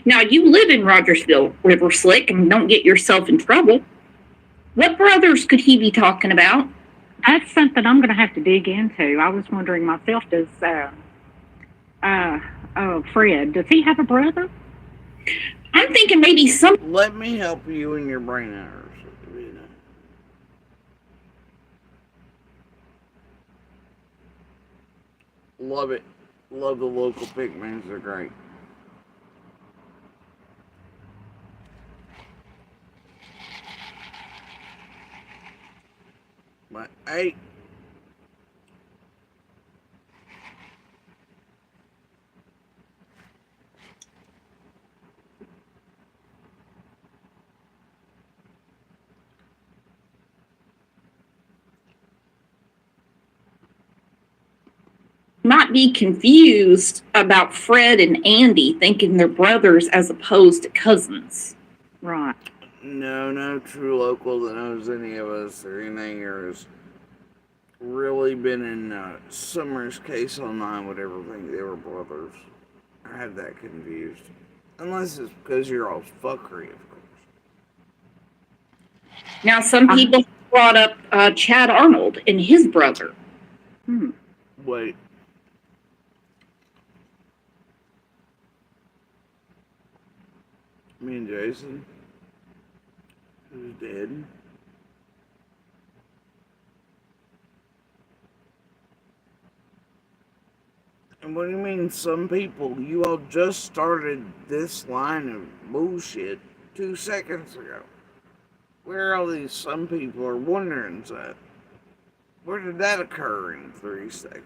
Now, you live in Rogersville, River Slick, and don't get yourself in trouble. What brothers could he be talking about? That's something I'm going to have to dig into. I was wondering myself, does Fred, does he have a brother? I'm thinking maybe some... Let me help you in your brain hours. Love it. Love the local pigments. They're great. But hey, not be confused about Fred and Andy thinking they're brothers as opposed to cousins. Right. no true local that knows any of us or anything or has really been in Summer's case online would ever think they were brothers. I had that confused. Unless it's because you're all fuckery, of course. Now, some people brought up Chad Arnold and his brother. Wait. Me and Jason, who's dead. And what do you mean some people? You all just started this line of bullshit 2 seconds ago. Where are all these some people are wondering that? Where did that occur in 3 seconds?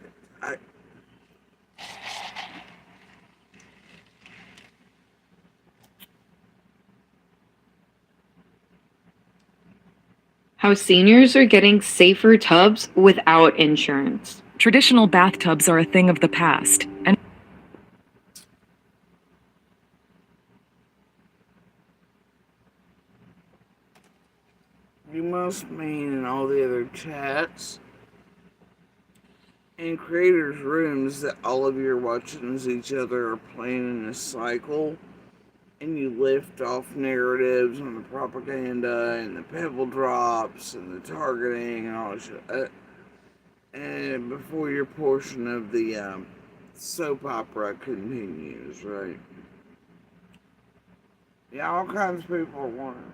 How seniors are getting safer tubs without insurance. Traditional bathtubs are a thing of the past, and You must mean in all the other chats and creators' rooms that all of you are watching as each other are playing in a cycle, and you lift off narratives on the propaganda and the pebble drops and the targeting and all that shit. And before your portion of the soap opera continues, right? Yeah, all kinds of people are wondering.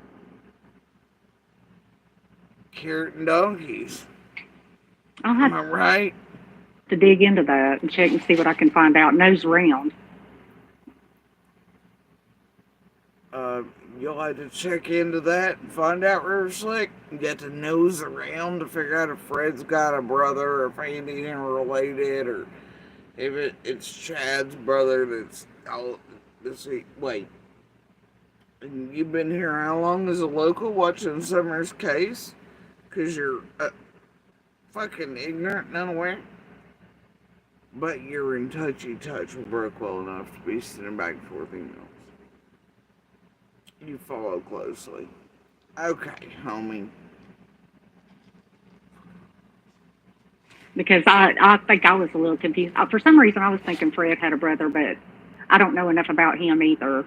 Carrot and donkeys. I'll have Am I right? to dig into that and check and see what I can find out. Nose round. You'll have to check into that and find out, River Slick. You get to nose around to figure out if Fred's got a brother or if Andy ain't related or if it's Chad's brother that's all. Let's see. Wait. And you've been here how long as a local watching Summer's case? Because you're fucking ignorant and unaware. But you're in touch with Brooke well enough to be sending back and forth emails. You follow closely. Okay, homie. Because I think I was a little confused. For some reason, I was thinking Fred had a brother, but I don't know enough about him either.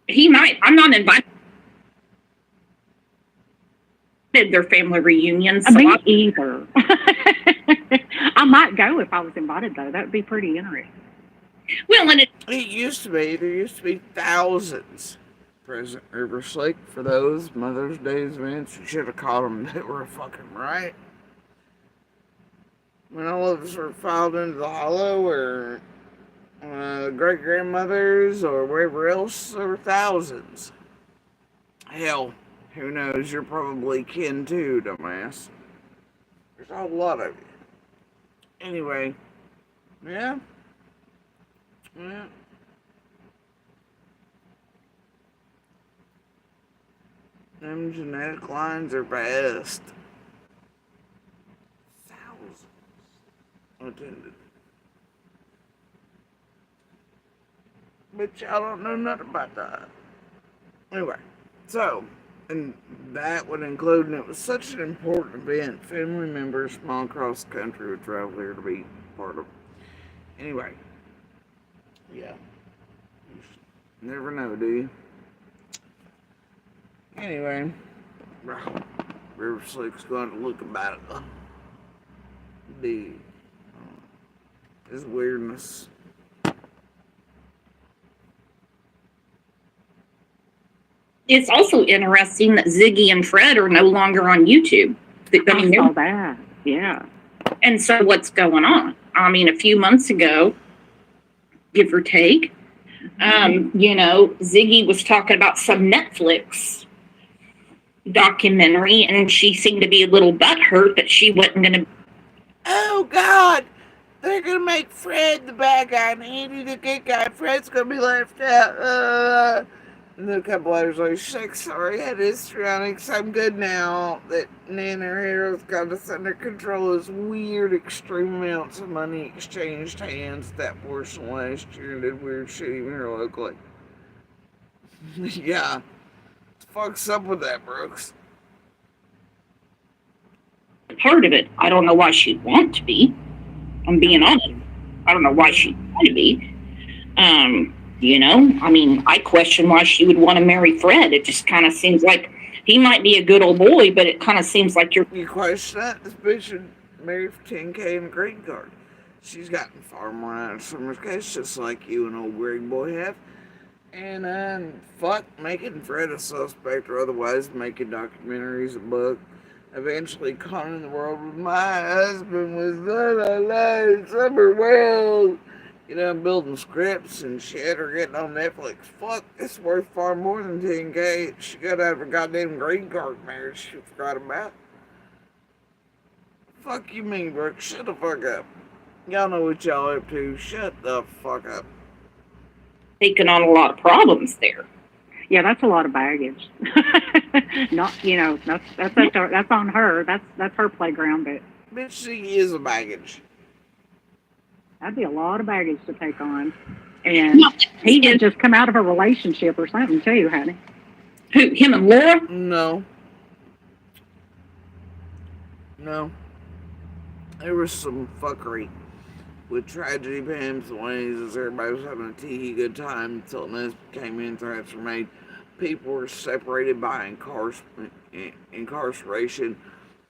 He might. I'm not invited to their family reunions. So Me either. I might go if I was invited, though. That would be pretty interesting. Well, and it used to be. There used to be thousands. President River Slick for those Mother's Day events. You should have caught them. They were fucking right. When all of us were filed into the hollow or great grandmothers or wherever else, there were thousands. Hell, who knows? You're probably kin too, dumbass. There's a whole lot of you. Anyway, yeah. Them genetic lines are vast. Thousands attended. But y'all don't know nothing about that. Anyway, so, and that would include, and it was such an important event, family members from all across the country would travel here to be part of it. Anyway, yeah. You never know, do you? Anyway, River Slick's going to look about it. His weirdness. It's also interesting that Ziggy and Fred are no longer on YouTube. I saw that. Yeah. And so what's going on? I mean, a few months ago, give or take, Ziggy was talking about some Netflix documentary, and she seemed to be a little butthurt that she wasn't going to. Oh, God! They're gonna make Fred the bad guy and Andy the good guy. Fred's gonna be left out. And then a couple hours later, she's like, sorry, I had histrionics. I'm good now. That Nana Hero's got us under control. As weird, extreme amounts of money exchanged hands that portion last year and did weird shit even here locally. Yeah. What the fuck's up with that, Brooks? Part of it. I don't know why she'd want to be. I'm being honest. I don't know why she'd want to be. I question why she would want to marry Fred. It just kind of seems like he might be a good old boy, but it kind of seems like you're. You question that? This bitch should marry for $10K and a green card. She's gotten far more out of Summer's case, just like you and old Greg boy have. And fuck making Fred a suspect or otherwise making documentaries, a book. Eventually conning the world with my husband was not alive, Summer well. Building scripts and shit or getting on Netflix. Fuck, it's worth far more than $10K. She got out of her goddamn green card marriage she forgot about. Fuck you mean, Brooke? Shut the fuck up. Y'all know what y'all up to. Shut the fuck up. Taking on a lot of problems there. Yeah, that's a lot of baggage. Not, that's on her. That's her playground. But bitch, she is a baggage. That'd be a lot of baggage to take on. And he had just come out of a relationship or something too, hadn't he? Who, him and Laura? No. There was some fuckery with tragedy Pam's ways as everybody was having a tee good time until this came in, threats were made. People were separated by incarceration.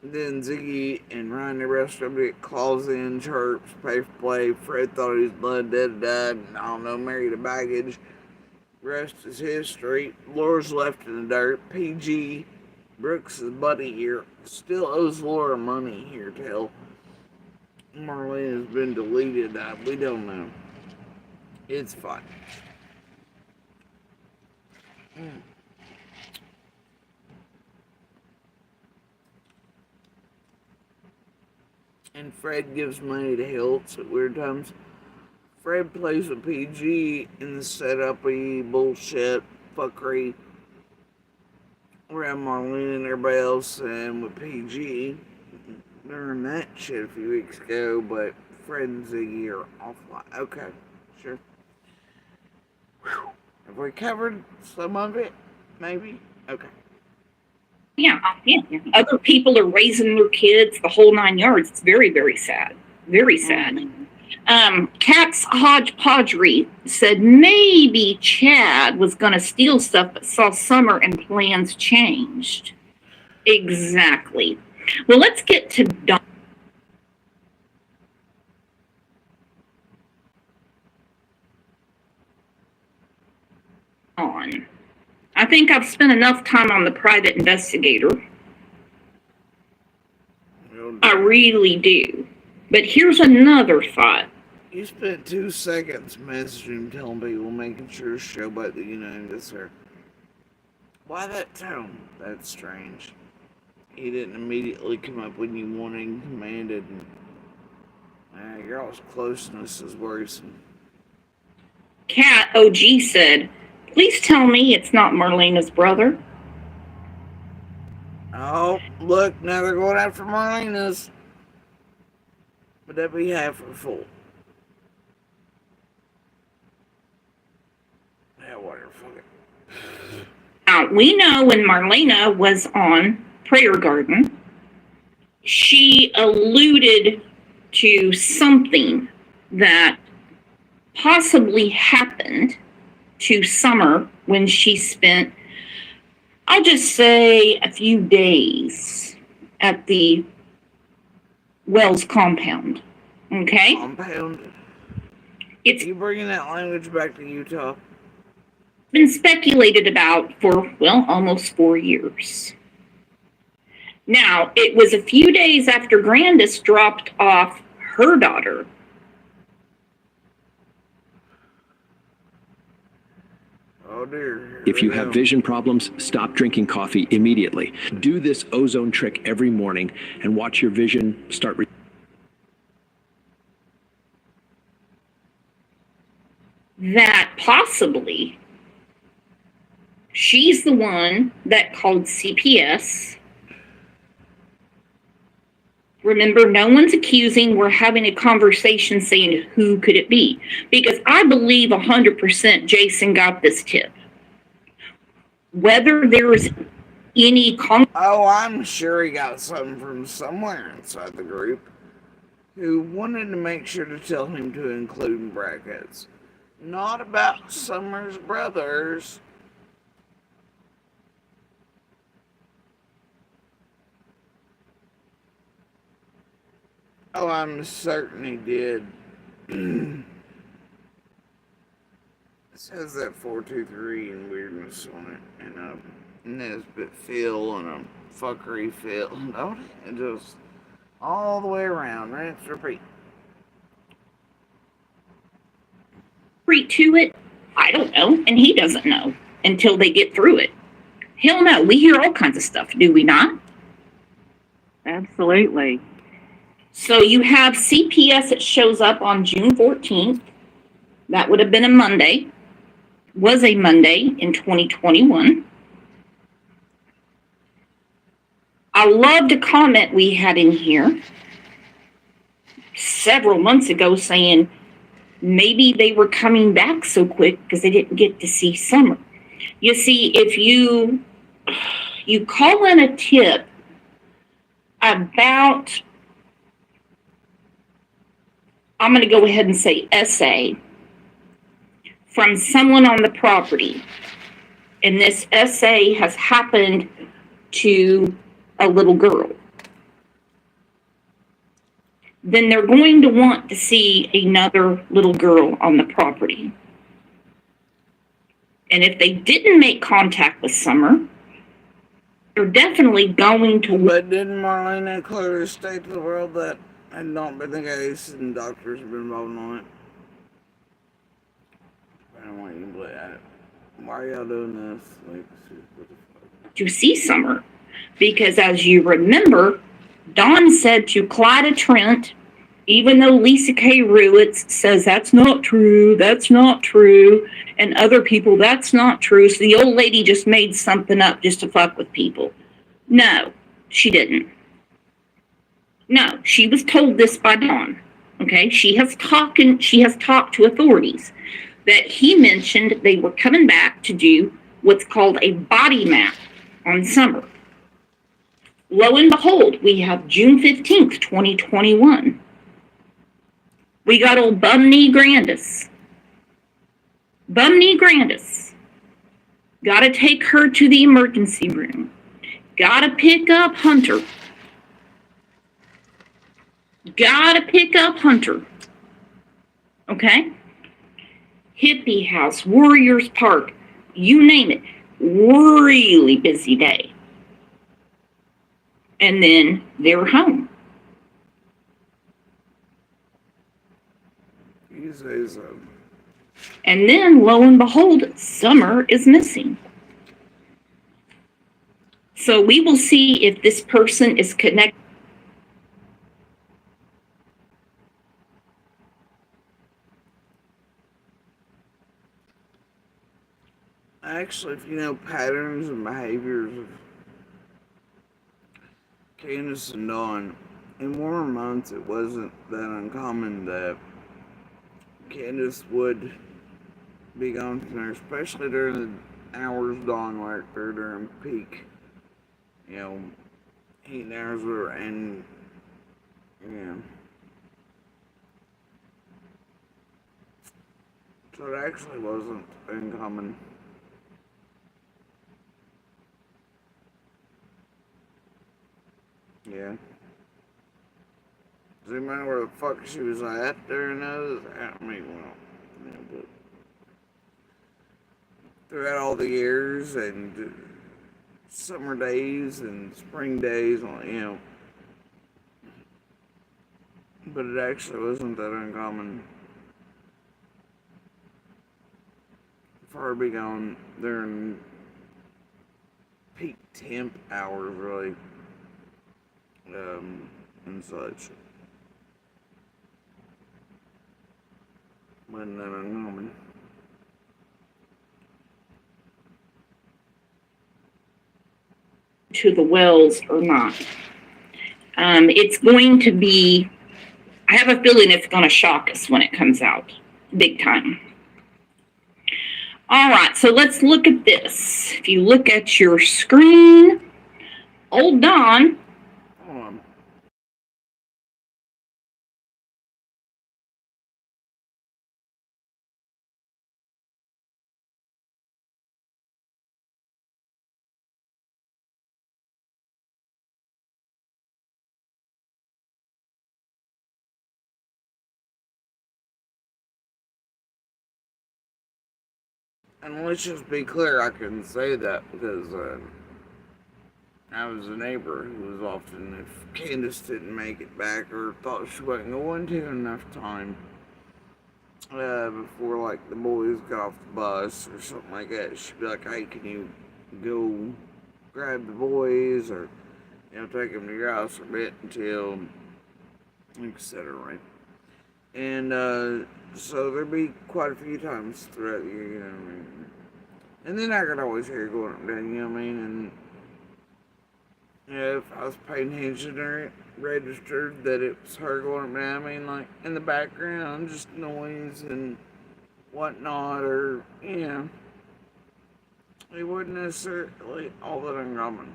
Then Ziggy and Ryan, the rest of them get claws in, chirps, pay for play. Fred thought he was blood dead, died, and I don't know, married a baggage. Rest is history. Laura's left in the dirt. PG, Brooks' buddy here, still owes Laura money here till Marlene has been deleted. We don't know. It's fine. And Fred gives money to Hiltz at weird times. Fred plays with PG in the setup-y bullshit fuckery around Marlene and everybody else, and with PG during that shit a few weeks ago, but Fred and Ziggy are offline. Okay, sure. Whew. Have we covered some of it? Maybe? Okay. Yeah. Other people are raising their kids, the whole 9 yards. It's very, very sad. Very sad. Cat's Hodgepodgery said maybe Chad was going to steal stuff, but saw Summer and plans changed. Exactly. Well, let's get to Dawn. I think I've spent enough time on the private investigator. I really do. But here's another thought. You spent 2 seconds messaging, telling people, making sure to show by the this her. Why that tone? That's strange. He didn't immediately come up when you wanted and commanded. And, your all's closeness is worrisome. Cat OG said, please tell me it's not Marlena's brother. Oh, look, now they're going after Marlena's. But that'd be half or full. Yeah, whatever, fuck it. Now, we know when Marlena was on Prayer Garden, she alluded to something that possibly happened to Summer when she spent, I'll just say, a few days at the Wells compound. Okay? Compound? It's you bringing that language back to Utah? Been speculated about for, well, almost 4 years. Now, it was a few days after Grandis dropped off her daughter. Oh dear. If you have vision problems, stop drinking coffee immediately. Do this ozone trick every morning and watch your vision start. That possibly she's the one that called CPS. Remember, no one's accusing. We're having a conversation saying, who could it be? Because I believe 100% Jason got this tip. Whether there's any... Oh, I'm sure he got something from somewhere inside the group who wanted to make sure to tell him to include in brackets. Not about Summer's brothers. Oh, I'm certain he did. It says that 423 and weirdness on it, and a Nesbit feel and a fuckery feel, don't it? And just all the way around, rinse, repeat. To it, I don't know, and he doesn't know until they get through it. Hell no, we hear all kinds of stuff, do we not? Absolutely. So you have CPS that shows up on June 14th. That would have been a Monday. Was a Monday in 2021. I loved a comment we had in here several months ago saying maybe they were coming back so quick because they didn't get to see Summer. You see, if you call in a tip about, I'm going to go ahead and say SA, from someone on the property, and this SA has happened to a little girl, then they're going to want to see another little girl on the property. And if they didn't make contact with Summer, they're definitely going to... But didn't Marlena clearly state to the world that had not been the case and doctors have been involved on it? I don't want you to play at it. Why are y'all doing this? Like, what the fuck? To see Summer, because as you remember, Dawn said to Clyda Trent, even though Lisa K. Ruitz says that's not true, and other people, that's not true, so the old lady just made something up just to fuck with people. No, she didn't. No, she was told this by Dawn. Okay, she has talked to authorities that he mentioned they were coming back to do what's called a body map on Summer. Lo and behold, we have June 15th, 2021. We got old Bum Knee Grandis. Bum Knee Grandis. Got to take her to the emergency room. Got to pick up Hunter. Okay? Hippie House, Warriors Park, you name it. Really busy day. And then they're home. You say so. And then, lo and behold, Summer is missing. So we will see if this person is connected. Actually, if you know patterns and behaviors of Candace and Dawn, in warmer months, it wasn't that uncommon that Candace would be gone from there, especially during the hours Dawn worked or during peak, heat hours were, and, so it actually wasn't uncommon. Yeah. Does anybody know where the fuck she was at during those? I mean, well, but throughout all the years and summer days and spring days, but it actually wasn't that uncommon for her to be gone during peak temp hours, really, and such. Wasn't that uncommon. To the wells or not. It's going to be, I have a feeling it's going to shock us when it comes out, big time. All right, so let's look at this. If you look at your screen, old Don. And let's just be clear, I can say that because I was a neighbor who was often, if Candace didn't make it back or thought she wasn't going to enough time before, like, the boys got off the bus or something like that, she'd be like, hey, can you go grab the boys or, take them to your house for a bit until, etc., right? And so there'd be quite a few times throughout the year, what I mean? And then I could always hear her going up and down, what I mean? And if I was paying attention or it registered that it was her going up and down, I mean, like in the background, just noise and whatnot, or, it wasn't necessarily all that uncommon.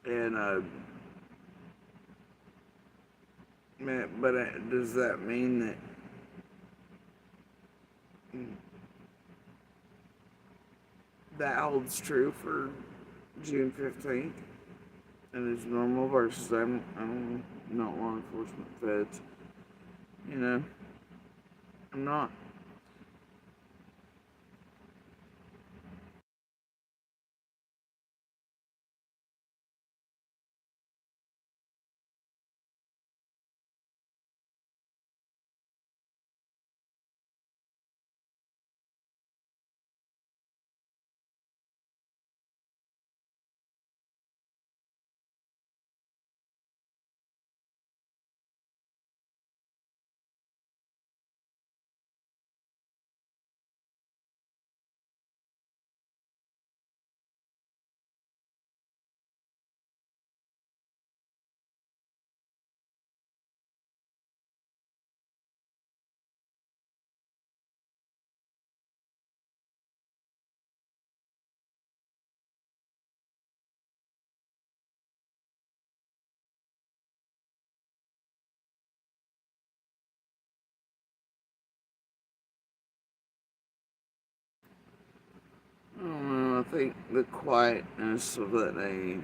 And, but does that mean that that holds true for June 15th and is normal versus I'm not law enforcement feds? I'm not. I don't know, I think the quietness of that day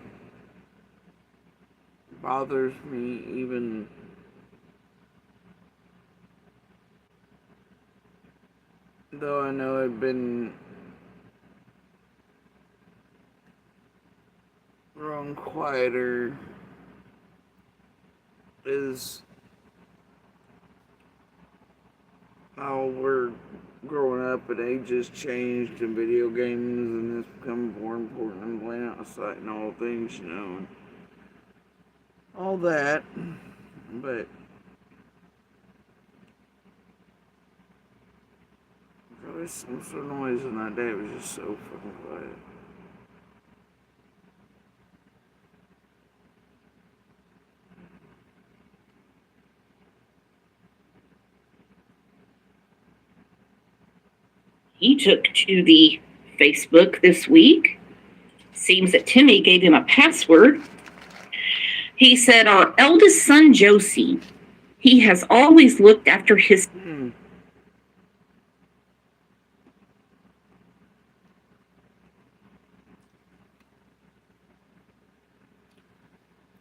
bothers me even though I know I've been grown quieter is how we're growing up and ages changed and video games and it's become more important than playing outside and all things, and all that. But there was some sort of noise in that day. It was just so fucking quiet. He took to the Facebook this week. Seems that Timmy gave him a password. He said, our eldest son, Josie, he has always looked after his...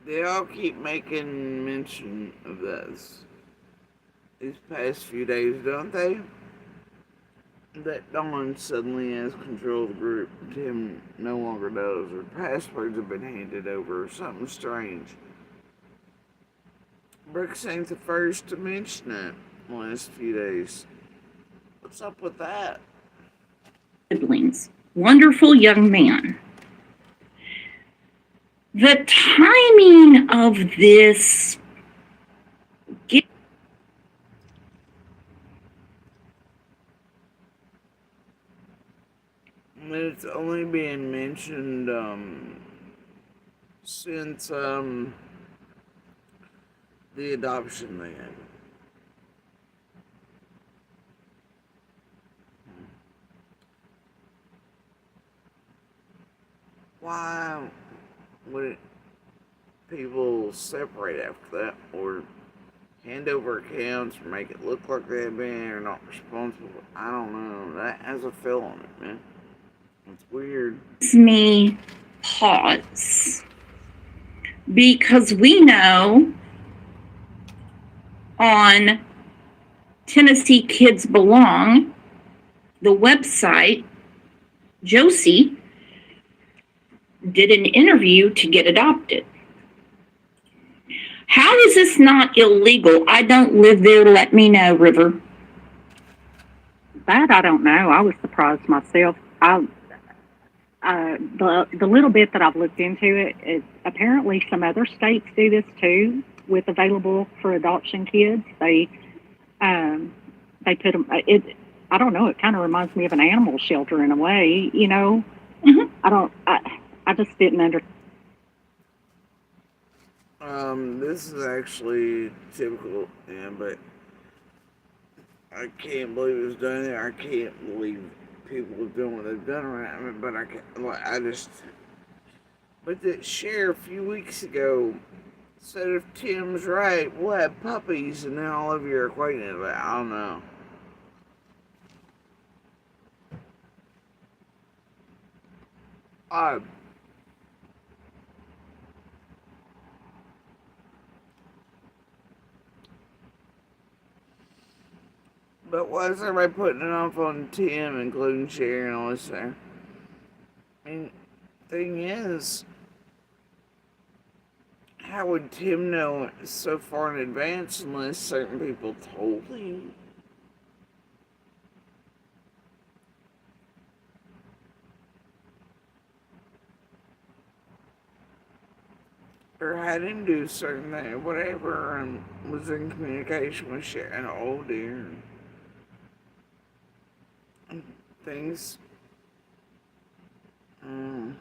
They all keep making mention of this these past few days, don't they? That Dawn suddenly has control of the group. Tim no longer does, or passwords have been handed over, or something strange. Brooks ain't the first to mention it the last few days. What's up with that? Siblings. Wonderful young man. The timing of this It's only been mentioned since the adoption they had. Why would people separate after that, or hand over accounts, or make it look like they've been or not responsible? I don't know. That has a feel on it, man. It's weird. gives me pause because we know on Tennessee Kids Belong, the website, Josie did an interview to get adopted. How is this not illegal? I don't live there. Let me know, River. That I don't know. I was surprised myself. The little bit that I've looked into it, apparently some other states do this too with available for adoption kids. They put them. I don't know. It kind of reminds me of an animal shelter in a way. You know. Mm-hmm. I just didn't understand. This is actually typical, yeah, but I can't believe it was done there. I can't believe people have done what they've done around it, but but the sheriff a few weeks ago said if Tim's right, we'll have puppies, and then all of you are acquainted with it. I don't know. But why is everybody putting it off on Tim, including Sherry and all this there? I mean, thing is, how would Tim know so far in advance unless certain people told him? Or had him do certain things, whatever, and was in communication with Sherry and oh dear. Things. And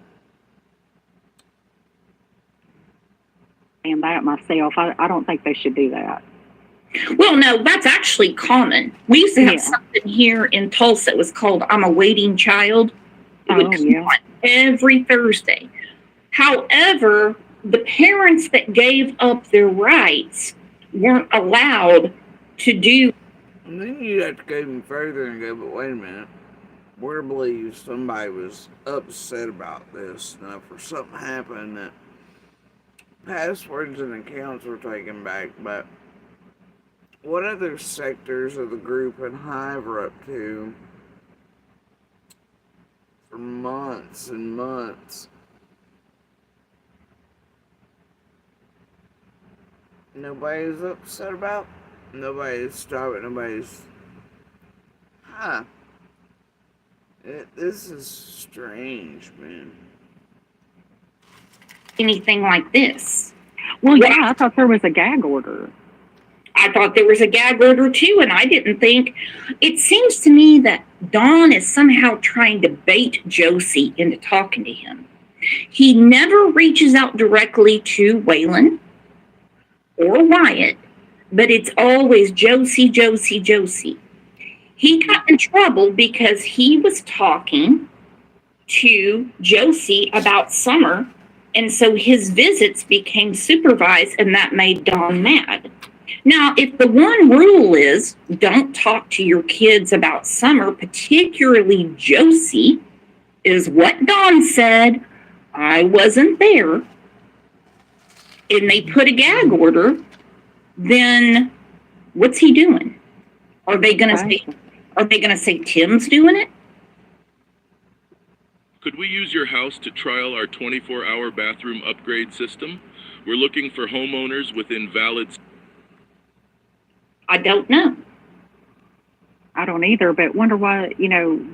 that myself, I don't think they should do that. Well, no, that's actually common. We used to have something here in Tulsa that was called I'm a Waiting Child. It would come on every Thursday. However, the parents that gave up their rights weren't allowed to do. And then you'd have to go even further and go, but wait a minute. We believe somebody was upset about this enough, or something happened that passwords and accounts were taken back, but what other sectors of the group and Hive are up to for months and months? Nobody's upset about? Nobody's stopping, nobody's... This is strange, man. Anything like this. Well, yeah, I thought there was a gag order. I thought there was a gag order too, and I didn't think. It seems to me that Don is somehow trying to bait Josie into talking to him. He never reaches out directly to Waylon or Wyatt, but it's always Josie, Josie, Josie. He got in trouble because he was talking to Josie about Summer, and so his visits became supervised, and that made Don mad. Now, if the one rule is don't talk to your kids about Summer, particularly Josie, is what Don said, I wasn't there, and they put a gag order, then what's he doing? Are they gonna say Tim's doing it? Could we use your house to trial our 24-hour bathroom upgrade system? We're looking for homeowners with invalid... I don't know. I don't either, but wonder why,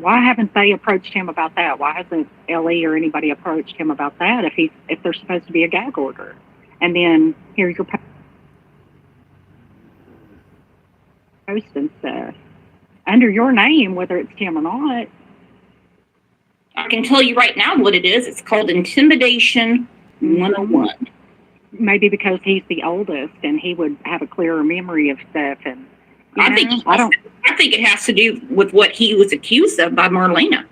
why haven't they approached him about that? Why hasn't LE or anybody approached him about that if there's supposed to be a gag order? And then here's your post and stuff under your name, whether it's Tim or not. I can tell you right now what it is. It's called Intimidation 101. Maybe because he's the oldest and he would have a clearer memory of stuff. And I think it has to do with what he was accused of by Marlena.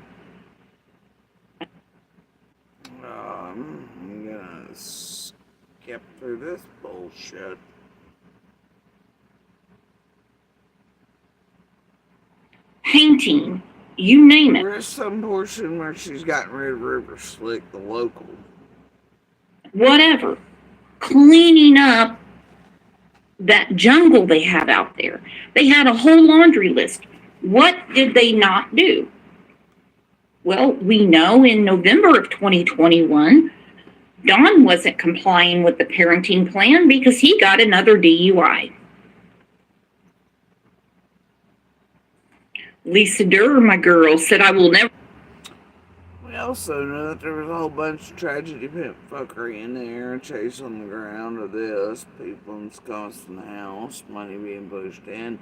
I'm gonna skip through this bullshit. Painting, you name it. There's some portion where she's gotten rid of River Slick, the local. Whatever. Cleaning up that jungle they have out there. They had a whole laundry list. What did they not do? Well, we know in November of 2021, Don wasn't complying with the parenting plan because he got another DUI. Lisa Durr, my girl, said, I will never... We also know that there was a whole bunch of tragedy pimp fuckery in there, chase on the ground of this, people in Wisconsin house, money being pushed in,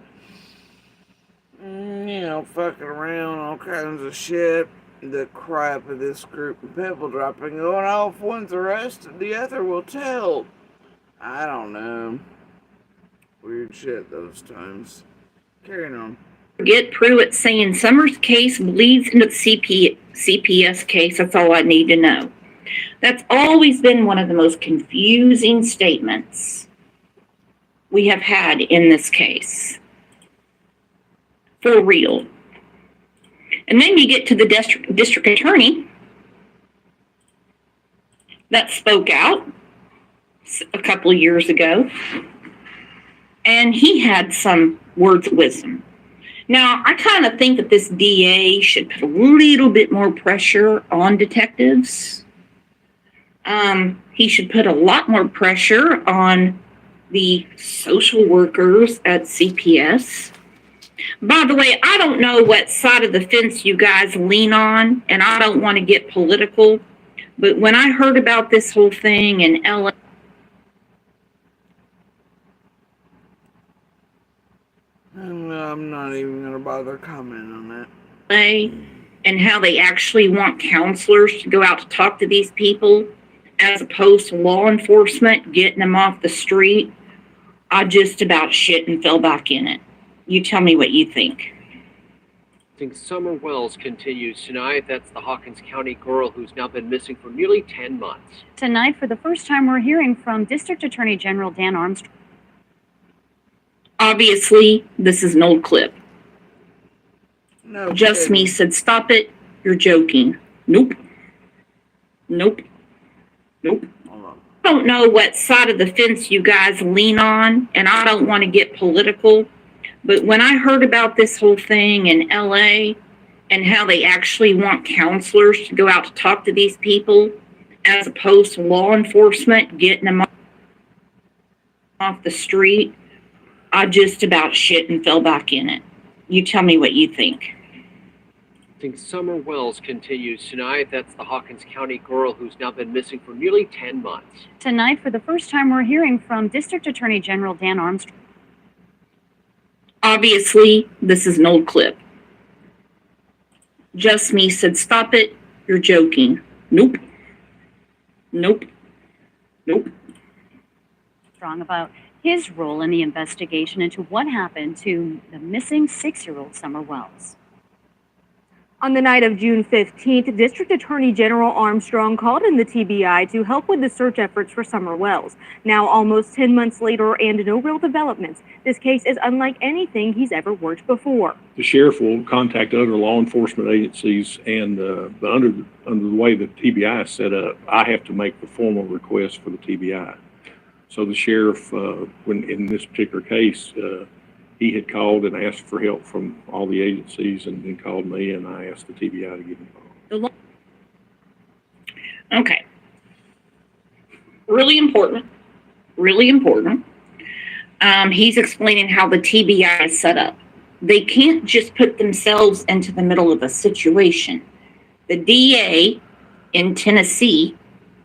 fucking around, all kinds of shit. The crap of this group of people dropping, going off, one's arrested, the other will tell. I don't know. Weird shit those times. Carrying on. Get Pruitt saying Summer's case bleeds into the CPS case. That's all I need to know. That's always been one of the most confusing statements we have had in this case. For real. And then you get to the district attorney that spoke out a couple of years ago, and he had some words of wisdom. Now, I kind of think that this DA should put a little bit more pressure on detectives. He should put a lot more pressure on the social workers at CPS. By the way, I don't know what side of the fence you guys lean on, and I don't want to get political, but when I heard about this whole thing in LA, I'm not even going to bother commenting on that. and how they actually want counselors to go out to talk to these people as opposed to law enforcement getting them off the street, I just about shit and fell back in it. You tell me what you think. I think Summer Wells continues tonight. That's the Hawkins County girl who's now been missing for nearly 10 months. Tonight, for the first time, we're hearing from District Attorney General Dan Armstrong. Obviously, this is an old clip. No Just kidding. Me said, stop it. You're joking. Nope. Nope. Nope. I don't know what side of the fence you guys lean on, and I don't want to get political, but when I heard about this whole thing in LA and how they actually want counselors to go out to talk to these people as opposed to law enforcement getting them off the street, I just about shit and fell back in it. You tell me what you think. I think Summer Wells continues tonight. That's the Hawkins County girl who's now been missing for nearly 10 months. Tonight, for the first time, we're hearing from District Attorney General Dan Armstrong. Obviously, this is an old clip. Just Me said, stop it. You're joking. Nope. Nope. Nope. Strong about his role in the investigation into what happened to the missing 6-year-old Summer Wells. On the night of June 15th, District Attorney General Armstrong called in the TBI to help with the search efforts for Summer Wells. Now, almost 10 months later and no real developments, this case is unlike anything he's ever worked before. The sheriff will contact other law enforcement agencies, and under the way the TBI is set up, I have to make the formal request for the TBI. So the sheriff, when in this particular case, he had called and asked for help from all the agencies, and then called me, and I asked the TBI to get involved. Okay. Really important. Really important. He's explaining how the TBI is set up. They can't just put themselves into the middle of a situation. The DA in Tennessee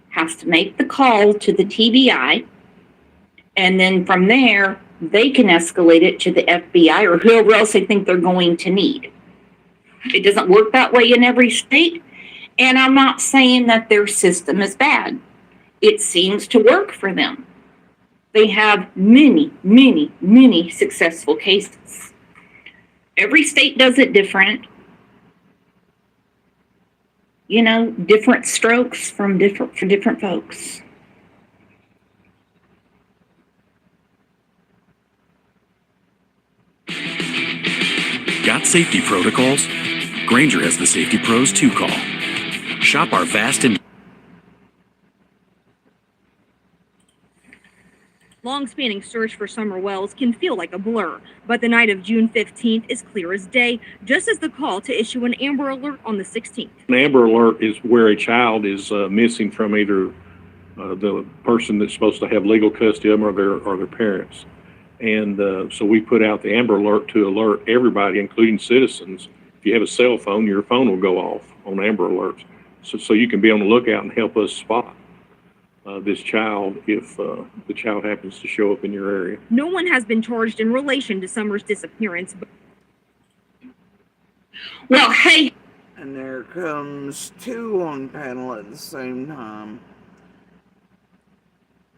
has to make the call to the TBI, and then from there, they can escalate it to the FBI or whoever else they think they're going to need. It doesn't work that way in every state, and I'm not saying that their system is bad. It seems to work for them. They have many, many, many successful cases. Every state does it different. You know, different strokes for different folks. Got safety protocols? Granger has the safety pros to call. Shop our vast and Long-spanning search for Summer Wells can feel like a blur, but the night of June 15th is clear as day, just as the call to issue an Amber Alert on the 16th. An Amber Alert is where a child is missing from either the person that's supposed to have legal custody of them or their parents. And so we put out the Amber Alert to alert everybody, including citizens. If you have a cell phone, your phone will go off on Amber Alerts. So you can be on the lookout and help us spot this child if the child happens to show up in your area. No one has been charged in relation to Summer's disappearance. Well, hey. And there comes two on panel at the same time.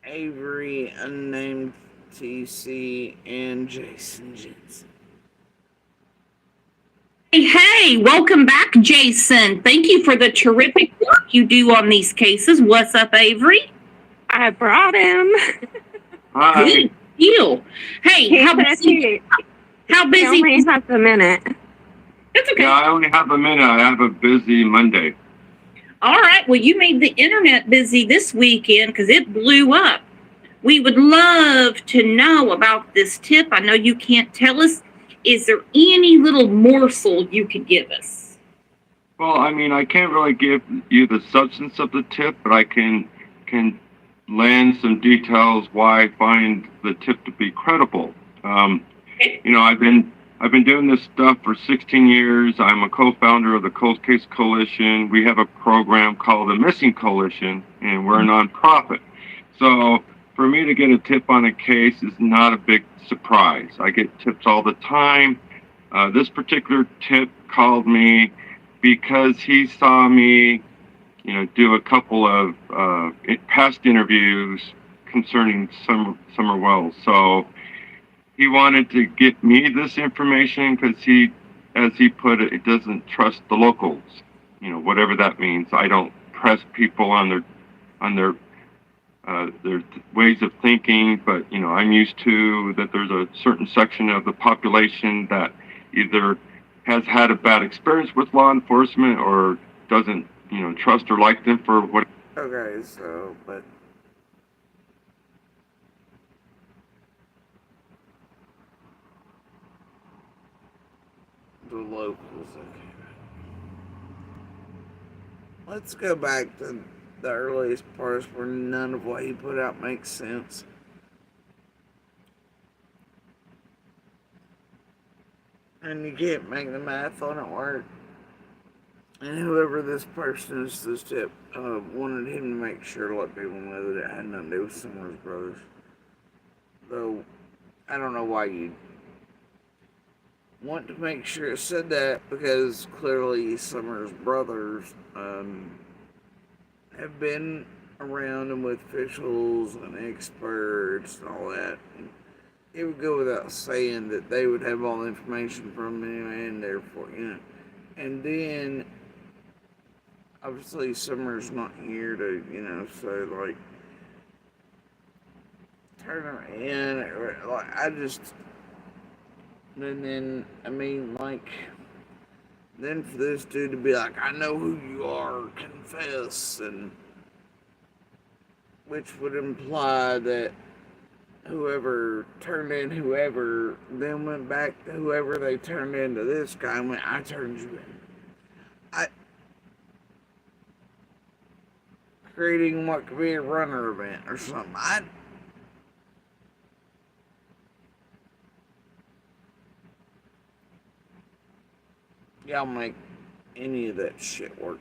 Avery, unnamed TC, and Jason Jensen. Hey, welcome back, Jason. Thank you for the terrific work you do on these cases. What's up, Avery? I brought him. Hi. Good deal. Hey, how busy? How busy? I only have a minute. That's okay. Yeah, I only have a minute. I have a busy Monday. All right. Well, you made the internet busy this weekend because it blew up. We would love to know about this tip. I know you can't tell us. Is there any little morsel you could give us? Well, I mean, I can't really give you the substance of the tip, but I can land some details why I find the tip to be credible. You know, I've been doing this stuff for 16 years. I'm a co-founder of the Cold Case Coalition. We have a program called the Missing Coalition, and we're a nonprofit. So for me to get a tip on a case is not a big surprise. I get tips all the time. This particular tip called me because he saw me, you know, do a couple of past interviews concerning Summer Wells. So he wanted to get me this information because he, as he put it, it doesn't trust the locals. You know, whatever that means. I don't press people on their ways of thinking, but you know, I'm used to that there's a certain section of the population that either has had a bad experience with law enforcement or doesn't, you know, trust or like them for what. Okay, so, but the locals, okay. Let's go back to the earliest parts where none of what he put out makes sense. And you can't make the math on it work. And whoever this person is, this tip, wanted him to make sure to let people know that it had nothing to do with Summer's brothers. Though, I don't know why you'd want to make sure it said that, because clearly Summer's brothers have been around and with officials and experts and all that. It would go without saying that they would have all the information from him, and therefore, and then obviously Summer's not here to, so like turn her in, or like and then then for this dude to be like, I know who you are, confess, and which would imply that whoever turned in whoever then went back to whoever they turned into this guy and went, I turned you in. Creating what could be a runner event or something. Y'all make any of that shit work.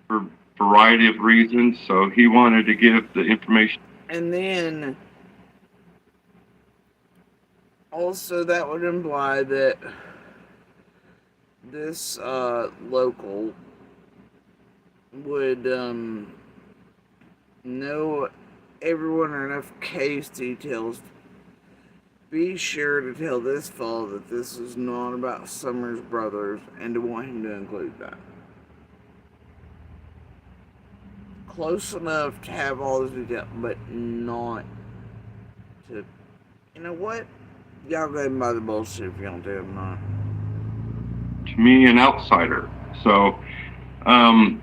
For a variety of reasons, so he wanted to give the information. And then also that would imply that this local would know everyone or enough case details. Be sure to tell this fellow that this is not about Summers' brothers and to want him to include that. Close enough to have all this detail, but not to, you know what? Y'all go ahead and buy the bullshit if you don't do it, not. To me, an outsider. So, and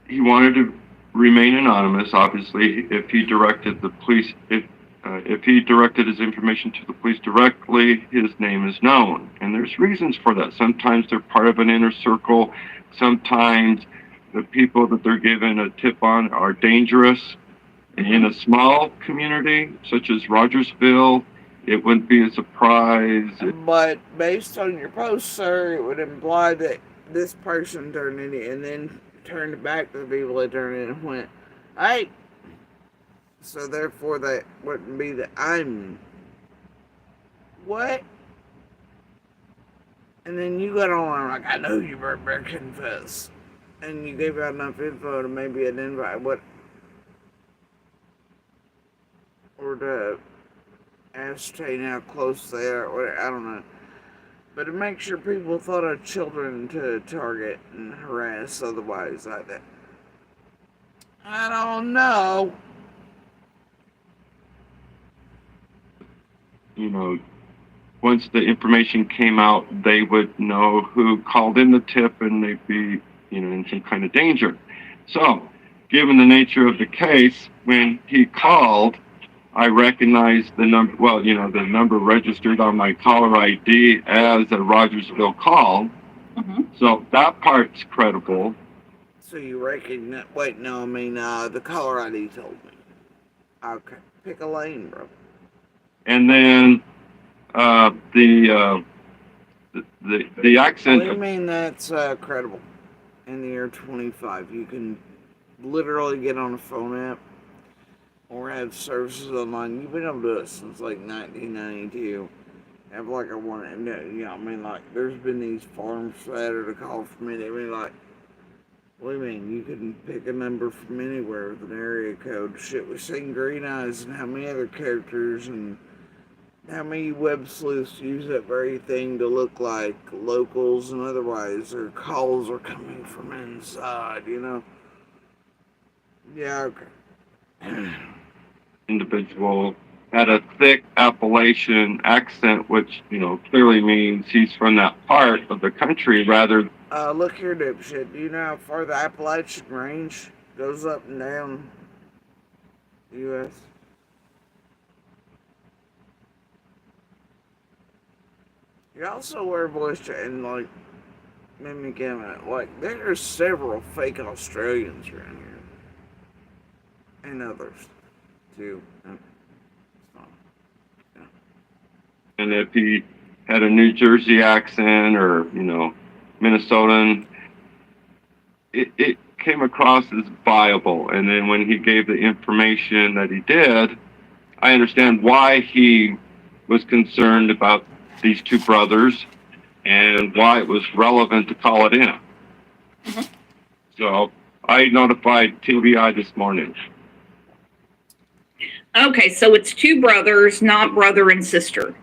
he wanted to remain anonymous, obviously, if he directed the police, if he directed his information to the police directly, his name is known. And there's reasons for that. Sometimes they're part of an inner circle. Sometimes the people that they're given a tip on are dangerous. In a small community, such as Rogersville, it wouldn't be a surprise. But based on your post, sir, it would imply that this person turned in it and then turned back to the people that turned in and went, hey. So therefore that wouldn't be that I'm what? And then you got on like, I know you better confess. And you gave out enough info to maybe identify what, or to ascertain how close they are, or I don't know. But to make sure people thought of children to target and harass otherwise like that. I don't know. Once the information came out, they would know who called in the tip and they'd be, in some kind of danger. So, given the nature of the case, when he called, I recognized the number, the number registered on my caller ID as a Rogersville call. Mm-hmm. So that part's credible. So you recognize, the caller ID told me. Okay, pick a lane, bro. And then the accent. What do you mean that's credible? In the year 25, you can literally get on a phone app or have services online. You've been able to do it since like 1992. Have like a one, there's been these farms that are to call from it. What do you mean? You can pick a number from anywhere with an area code. Shit, we've seen Green Eyes and how many other characters and how many web sleuths use that very thing to look like locals and otherwise. Their calls are coming from inside, Yeah, okay. Individual had a thick Appalachian accent, which, clearly means he's from that part of the country rather. Look here, dipshit. Do you know how far the Appalachian Range goes up and down the U.S.? You also wear voice chat and, mimic him. There are several fake Australians around here. And others, too. And if he had a New Jersey accent or, Minnesotan, it came across as viable. And then when he gave the information that he did, I understand why he was concerned about these two brothers. and why it was relevant to call it in. So I notified TBI this morning. Okay, so it's two brothers, not brother and sister.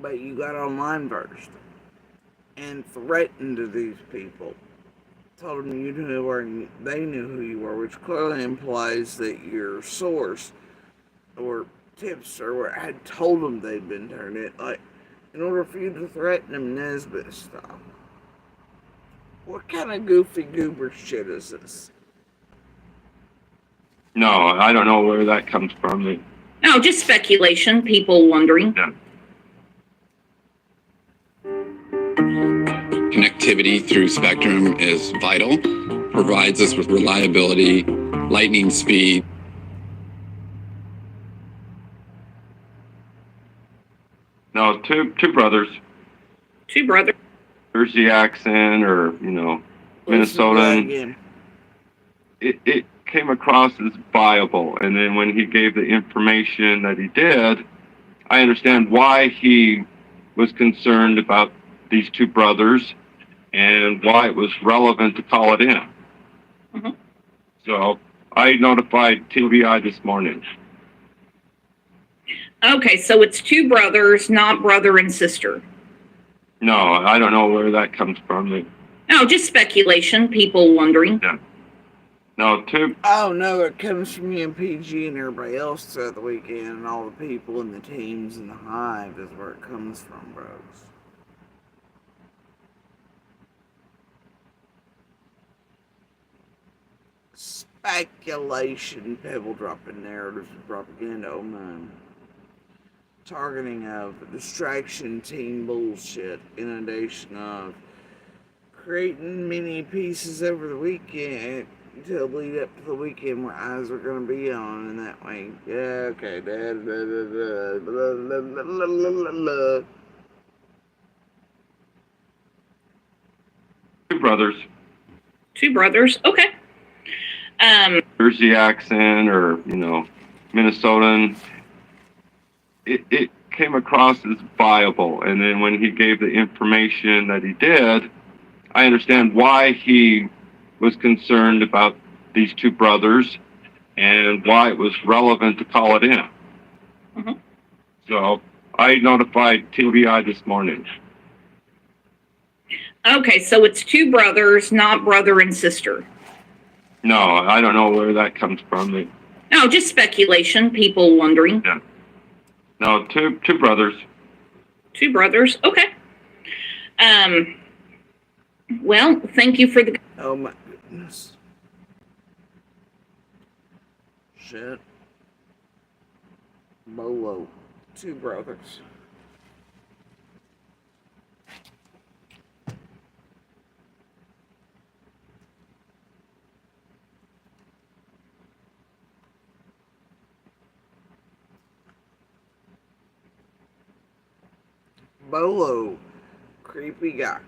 But you got online first and threatened these people. Told them you knew who you were and they knew who you were, which clearly implies that your source or tipster had told them they'd been turned in. Like, in order for you to threaten them Nesbitt style. What kind of goofy goober shit is this? No, I don't know where that comes from. No, just speculation, people wondering. Yeah. Connectivity through Spectrum is vital, provides us with reliability, lightning speed. No, two brothers. Two brothers. Jersey accent or, Minnesotan. It came across as viable. And then when he gave the information that he did, I understand why he was concerned about these two brothers and why it was relevant to call it in. So I notified TBI this morning. Okay, so it's two brothers, not brother and sister. No, I don't know where that comes from. No, just speculation, people wondering. Yeah. No, two. Oh no, it comes from you and PG and everybody else throughout the weekend, and all the people and the teams and the hive is where it comes from, bros. Speculation, pebble dropping narratives and propaganda, oh man. Targeting of distraction, team bullshit, inundation of creating mini pieces over the weekend to lead up to the weekend where eyes are going to be on, and that way, yeah, okay, Two brothers. Two brothers, okay. Jersey accent or, Minnesotan. It came across as viable. And then when he gave the information that he did, I understand why he was concerned about these two brothers and why it was relevant to call it in. So I notified TBI this morning. Okay, so it's two brothers, not brother and sister. No, I don't know where that comes from. No, just speculation, people wondering. Yeah. No, two brothers. Two brothers, okay. Well, thank you for the... Oh my goodness. Shit. Bolo. Two brothers. Bolo. Creepy guy.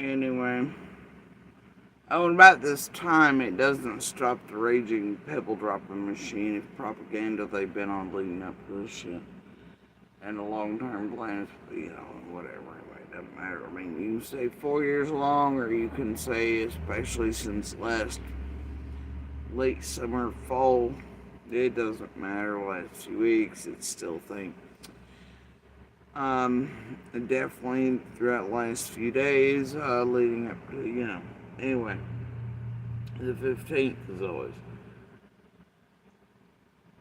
Anyway. Oh, and about this time, it doesn't stop the raging pebble dropping machine of propaganda they've been on leading up to this shit. And the long-term plans, whatever, anyway, it doesn't matter. I mean, you can say 4 years long, or you can say, especially since last late summer, fall, it doesn't matter, last few weeks, it's still a thing. Definitely throughout the last few days, leading up to, anyway, the 15th as always.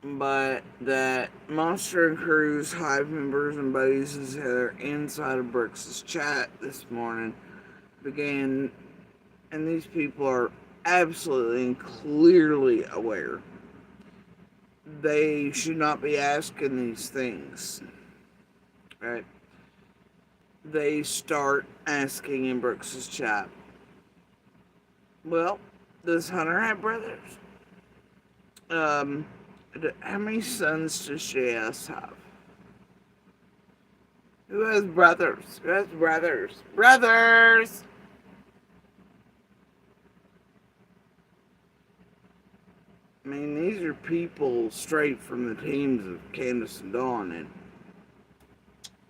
But that Monster and Crew's Hive members and buddies as they're inside of Brooks' chat this morning began, and these people are absolutely and clearly aware they should not be asking these things, right? They start asking in Brooks' chat, well, does Hunter have brothers? How many sons does J.S. have? Who has brothers? Who has brothers? Brothers! I mean, these are people straight from the teams of Candace and Dawn, and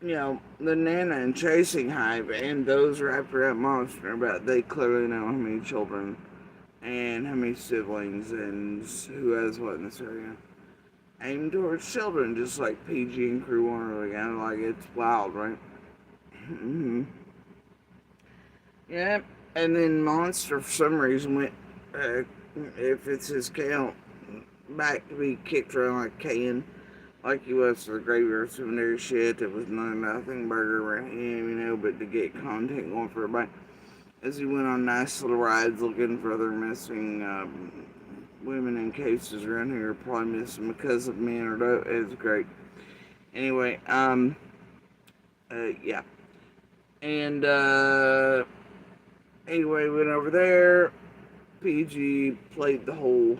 the Nana and Chasing Hive and those wrapped around Monster, but they clearly know how many children and how many siblings and who has what in this area. Aimed towards children, just like PG and Crew Warner again. Like, it's wild, right? Mm-hmm. Yeah, and then Monster, for some reason, went, if it's his count, back to be kicked around like can, like he was for the Graveyard Cemetery shit. It was nothing burger around him, but to get content going for everybody. As he went on nice little rides looking for other missing, women in cases around here, probably missing because of men or no. It's great. Anyway, yeah. And, anyway, went over there. PG played the whole,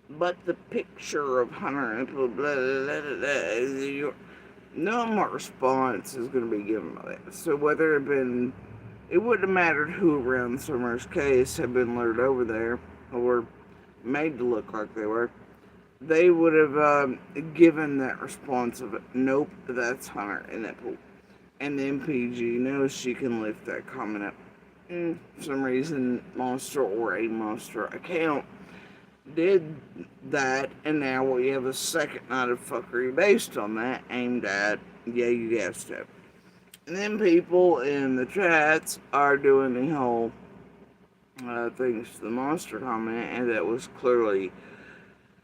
but the picture of Hunter and blah, blah, blah, blah, blah, no more response is going to be given by that. So whether it wouldn't have mattered who around Summer's case had been lured over there, or made to look like they would have given that response of, nope, that's Hunter in that pool. And then PG knows she can lift that comment up. For some reason, Monster or a Monster account did that, and now we have a second night of fuckery based on that, aimed at, yeah, you guessed it. And then people in the chats are doing the whole things to the Monster comment, and that was clearly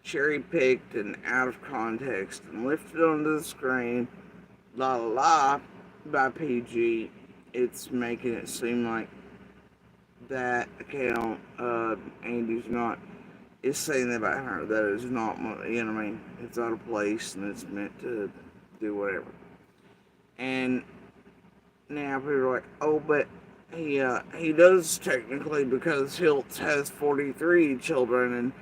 cherry-picked and out of context and lifted onto the screen, la la la, by PG. It's making it seem like that account, Andy's is saying that about her. That is not, it's out of place and it's meant to do whatever. And now people are like, oh, but he does technically, because Hiltz has 43 children and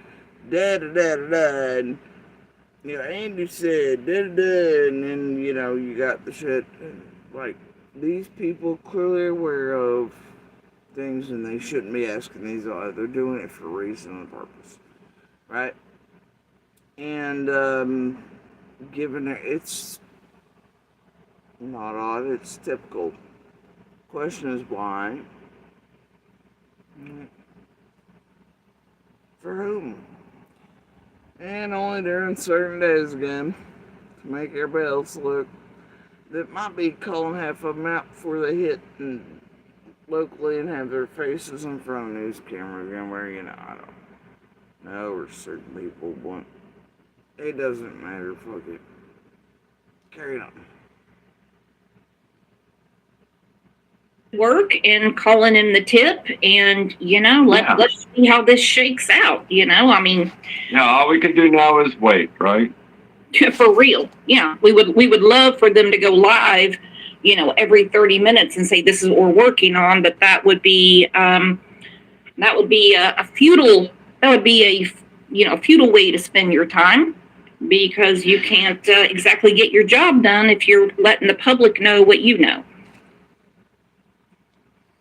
da-da-da-da-da, and, Andy said da-da-da, and then, you got the shit. Like, these people clearly aware of things, and they shouldn't be asking these. They're doing it for a reason and a purpose, right? And given it's not odd, it's typical. Question is why? For whom? And only during certain days again, to make everybody else look that might be calling half of them out before they hit and locally and have their faces in front of news cameras again, where, I don't know, or certain people want. It doesn't matter, fuck it. Carry on. Work and calling in the tip, and let's see how this shakes out. All we can do now is wait, right? For real. We would love for them to go live, every 30 minutes and say this is what we're working on, but that would be a futile way to spend your time, because you can't exactly get your job done if you're letting the public know what you know.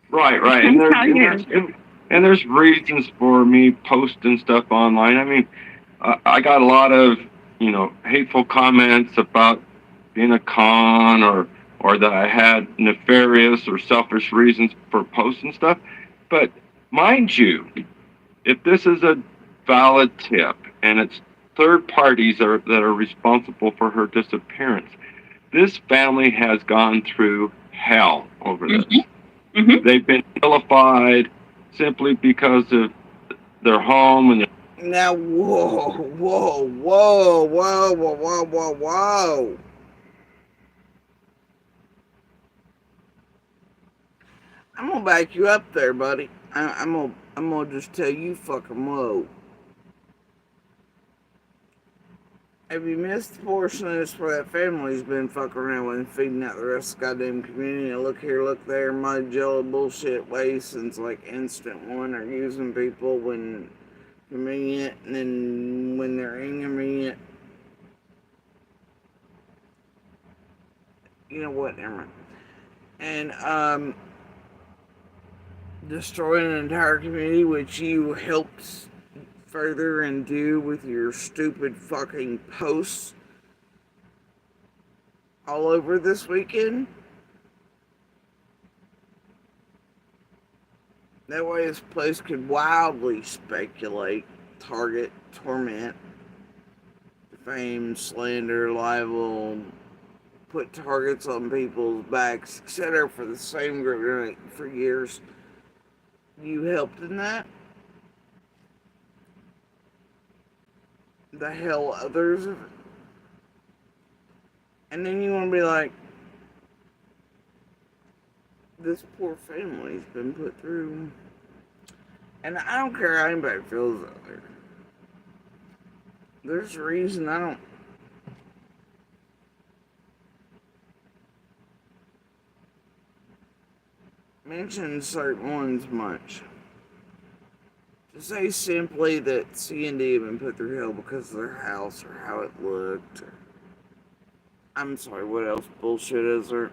Right. And there's reasons for me posting stuff online. I mean, I got a lot of, hateful comments about being a con or that I had nefarious or selfish reasons for posting stuff. But mind you, if this is a valid tip and it's third parties that are responsible for her disappearance, this family has gone through hell over this. They've been vilified simply because of their home and Now, whoa. I'm gonna back you up there, buddy. I'm gonna just tell you fucking whoa. Have you missed the portion of this where that family's been fucking around with and feeding out the rest of the goddamn community? Look here, look there, mud, jello, bullshit ways since like instant one, or using people when convenient and then when they're inconvenient. You know what, never mind. And destroying an entire community, which you helped further and do with your stupid fucking posts all over this weekend. That way this place could wildly speculate, target, torment, defame, slander, libel, put targets on people's backs, etc. for the same group for years. You helped in that? The hell others? And then you want to be like, this poor family's been put through. And I don't care how anybody feels out there. There's a reason I don't mention certain ones much. To say simply that C&D have been put through hell because of their house or how it looked. Or, I'm sorry, what else bullshit is there?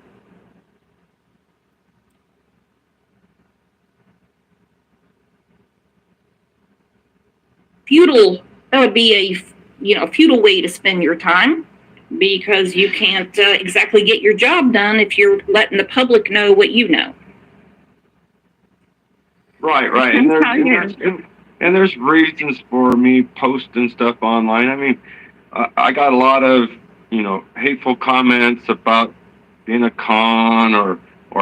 Futile. That would be a futile way to spend your time, because you can't exactly get your job done if you're letting the public know what you know. Right. And there's reasons for me posting stuff online. I mean, I got a lot of, hateful comments about being a con or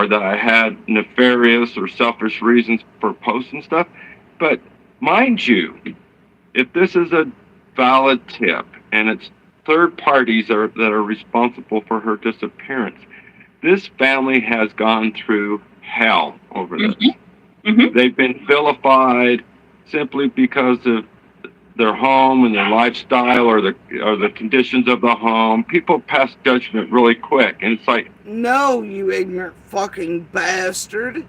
that I had nefarious or selfish reasons for posting stuff. But mind you, if this is a valid tip and it's third parties that are responsible for her disappearance, this family has gone through hell over this. They've been vilified simply because of their home and their lifestyle or the conditions of the home. People pass judgment really quick, and it's like, no, you ignorant fucking bastard.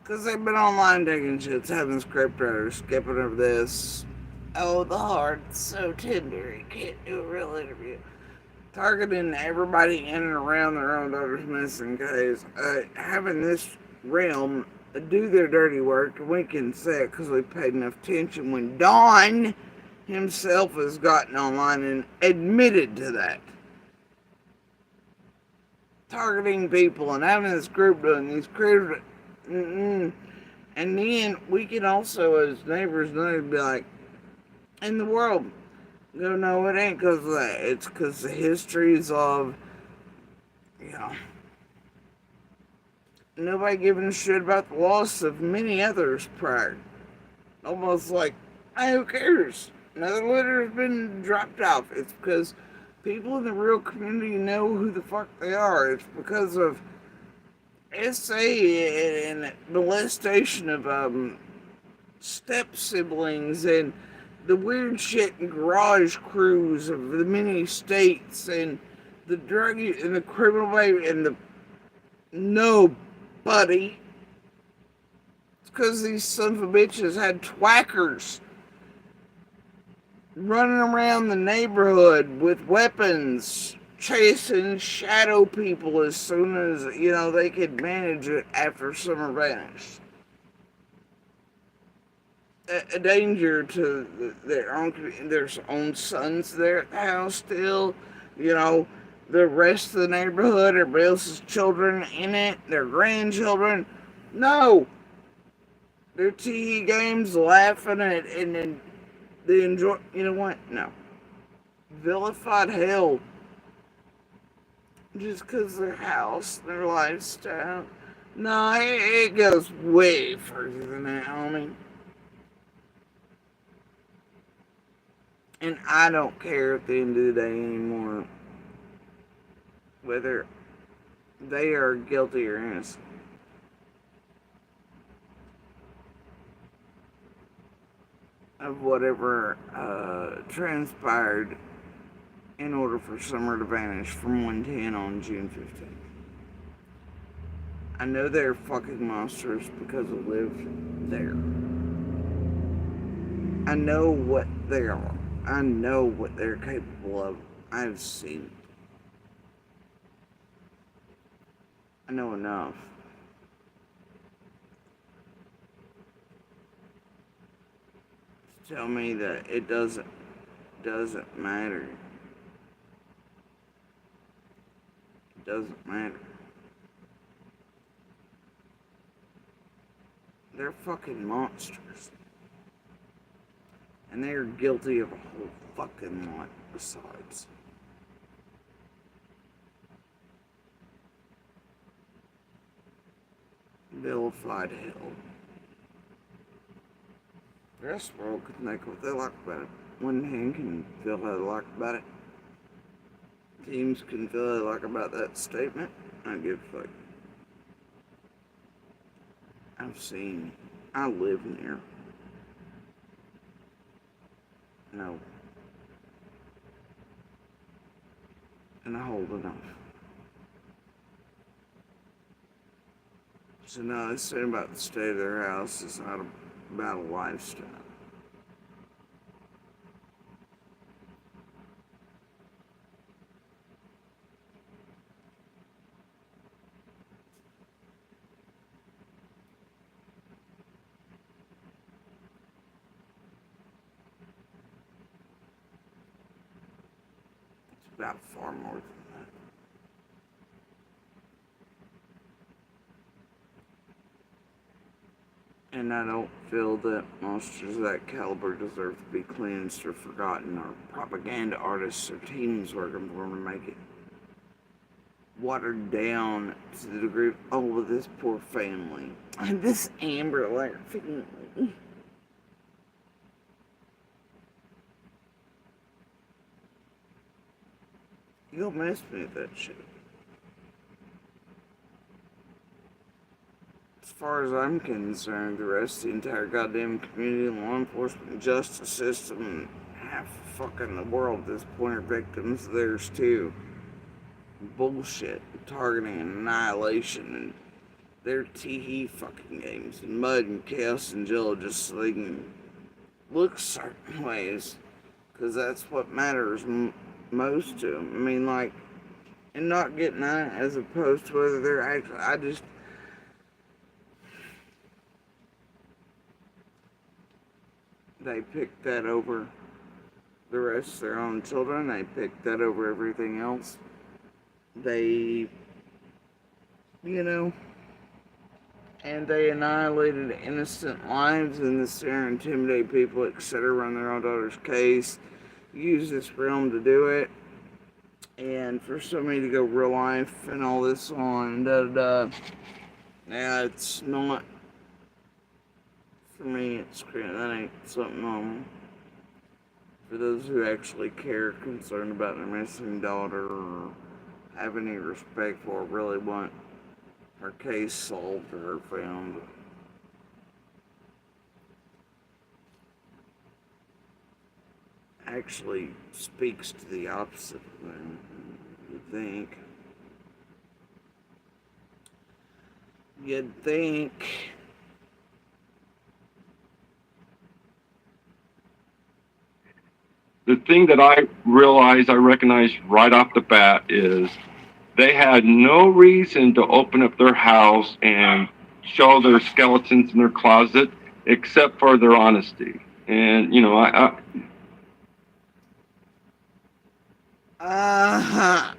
Because they've been online taking shits, having scriptwriters, skipping over this. Oh, the heart's so tender, you can't do a real interview. Targeting everybody in and around their own daughter's missing case. Having this realm do their dirty work, and we can say it because we paid enough attention when Don himself has gotten online and admitted to that. Targeting people and having this group doing these creators. And then we can also, as neighbors, be like, in the world, no, it ain't because of that. It's because the histories of, nobody giving a shit about the loss of many others prior. Almost like, who cares? Another litter has been dropped off. It's because people in the real community know who the fuck they are. It's because of SA and molestation of step siblings and the weird shit in garage crews of the many states and the drug and the criminal behavior and the nobody. It's because these sons of bitches had twackers running around the neighborhood with weapons, chasing shadow people as soon as, they could manage it after Summer vanished. A danger to their own sons there at the house still, the rest of the neighborhood, everybody else's children in it, their grandchildren. No! Their TV games, laughing at, and then they enjoy, you know what? No. Vilified hell. Just because their house, their lifestyle. No, it goes way further than that, homie. And I don't care at the end of the day anymore whether they are guilty or innocent. Of whatever transpired in order for Summer to vanish from 110 on June 15th. I know they're fucking monsters because I live there. I know what they are. I know what they're capable of. I've seen it. I know enough. To tell me that it doesn't matter. It doesn't matter. They're fucking monsters. And they're guilty of a whole fucking lot besides. Vilified hell. The rest of the world can think what they like about it. One hand can feel how they like about it. Teams can feel how they like about that statement. I don't give a fuck. I've seen. I live near. No. And I hold enough. So no, this thing about the state of their house is not about a lifestyle. It's about far more than that. And I don't feel that monsters of that caliber deserve to be cleansed or forgotten, or propaganda artists or teams working for them to make it watered down to the degree of, oh, well, this poor family. And this Amber Alert family. You'll mess me with that shit. As far as I'm concerned, the rest of the entire goddamn community, law enforcement, justice system, and half fucking the world at this point are victims of theirs too. Bullshit, targeting, and annihilation, and their tee fucking games, and mud and chaos and jill just so they can look certain ways, because that's what matters most to them. I mean, like, and not getting that as opposed to whether they're actually, they picked that over the rest of their own children. They picked that over everything else. They, and they annihilated innocent lives and this there intimidate people, etc., run their own daughter's case, use this realm to do it, and for somebody to go real life and all this on, yeah, it's not, for me, it's that ain't something normal. For those who actually care, concerned about their missing daughter, or have any respect for, really want her case solved or her found. Actually speaks to the opposite of them, you'd think. You'd think. the thing that I recognized right off the bat is they had no reason to open up their house and show their skeletons in their closet except for their honesty. And, you know, Uh-huh.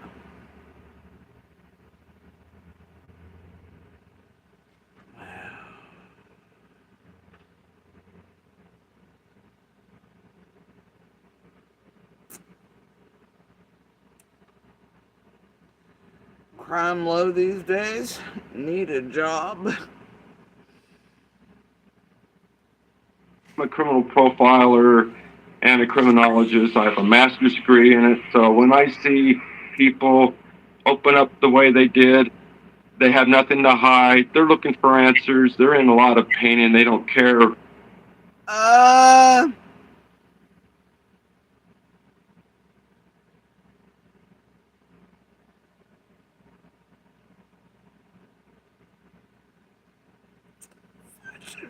Crime low these days. Need a job. I'm a criminal profiler and a criminologist. I have a master's degree in it. So when I see people open up the way they did, they have nothing to hide. They're looking for answers. They're in a lot of pain and they don't care.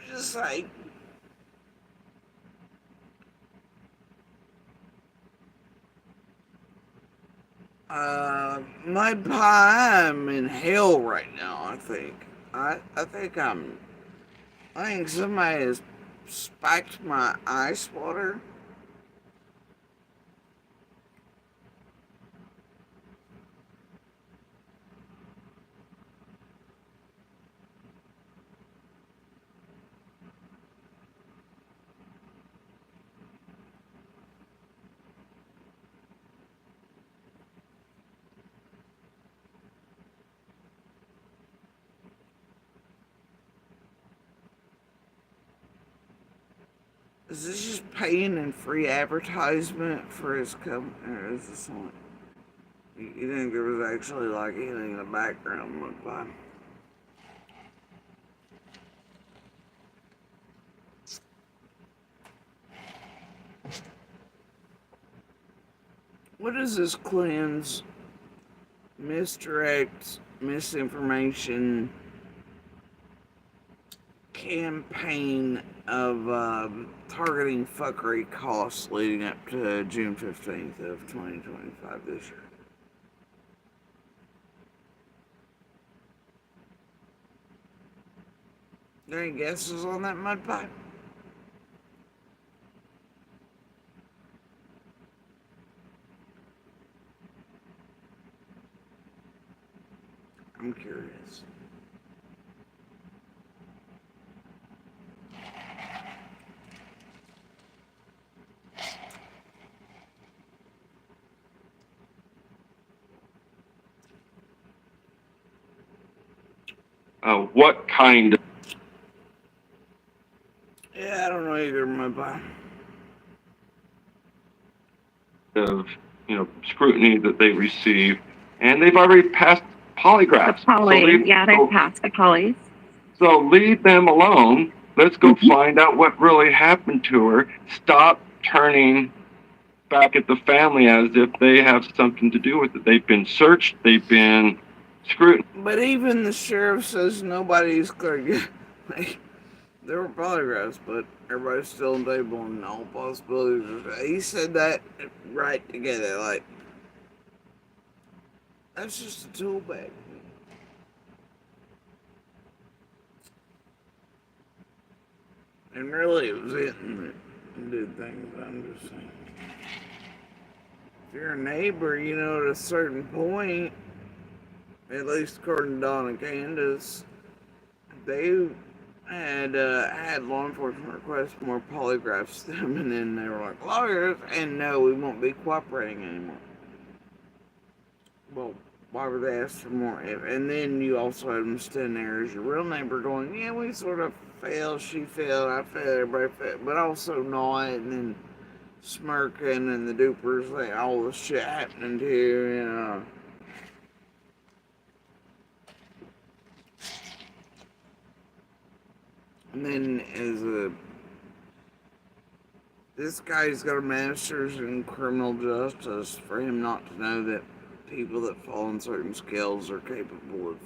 Just like, my pie, I'm in hell right now, I think. I think somebody has spiked my ice water. Is this just paying and free advertisement for his company, or is this something? You think there was actually like anything in the background looked like? What is this cleanse, misdirect, misinformation campaign of targeting fuckery costs leading up to June 15th of 2025 this year? Any guesses on that, mud pipe? I'm curious. What kind Yeah, I don't know either, mud pipe. of, you know, scrutiny that they receive, and they've already passed polygraphs. They passed the polys. So leave them alone. Let's go find out what really happened to her. Stop turning back at the family as if they have something to do with it. They've been searched. They've been scrutinized. But even the sheriff says nobody's clear. Like, there were polygraphs, but everybody's still on the table and all possibilities. He said that right together. Like, that's just a tool bag. And really, it was it that did things. I'm just saying. If you're a neighbor, you know, at a certain point, at least according to Don and Candace, they had law enforcement request more polygraphs to them, and then they were like, lawyers, and no, we won't be cooperating anymore. Well, why would they ask for more? And then you also had them standing there as your real neighbor going, yeah, we sort of failed, she failed, I failed, everybody failed, but also not, and then smirking and the dupers, like all this shit happening to you, you know. And then this guy's got a master's in criminal justice, for him not to know that people that fall on certain scales are capable of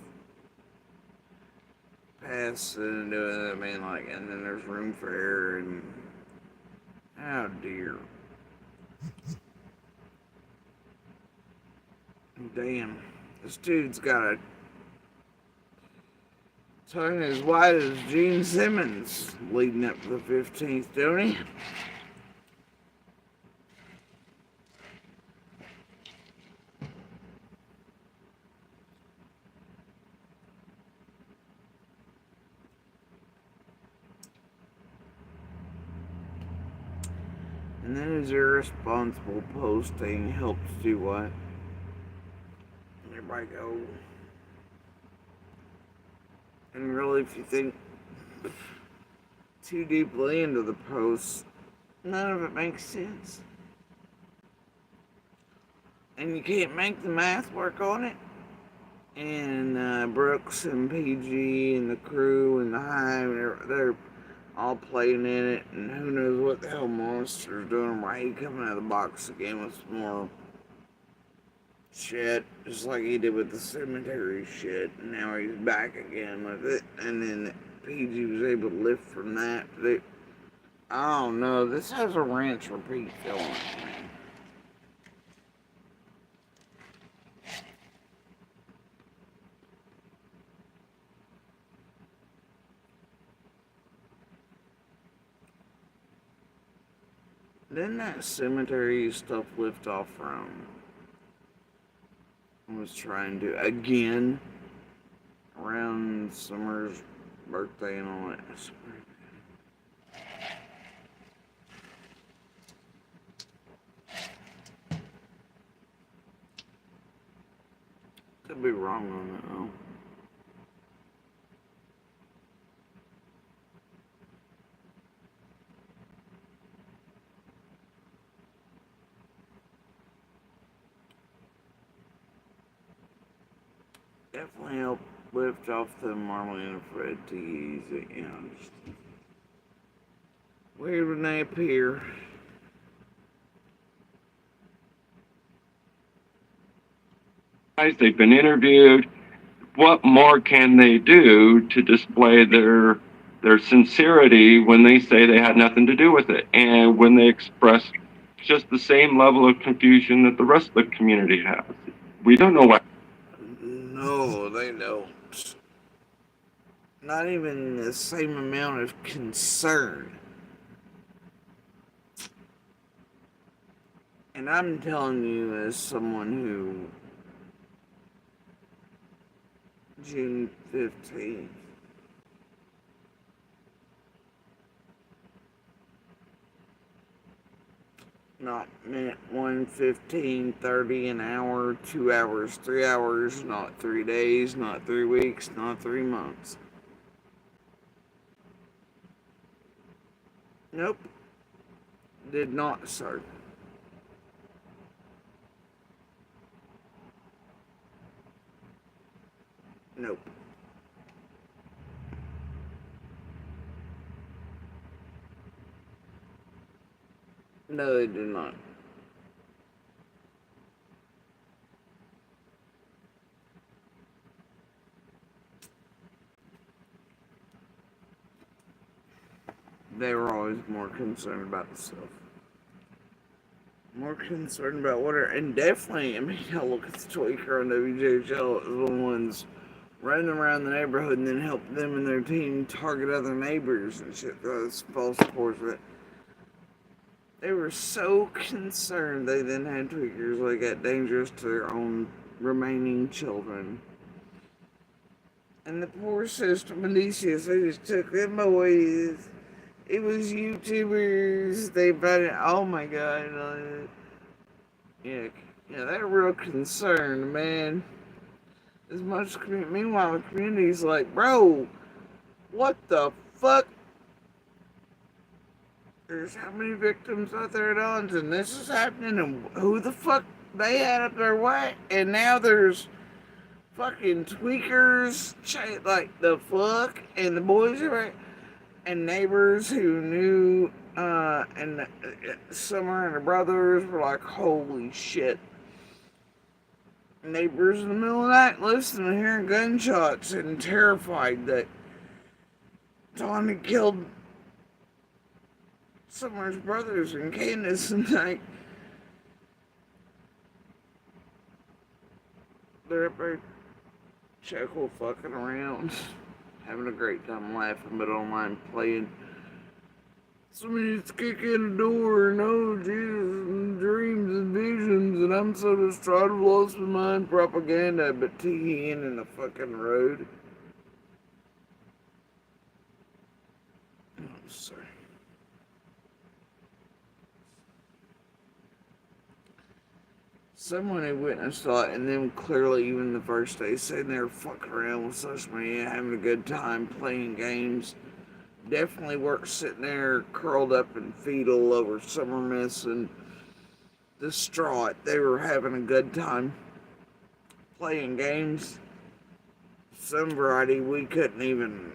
passing and doing it. I mean, like, and then there's room for error, and oh dear. Damn, this dude's got a tongue as wide as Gene Simmons leading up to the 15th, don't he? And then his irresponsible posting helps do what? Everybody go. And really, if you think too deeply into the post, none of it makes sense. And you can't make the math work on it. And Brooks and PG and the crew and the Hive, they're all playing in it. And who knows what the hell Monster's doing. Why he coming out of the box again with some more shit, just like he did with the cemetery shit, and now he's back again with it, and then PG was able to lift from that. I don't know, this has a rinse repeat feel on it, man. Didn't that cemetery stuff lift off from? I was trying to again around Summer's birthday and all that. Could be wrong on that though. Definitely help lift off the Marlene and Fred teas, you know, just weird when they appear. They've been interviewed. What more can they do to display their sincerity when they say they had nothing to do with it, and when they express just the same level of confusion that the rest of the community has? We don't know what. No, they don't. Not even the same amount of concern. And I'm telling you as someone who June 15th not meant 1:15:30 an hour, 2 hours, 3 hours, not 3 days, not 3 weeks, not 3 months. Nope. Did not, sir. Nope. No, they did not. They were always more concerned about the stuff. More concerned about water, and definitely, I mean, I'll look at the tweaker on WJHL as one of the ones running around the neighborhood and then help them and their team target other neighbors and shit. Those false reports. But they were so concerned they then had tweakers like that dangerous to their own remaining children. And the poor sister Melicius, they just took them boys. It was YouTubers. They invited. Oh my god. Yeah, they're real concerned, man. As much. Meanwhile, the community's like, bro, what the fuck? There's how many victims out there at Owens, and this is happening, and who the fuck they had up their way? And now there's fucking tweakers, like the fuck, and the boys are. And neighbors who knew, and Summer and her brothers were like, holy shit. Neighbors in the middle of the night listening and hearing gunshots and terrified that Tom had killed Summer's brothers and Candace, and like, They're up there chuckle fucking around, having a great time laughing, but online playing. Somebody's kicking the door and oh Jesus, and dreams and visions, and I'm so distraught I've lost my mind. Propaganda, but TN in the fucking road. Oh, sorry. Someone who witnessed saw it, and then clearly even the first day sitting there fucking around with social media, having a good time playing games. Definitely weren't sitting there curled up in fetal over summer miss and distraught. They were having a good time playing games. Some variety we couldn't even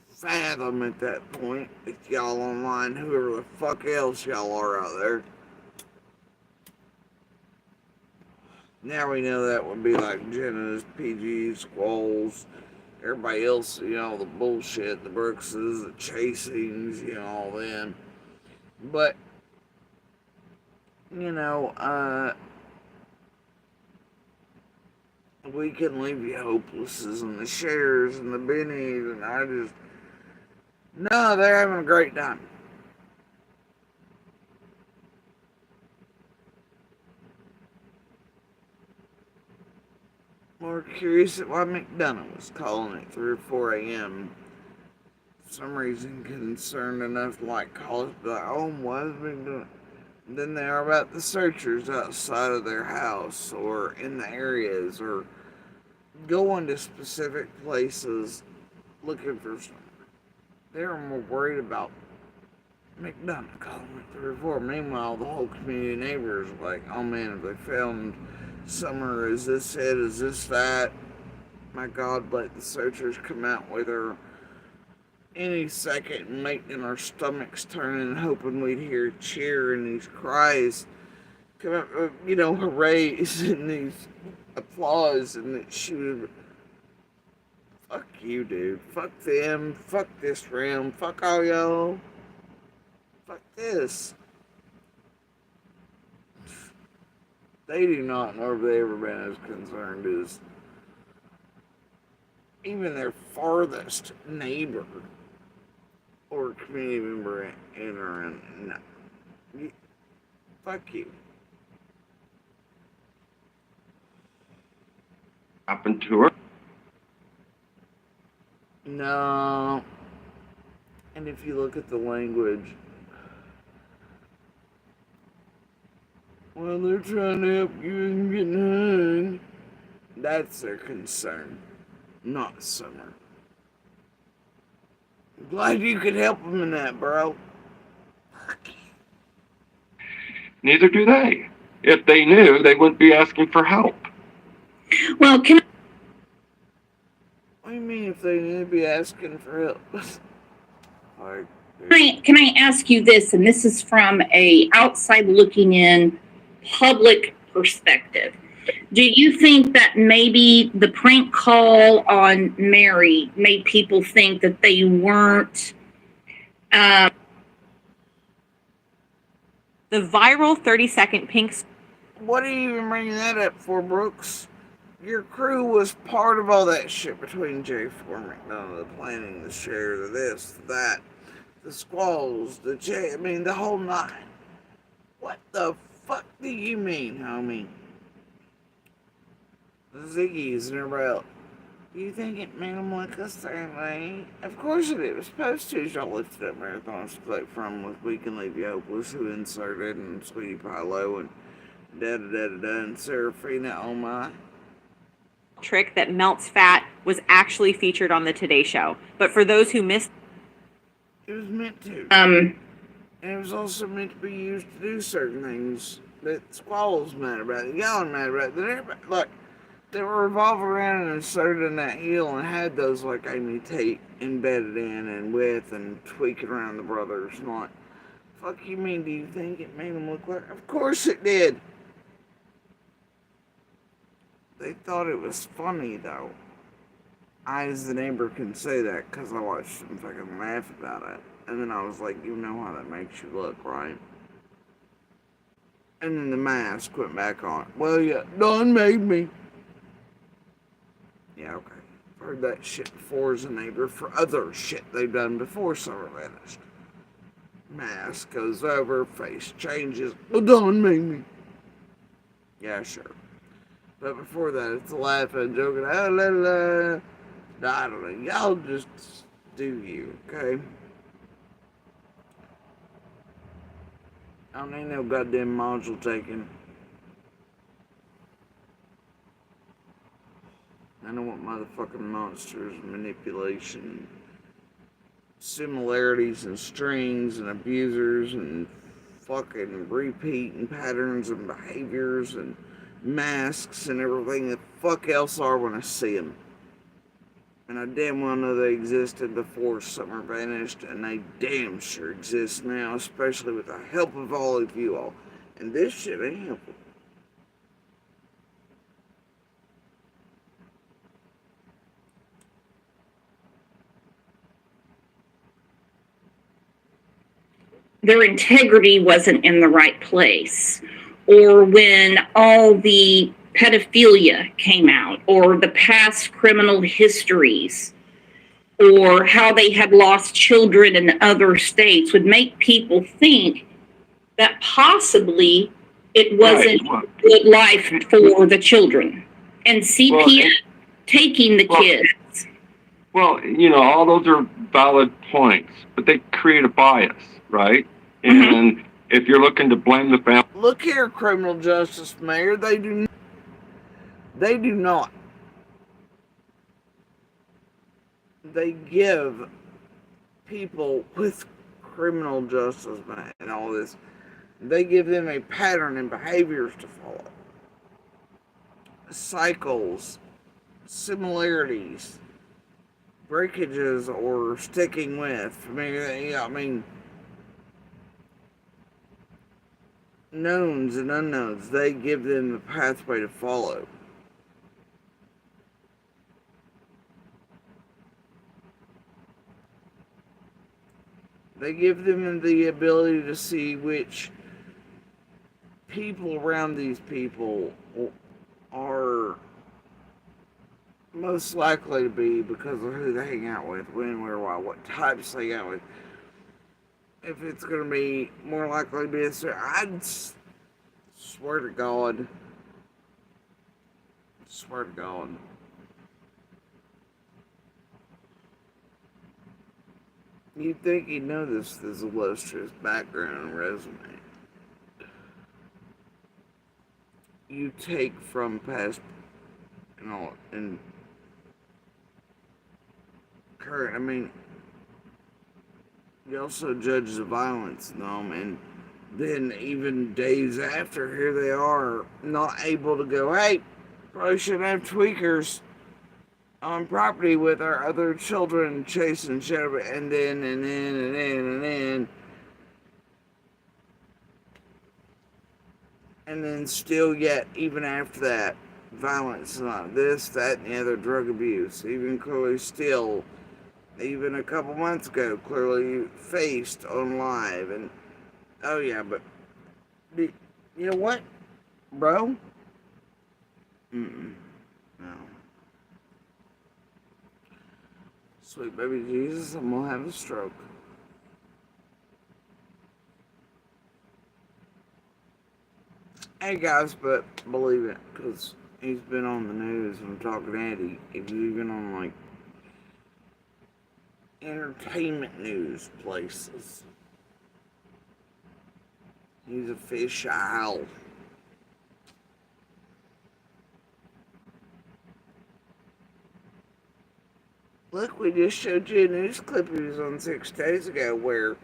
fathom at that point. If y'all online, whoever the fuck else y'all are out there. Now we know that would be like Jenna's, PG's, Squalls, everybody else, you know, the bullshit, the Brookses, the Chasings, you know, all them. But, you know, we can leave you hopelesses and the shares and the bennies, and I just, no, they're having a great time. More curious at why McDonough was calling at 3 or 4 a.m. For some reason concerned enough to like call us, but like, oh, why is McDonough? Than they are about the searchers outside of their house or in the areas or going to specific places looking for something. They're more worried about McDonough calling at 3 or 4. Meanwhile, the whole community of neighbors are like, oh man, have they found Summer? Is this it? Is this that? My God, let the searchers come out with her any second and making our stomachs turn and hoping we'd hear a cheer and these cries come up, you know, hoorays and these applause, and that she would, fuck you, dude. Fuck them. Fuck this realm. Fuck all y'all. Fuck this. They do not know if they ever been as concerned as even their farthest neighbor or community member in or in. No. Fuck you. Happened to her. No. And if you look at the language, well, they're trying to help you in getting hung. That's their concern, not Summer. I'm glad you could help them in that, bro. Neither do they. If they knew, they wouldn't be asking for help. Well, can What do you mean if they need to be asking for help? Like, can I ask you this, and this is from a outside looking in public perspective. Do you think that maybe the prank call on Mary made people think that they weren't The viral 30-second pink. what are you even bringing that up for, Brooks? Your crew was part of all that shit between J4 McDonough, the planning, the share, the this, the that, the Squalls, the J, I mean, the whole nine. What the fuck do you mean, homie? The Ziggies and everybody else. Do you think it made them look a certain way? Of course it was supposed to. Y'all lifted up marathons to play from with We Can Leave You Hopeless, who inserted, and Sweetie Pie Low, and da-da-da-da-da, and Serafina, oh my. Trick that melts fat was actually featured on the Today Show. But for those who missed, it was meant to. And it was also meant to be used to do certain things that Squall's mad about, that y'all are mad about, that everybody, look, they were revolving around and inserted in that heel and had those like Amy Tate embedded in and with and tweaking around the brothers. Not, fuck you mean, do you think it made them look like? Of course it did. They thought it was funny, though. I, as the neighbor, can say that because I watched them fucking laugh about it. And then I was like, you know how that makes you look, right? And then the mask went back on. Well, yeah, Don made me. Yeah, okay. I've heard that shit before as a neighbor for other shit they've done before summer vanished. Mask goes over, face changes. Well, don't make me. Yeah, sure. But before that, it's laughing, joking. Oh, la la. I don't know. Y'all just do you, okay? I don't need no goddamn module taken. I don't want motherfucking monsters, manipulation, similarities and strings and abusers and fucking repeating patterns and behaviors and masks and everything the fuck else are when I see them. And I damn well know they existed before summer vanished, and they damn sure exist now, especially with the help of all of you all. And this shit ain't helpful. Their integrity wasn't in the right place, or when all the pedophilia came out, or the past criminal histories, or how they had lost children in other states, would make people think that possibly it wasn't good life for the children. And CPS taking the kids. Well, all those are valid points, but they create a bias, right? And if you're looking to blame the family, Look here, criminal justice mayor, they do not. They give people with criminal justice and all this, they give them a pattern and behaviors to follow. Cycles, similarities, breakages, or sticking with. I mean, knowns and unknowns, they give them the pathway to follow. They give them the ability to see which people around these people are most likely to be because of who they hang out with, when, where, why, what types they hang out with. If it's going to be more likely to be a certain, I'd swear to God. Swear to God. You'd think he'd know this as a illustrious background and resume. You take from past, and current. I mean, you also judge the violence in them, and then even days after, here they are, not able to go, hey, probably shouldn't have tweakers on property with our other children chasing shadow, and then still yet, even after that, violence, this, that, and the other, drug abuse, even clearly still, even a couple months ago, clearly faced on live, and, oh yeah, but, you know what, bro? No. Sweet baby Jesus, I'm gonna have a stroke. Hey guys, but believe it, because he's been on the news. I'm talking Eddie. He's even on like entertainment news places. He's a fish owl. Look, we just showed you a news clip he was on 6 days ago where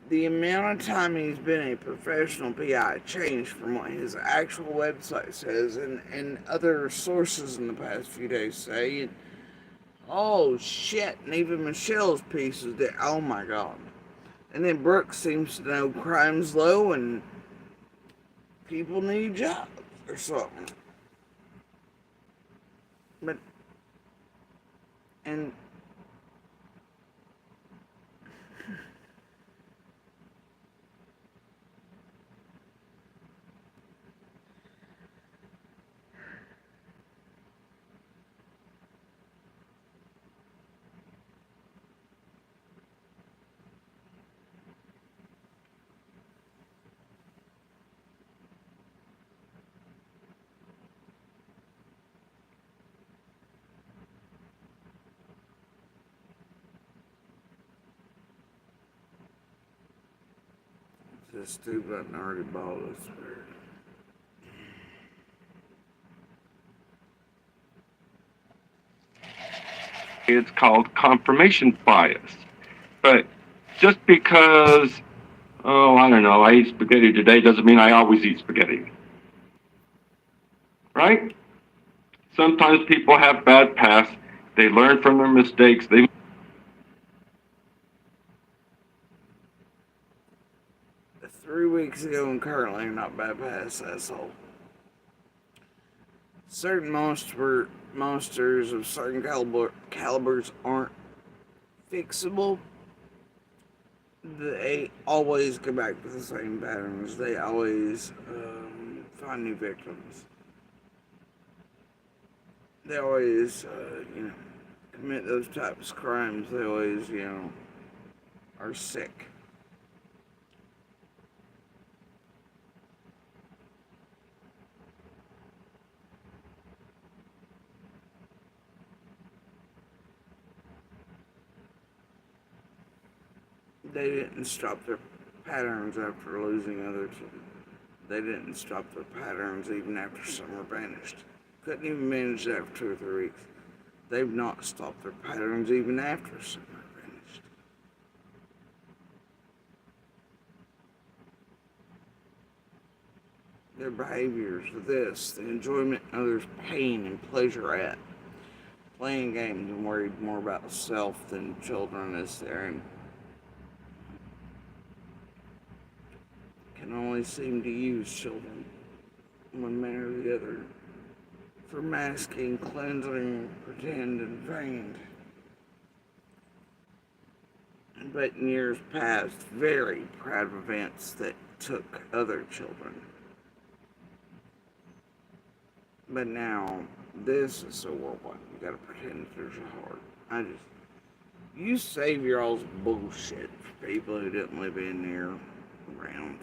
the amount of time he's been a professional PI changed from what his actual website says and other sources in the past few days say. And, oh shit, and even Michelle's pieces that, oh my god. And then Brooks seems to know crime's low and people need jobs or something. But, and This dude wasn't already bought us. It's called confirmation bias. But just because, oh, I don't know, I ate spaghetti today doesn't mean I always eat spaghetti. Right? Sometimes people have bad pasts. They learn from their mistakes. 3 weeks ago and currently not bypass asshole. Certain monsters of certain calibers aren't fixable. They always go back to the same patterns. They always find new victims. They always, commit those types of crimes. They always, are sick. They didn't stop their patterns after losing others. They didn't stop their patterns even after some were banished. Couldn't even manage that for 2 or 3 weeks. They've not stopped their patterns even after some were banished. Their behaviors are this: the enjoyment of others' pain and pleasure at playing games and worried more about self than children is there, and can only seem to use children, one manner or the other, for masking, cleansing, pretend, and feigned. But in years past, very proud of events that took other children. But now, this is so worldwide, you gotta pretend that there's a heart. You save your all's bullshit for people who didn't live in there around.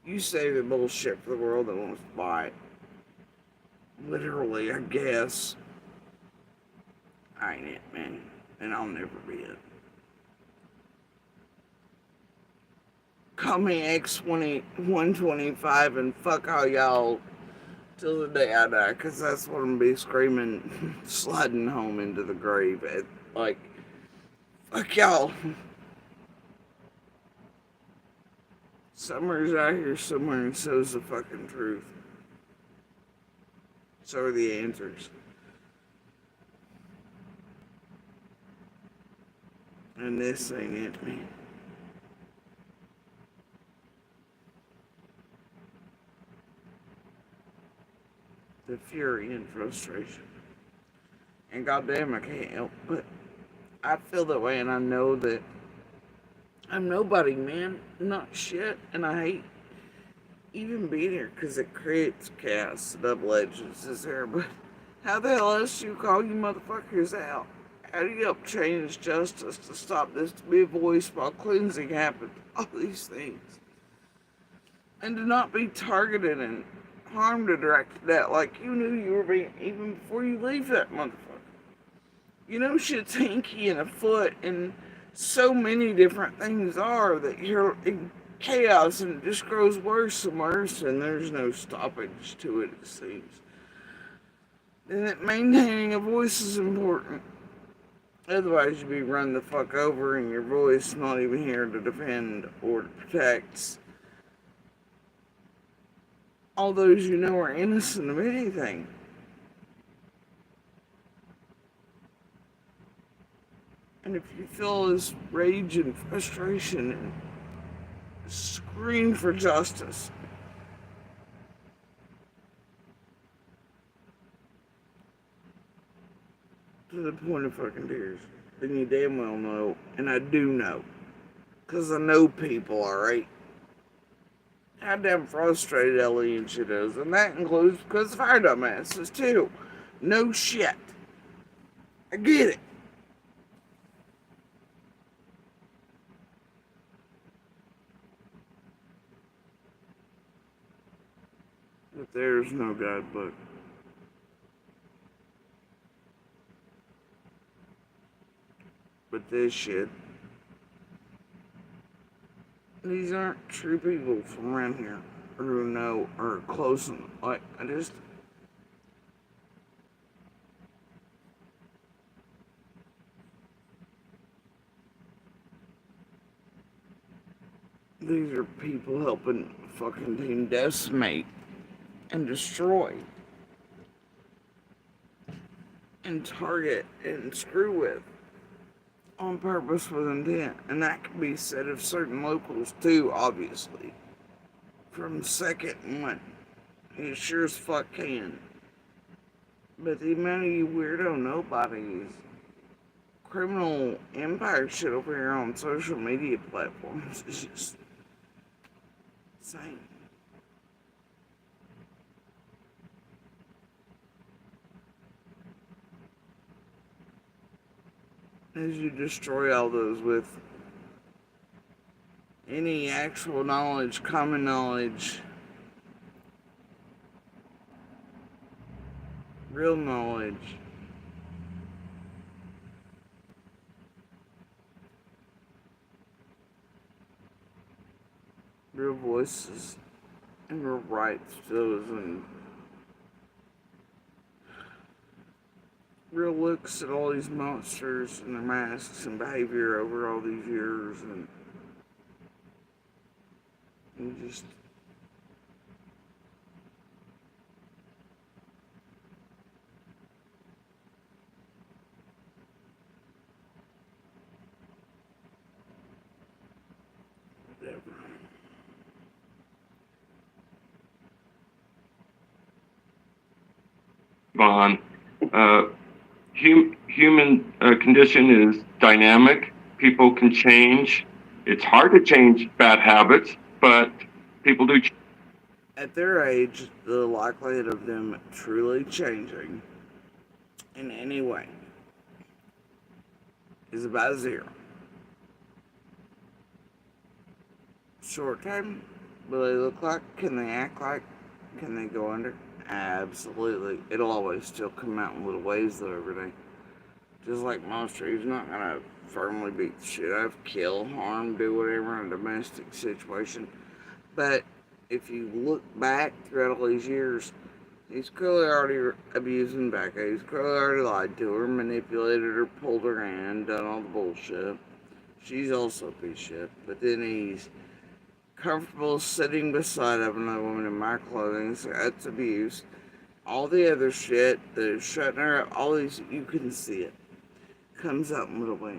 You say the bullshit for the world that wants to buy it. Literally, I guess. I ain't it, man. And I'll never be it. Call me X125 and fuck all y'all till the day I die, because that's what I'm gonna be screaming, sliding home into the grave at. Like, fuck y'all. Summer's out here somewhere, and so's the fucking truth. So are the answers. And this ain't it, man. The fury and frustration. And goddamn, I can't help but I feel that way, and I know that I'm nobody, man. I'm not shit, and I hate even being here because it creates chaos. Double edges is there, but how the hell else do you call you motherfuckers out? How do you help change justice to stop this to be a voice while cleansing happens? All these things. And to not be targeted and harmed or directed at like you knew you were being even before you leave that motherfucker. You know shit's hinky and afoot, and so many different things are that you're in chaos, and it just grows worse and worse, and there's no stoppage to it, it seems. And that maintaining a voice is important. Otherwise you'd be run the fuck over, and your voice not even here to defend or to protect all those you know are innocent of anything. And if you feel this rage and frustration and scream for justice, to the point of fucking tears, then you damn well know, and I do know, because I know people, alright? How damn frustrated Ellie and shit is, and that includes because of our dumbasses too. No shit. I get it. But there's no guidebook. But this shit These aren't true people from around here, or who know, or close, like, these are people helping fucking Team decimate and destroy and target and screw with on purpose with intent. And that can be said of certain locals too, obviously. From second one, it sure as fuck can. But the amount of you weirdo nobodies, criminal empire shit over here on social media platforms is just insane. As you destroy all those with any actual knowledge, common knowledge, real knowledge, real voices, and real rights to those, and real looks at all these monsters and their masks and behavior over all these years, and just whatever. Vaughn, human condition is dynamic. People can change. It's hard to change bad habits, but people do. At their age, the likelihood of them truly changing in any way is about zero. Short term, will they look like? Can they act like? Can they go under? Absolutely. It'll always still come out in little ways though every day. Just like monster, he's not gonna firmly beat the shit out of, kill, harm, do whatever in a domestic situation. But if you look back throughout all these years, he's clearly already abusing Becca. He's clearly already lied to her, manipulated her, pulled her hand, done all the bullshit. She's also a piece of shit. But then he's comfortable sitting beside another woman in my clothing, so that's abuse. All the other shit, the shutting her up, all these, you can see it. Comes out in little ways.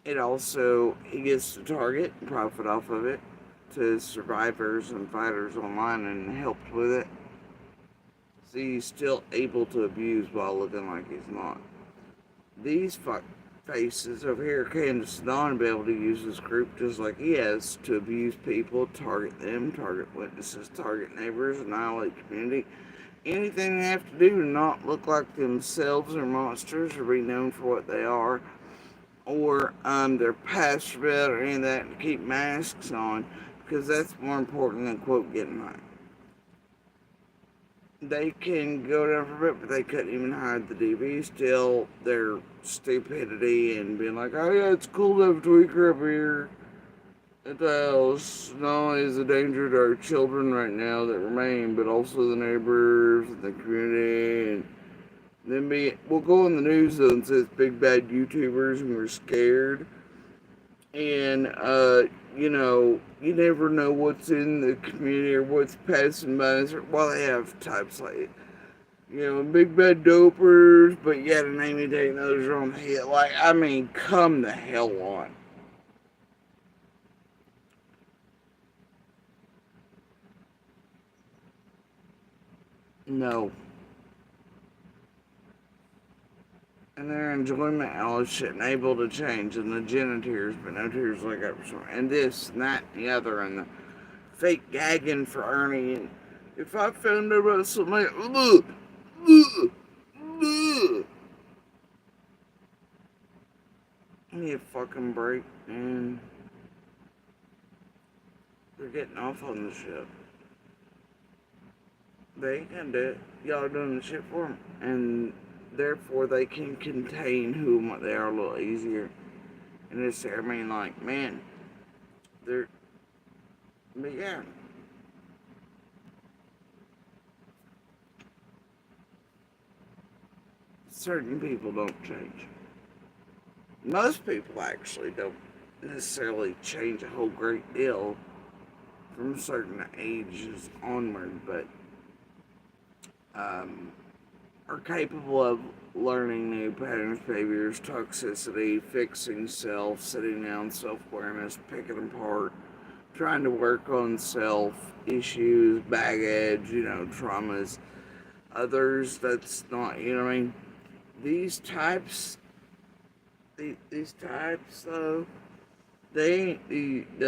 It also, he gets to target and profit off of it to survivors and fighters online and helped with it. So he's still able to abuse while looking like he's not. These fuck faces over here, Jensen.No, be able to use this group just like he has to abuse people, target them, target witnesses, target neighbors, annihilate community. Anything they have to do to not look like themselves or monsters or be known for what they are, or their past red or any of that, and keep masks on, because that's more important than, quote, getting high. They can go down for a bit, but they couldn't even hide the DV. Still, their stupidity and being like, oh yeah, it's cool to have a tweaker up here at the house. Not only is a danger to our children right now that remain, but also the neighbors and the community. And then we'll go on the news though and say it's big bad YouTubers and we're scared. And you know, you never know what's in the community or what's passing by. Well, they have types like, you know, big bad dopers, but yet an Amy Day knows are on the hit. Like, I mean, come the hell on. No. And their enjoyment, all this shit, and able to change, and the genitors, but no tears like that. And this, and that, and the other, and the fake gagging for Ernie. And if I found out about something like, I need a fucking break, man. They're getting off on the ship. They ain't gonna do it. Y'all are doing the shit for them. And therefore they can contain who and what they are a little easier. And it's, I mean, like, man, they're, but yeah. Certain people don't change. Most people actually don't necessarily change a whole great deal from certain ages onward, but are capable of learning new patterns, behaviors, toxicity, fixing self, sitting down, self-awareness, picking apart, trying to work on self issues, baggage, traumas. Others, that's not, what I mean? These types, though, they ain't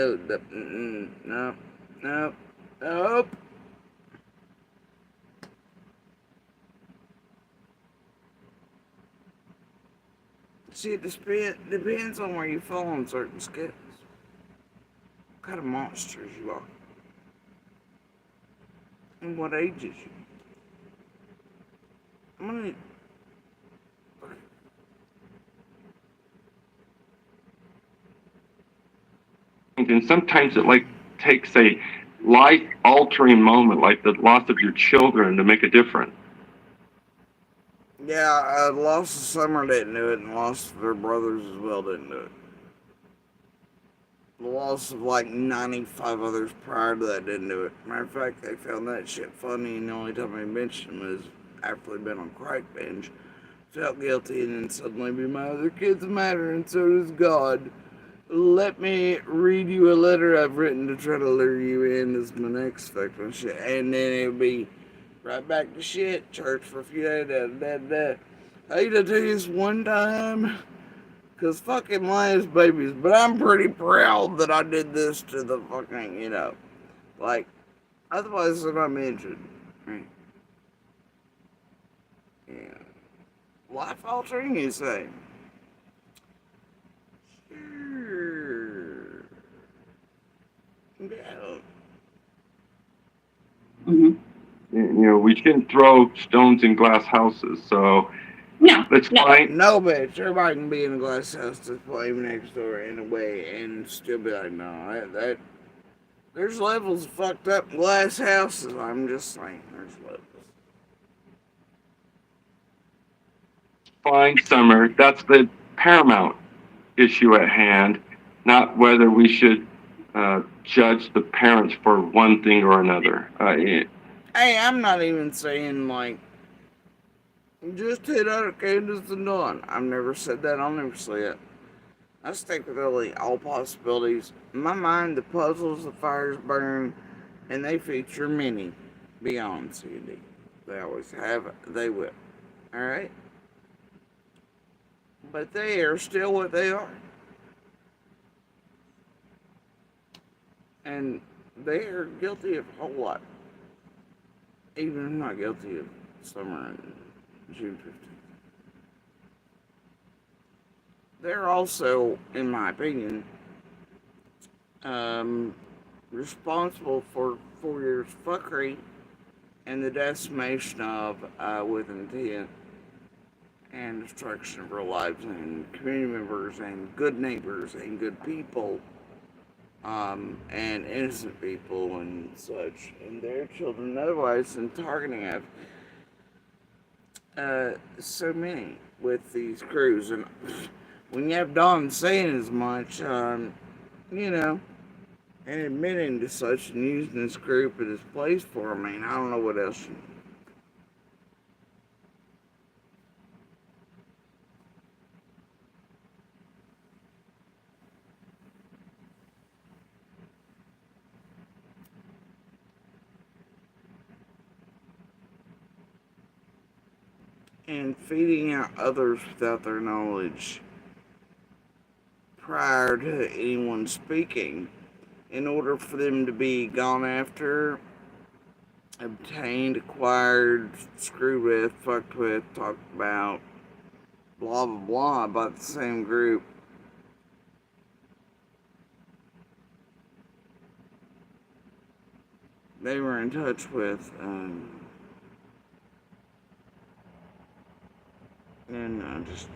nope. See, it depends on where you fall on certain scales. What kind of monsters you are. And what ages you. I'm gonna... And sometimes it like takes a life-altering moment, like the loss of your children, to make a difference. Yeah, the loss of Summer didn't do it, and the loss of their brothers as well didn't do it. The loss of like 95 others prior to that didn't do it. Matter of fact, they found that shit funny, and the only time they mentioned them was after they'd been on crack binge, felt guilty, and then suddenly be my other kids matter, and so does God. Let me read you a letter I've written to try to lure you in as my next victim shit. And then it would be right back to shit, church for a few days, I need to tell you this one time, cause fucking lions babies, but I'm pretty proud that I did this to the fucking, like, otherwise they're not mentioned. Right? Yeah. Life altering, you say? Sure. Yeah. We shouldn't throw stones in glass houses, so let's find. No, bitch. Everybody can be in a glass house that's playing next door in a way and still be like, no, that there's levels of fucked up glass houses. I'm just saying, there's levels. Find Summer. That's the paramount issue at hand, not whether we should judge the parents for one thing or another. Hey, I'm not even saying, like, just hit out Candace and Dawn. I've never said that. I'll never say it. I stick with really all possibilities. In my mind, the puzzles, the fires burn, and they feature many beyond C&D. They always have, they will. Alright? But they are still what they are. And they are guilty of a whole lot. Even if not guilty of Summer and June 15th. They're also, in my opinion, responsible for 4 years fuckery and the decimation of with intent and destruction of real lives and community members and good neighbors and good people and innocent people and such and their children otherwise, and targeting of so many with these crews. And when you have Don saying as much, and admitting to such and using this group as his place for him, I mean, I don't know what else. And feeding out others without their knowledge prior to anyone speaking in order for them to be gone after, obtained, acquired, screwed with, fucked with, talked about, blah blah blah by the same group. They were in touch with, and just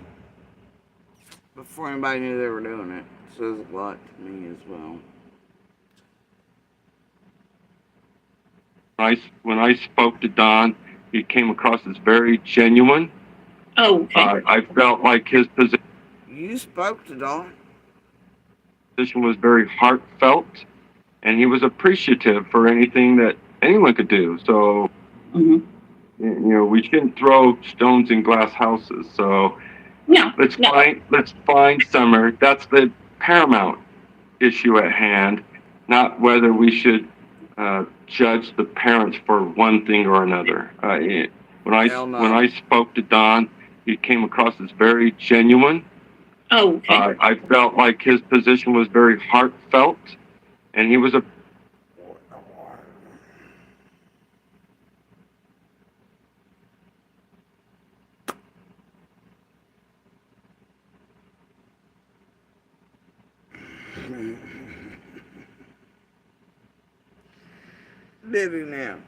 before anybody knew they were doing it. Says a lot to me as well. When I spoke to Don, he came across as very genuine. Oh, okay. I felt like his You spoke to Don? position was very heartfelt, and he was appreciative for anything that anyone could do. So, you know, we shouldn't throw stones in glass houses. So, no, let's find Summer. That's the paramount issue at hand, not whether we should judge the parents for one thing or another. When I spoke to Don, he came across as very genuine. Oh, okay. I felt like his position was very heartfelt, and he was a Did he now?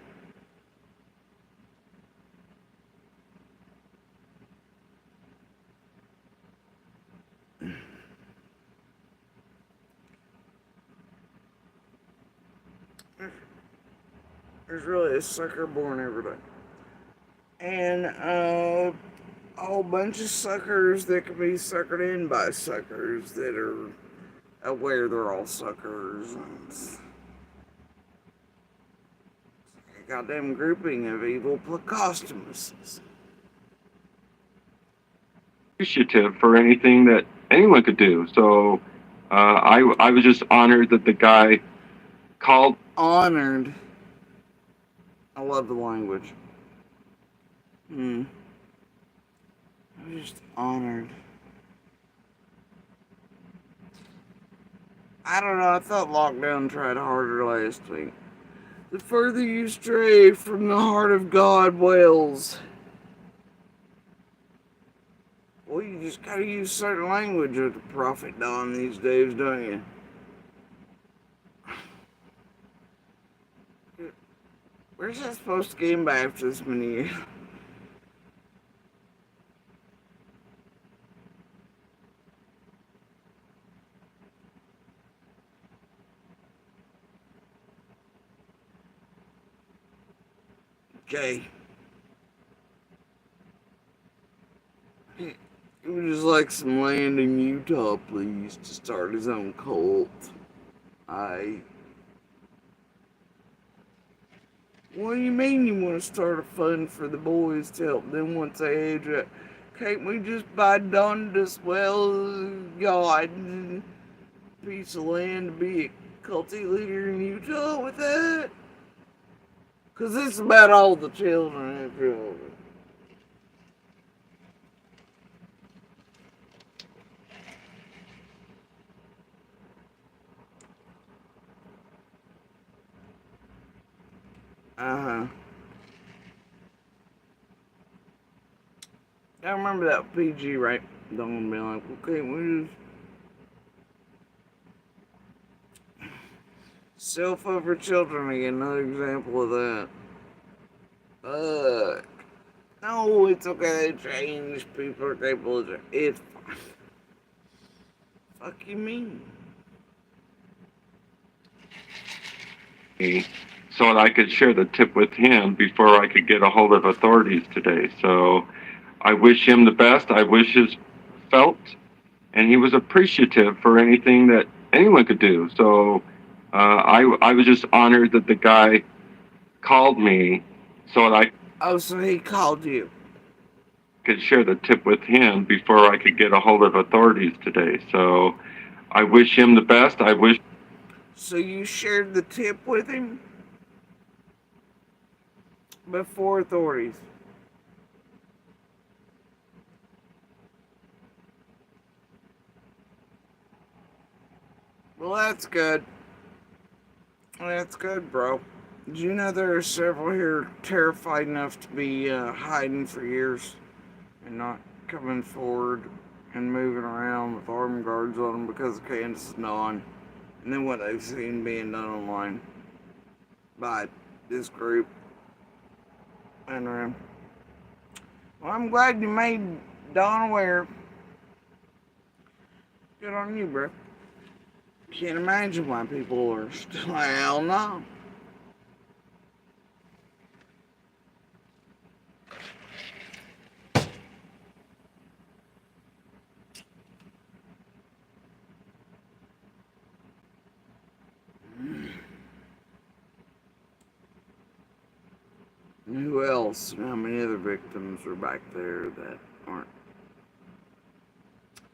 There's really a sucker born every day. And a whole bunch of suckers that can be suckered in by suckers that are aware they're all suckers. It's a goddamn grouping of evil placostomuses. appreciative for anything that anyone could do. So I was just honored that the guy called. Honored. I love the language. I'm just honored. I don't know, I thought lockdown tried harder last week. The further you stray from the heart of God, Wales. Well, you just gotta use certain language with the Prophet Don these days, don't you? Where's that supposed to get him back after this many years? Okay. He would just like some land in Utah, please, to start his own cult. What do you mean you want to start a fund for the boys to help them once they age up? Can't we just buy Don as well as God and a piece of land to be a culty leader in Utah with that? Because it's about all the children after all. I remember that PG, right? Don't be like, okay, we just self over children again, another example of that. No, it's okay, they change, people are capable of it's fine. Fuck you mean? So that I could share the tip with him before I could get a hold of authorities today. So I wish him the best. I wish his felt, and he was appreciative for anything that anyone could do. So I was just honored that the guy called me so that I so he called you. Could share the tip with him before I could get a hold of authorities today. So I wish him the best. I wish. So you shared the tip with him before authorities? Well, that's good. That's good, bro. Did you know there are several here terrified enough to be hiding for years and not coming forward and moving around with armed guards on them because of Candace.No, and then what they've seen being done online by this group? And well, I'm glad you made Don aware. Good on you, bro. Can't imagine why people are still, hell no. And who else? How many other victims are back there that aren't?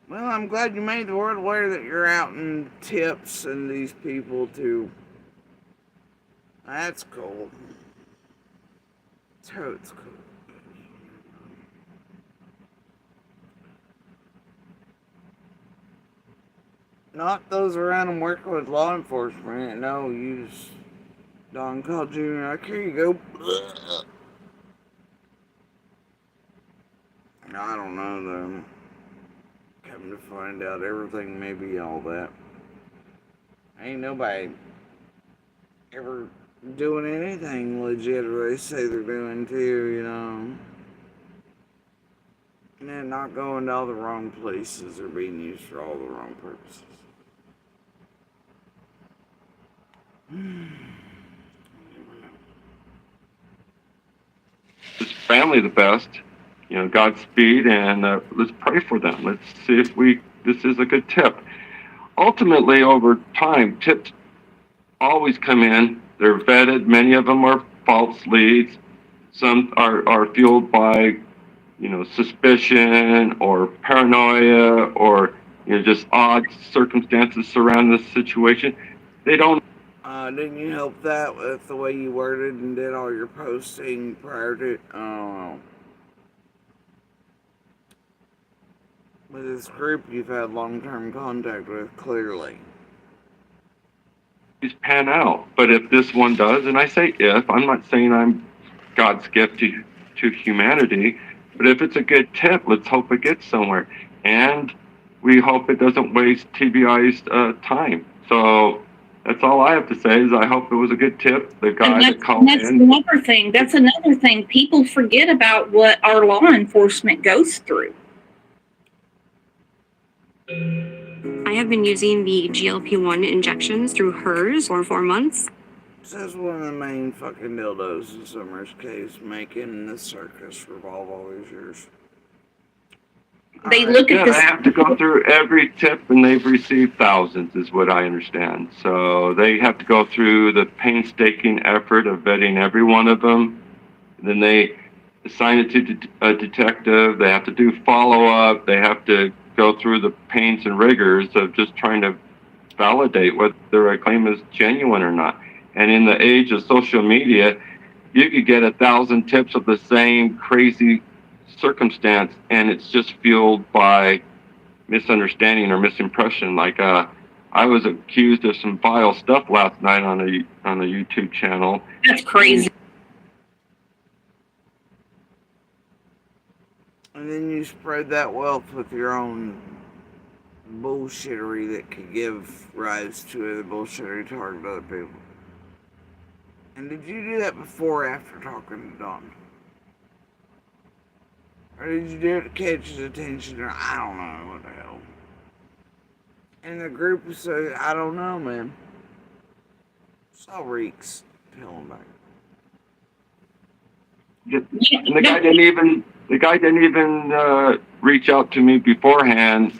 Well, I'm glad you made the world aware that you're out in tips and these people too. That's cool. Totes cool. Not those around them working with law enforcement. No, you just Don call Jr. Like, here you go. I don't know though. Come to find out, everything may be all that. Ain't nobody ever doing anything legit, or they say they're doing too, you know. And they're not going to all the wrong places or being used for all the wrong purposes. This family the best, you know, Godspeed, and let's pray for them. Let's see if this is a good tip. Ultimately, over time, tips always come in. They're vetted. Many of them are false leads. Some are fueled by, you know, suspicion or paranoia or, you know, just odd circumstances surrounding the situation. They don't. Didn't you help that with the way you worded and did all your posting prior to, with this group you've had long-term contact with, clearly. These pan out, but if this one does, and I say if, I'm not saying I'm God's gift to humanity, but if it's a good tip, let's hope it gets somewhere, and we hope it doesn't waste TBI's time. So that's all I have to say is I hope it was a good tip. The guy that called that's in. another thing. That's another thing. People forget about what our law enforcement goes through. I have been using the GLP-1 injections through hers for 4 months. Says one of the main fucking dildos in Summer's case, making the circus revolve all these years. They look at this. They have to go through every tip, and they've received thousands, is what I understand. So they have to go through the painstaking effort of vetting every one of them. Then they assign it to a detective. They have to do follow-up. They have to go through the pains and rigors of just trying to validate whether a claim is genuine or not. And in the age of social media, you could get 1,000 tips of the same crazy circumstance, and it's just fueled by misunderstanding or misimpression. Like I was accused of some vile stuff last night on a YouTube channel. That's crazy. And then you spread that wealth with your own bullshittery that could give rise to other bullshittery target other people. And did you do that before or after talking to Don? Or did you do it to catch his attention, or I don't know, what the hell. And the group said, I don't know, man. Saw reeks. Tell him back. And the guy didn't even reach out to me beforehand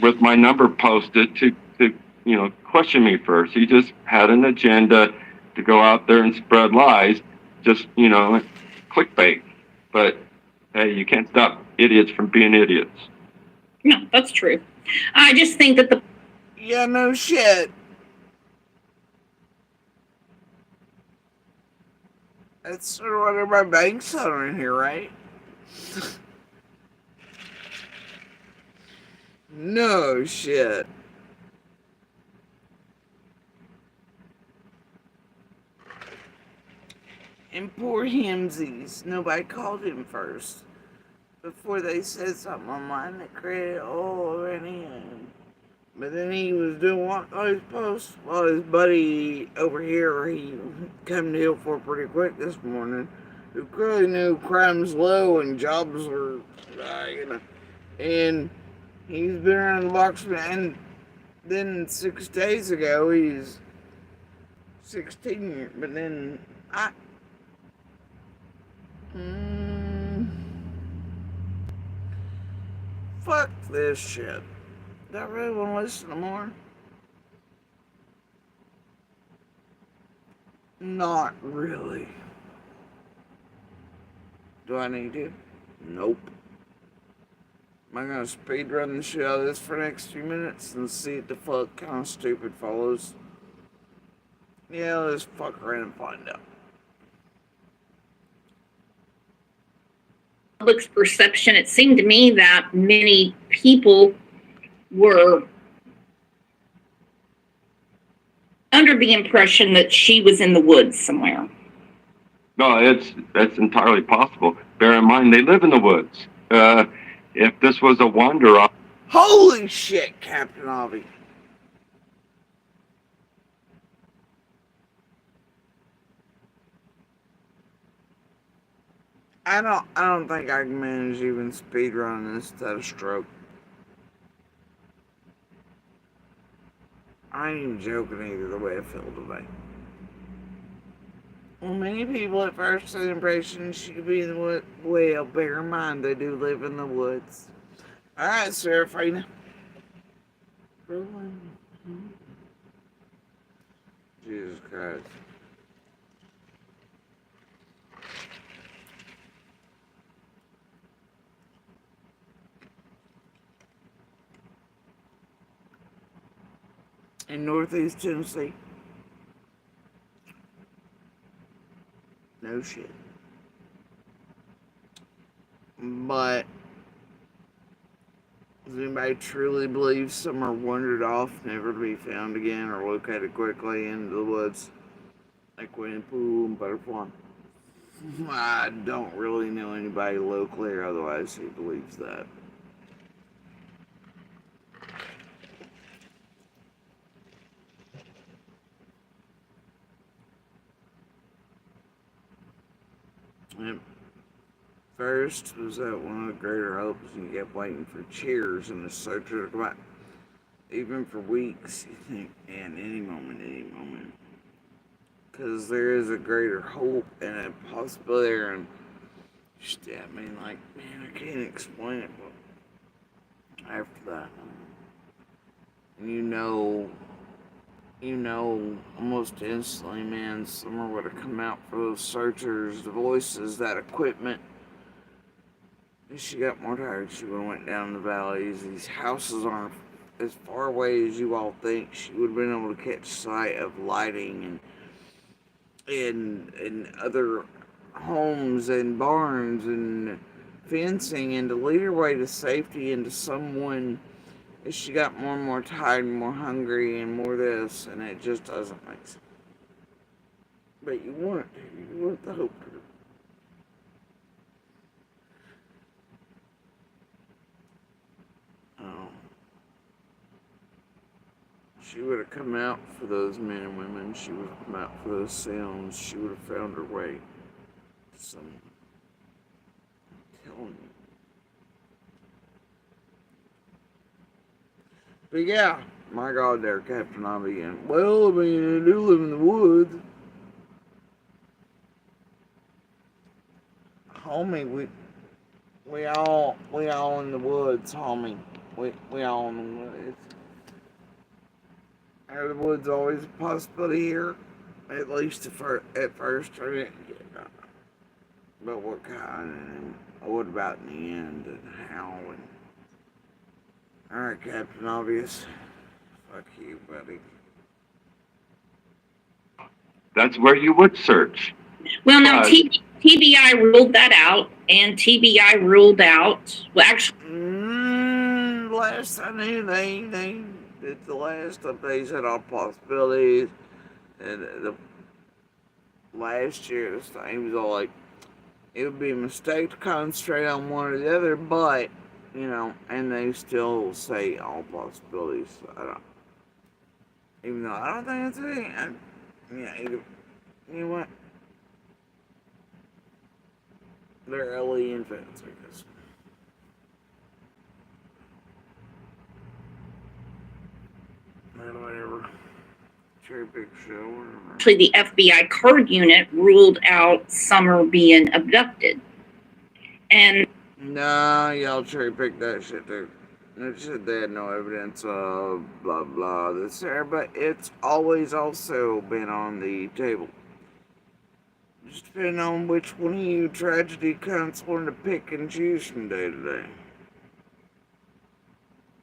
with my number posted to you know, question me first. He just had an agenda to go out there and spread lies, just, you know, clickbait. But hey, you can't stop idiots from being idiots. No, that's true. I just think that Yeah, no shit. That's sort of what everybody banks on in here, right? No shit. And poor Himsies, nobody called him first. Before they said something online that created all of him. But then he was doing all his posts while his buddy over here, he come to Hill for pretty quick this morning, who clearly knew crime's low and jobs were, you know, and He's been around the block, and then 6 days ago he's 16. But then fuck this shit. Do I really want to listen to more? Not really. Do I need to? Nope. Am I gonna speed run the shit out of this for the next few minutes and see what the fuck kind of stupid follows? Yeah, let's fuck around and find out. Public's perception, it seemed to me that many people were under the impression that she was in the woods somewhere. No, that's entirely possible. Bear in mind, they live in the woods. If this was a wander off. Holy shit, Captain Avi. I don't think I can manage even speed running this without a stroke. I ain't even joking either the way I feel today. Well, many people at first had the impression she could be in the woods. Well, bear in mind, they do live in the woods. Alright, Seraphina. Jesus Christ. In Northeast Tennessee. No shit. But does anybody truly believe some are wandered off, never to be found again, or located quickly into the woods? Like Winnie Pooh and Butterfly. I don't really know anybody locally or otherwise who believes that. Yep. First was that one of the greater hopes, and you kept waiting for cheers and the searcher to come out. Even for weeks, you think, man, any moment. Because there is a greater hope and a possibility there, and just, I mean, like, man, I can't explain it, but after that, you know, almost instantly, man, summer would have come out for those searchers, the voices, that equipment. If she got more tired, she would have went down the valleys. These houses aren't as far away as you all think. She would have been able to catch sight of lighting and other homes and barns and fencing, and to lead her way to safety and to someone. As she got more and more tired and more hungry and more this, and it just doesn't make sense. But you want it to. You want the hope to. She would have come out for those men and women. She would have come out for those sounds. She would have found her way to someone. I'm telling you. But yeah, my God, there, Captain Avi. And well, I mean, I do live in the woods. Homie, we all in the woods, homie. We all in the woods. Are the woods always a possibility here? At least at first, I didn't get that. But what kind, and what about in the end, and how, and... Alright, Captain Obvious. Fuck you, buddy. That's where you would search. Well, now TBI ruled that out, and TBI ruled out. Well, actually, Last I knew, they at the last updates had all possibilities, and the last year this thing was all like it would be a mistake to concentrate on one or the other, but and they still say all possibilities. So I don't, even though I don't think it's anything. You know what? They're early infants, I guess. whatever. Cherry pick show, whatever. Actually, the FBI card unit ruled out Summer being abducted. And Nah, y'all cherry picked that shit too. It said they had no evidence of blah blah this there, but it's always also been on the table. Just depending on which one of you tragedy cunts wanted to pick and choose from day to day.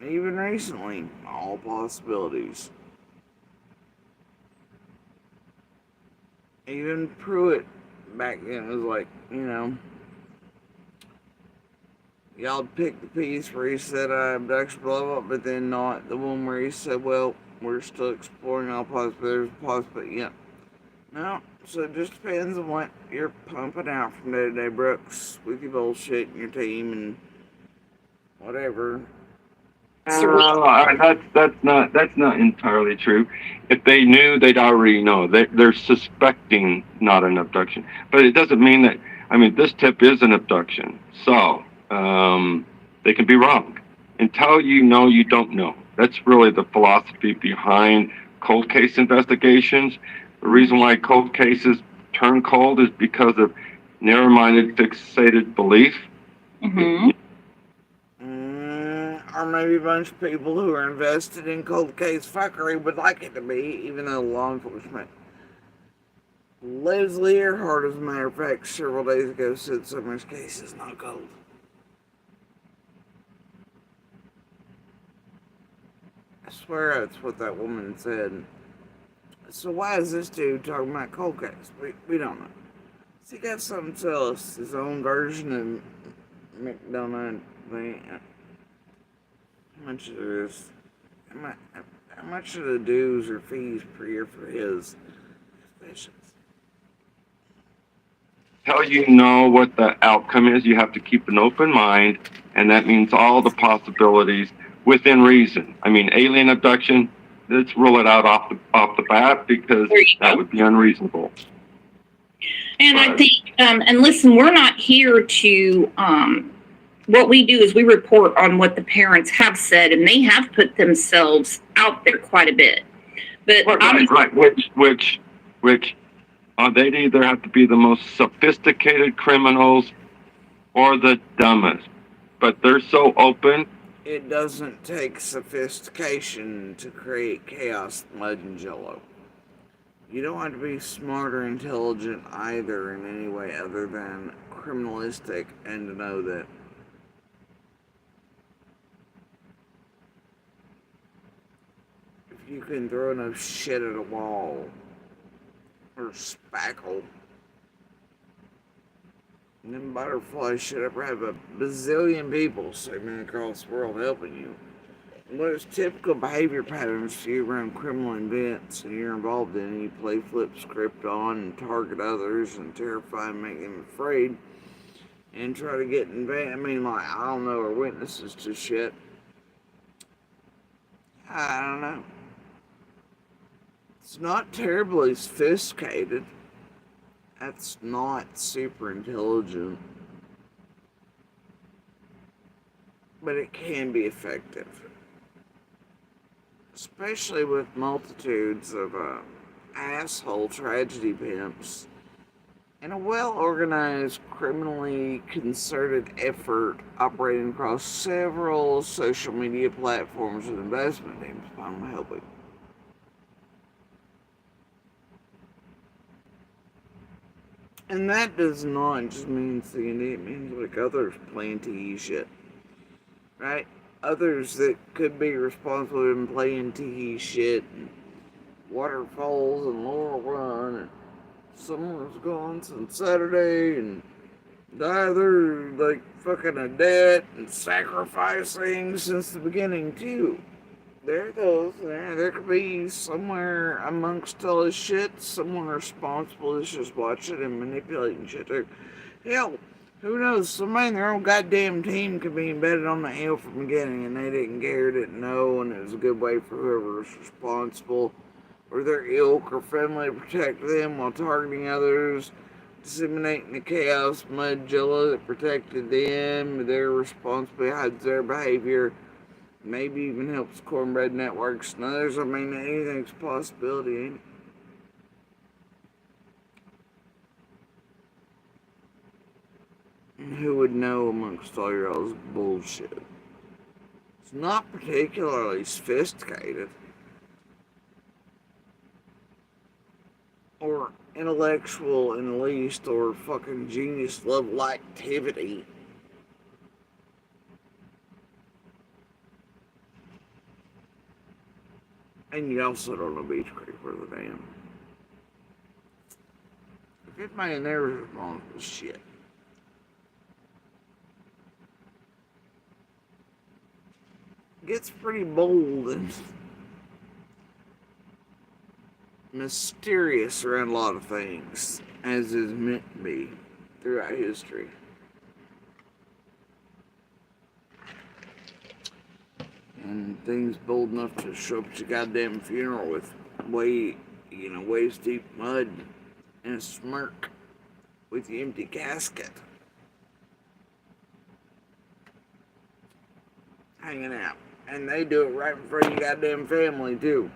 Even recently, all possibilities. Even Pruitt back then was like, y'all picked the piece where he said abduction, blah, blah, but then not the one where he said, well, we're still exploring all possibilities, yeah. No, so it just depends on what you're pumping out from day to day, Brooks, with your bullshit and your team and whatever. That's not entirely true. If they knew, they'd already know. They're suspecting not an abduction, but it doesn't mean that. I mean, this tip is an abduction, so they can be wrong. Until you know, you don't know. That's really the philosophy behind cold case investigations. The reason why cold cases turn cold is because of narrow-minded, fixated belief. Mm-hmm. Or maybe a bunch of people who are invested in cold case fuckery would like it to be, even though law enforcement. Leslie Earhart, as a matter of fact, several days ago said Summer's case is not cold. I swear that's what that woman said. So why is this dude talking about cold case? We don't know. So he got something to tell us, his own version of McDonough thing. How much of this? How much of the dues or fees per year for his patients? Until you know what the outcome is, you have to keep an open mind, and that means all the possibilities within reason. I mean, alien abduction, let's rule it out off the bat because that would be unreasonable. And I think, and listen, we're not here to, what we do is we report on what the parents have said, and they have put themselves out there quite a bit. But right. Which they'd either have to be the most sophisticated criminals or the dumbest. But they're so open. It doesn't take sophistication to create chaos, mud, and jello. You don't have to be smart or intelligent either in any way other than criminalistic and to know that if you can throw enough shit at a wall or spackle, and then butterfly shit up, have a bazillion people swimming across the world helping you. And what is typical behavior patterns for you around criminal events and you're involved in, you play flip script on and target others and terrify and make them afraid and try to get I don't know, or witnesses to shit. I don't know. It's not terribly sophisticated. That's not super intelligent. But it can be effective. Especially with multitudes of asshole tragedy pimps and a well-organized, criminally concerted effort operating across several social media platforms with investment teams upon helping. And that does not just mean C&D, it means like others playing TE shit. Right? Others that could be responsible in playing TE shit and Waterfalls and Laurel Run and someone's gone since Saturday and either like fucking a debt and sacrificing since the beginning too. There could be somewhere amongst all this shit, someone responsible is just watching and manipulating shit too. Hell, who knows, somebody in their own goddamn team could be embedded on the hill from the beginning and they didn't care, didn't know, and it was a good way for whoever was responsible or their ilk or family to protect them while targeting others, disseminating the chaos, mud, jello that protected them, their responsibility hides their behavior. Maybe even helps cornbread networks and others. I mean, anything's a possibility, ain't it? And who would know amongst all your all's bullshit? It's not particularly sophisticated or intellectual in the least or fucking genius level activity. And you also don't know Beach Creek worth a damn. If it man there is wrong with shit. Gets pretty bold and mysterious around a lot of things, as is meant to be throughout history. And things bold enough to show up at your goddamn funeral with waist deep mud and a smirk with the empty casket hanging out. And they do it right in front of your goddamn family, too.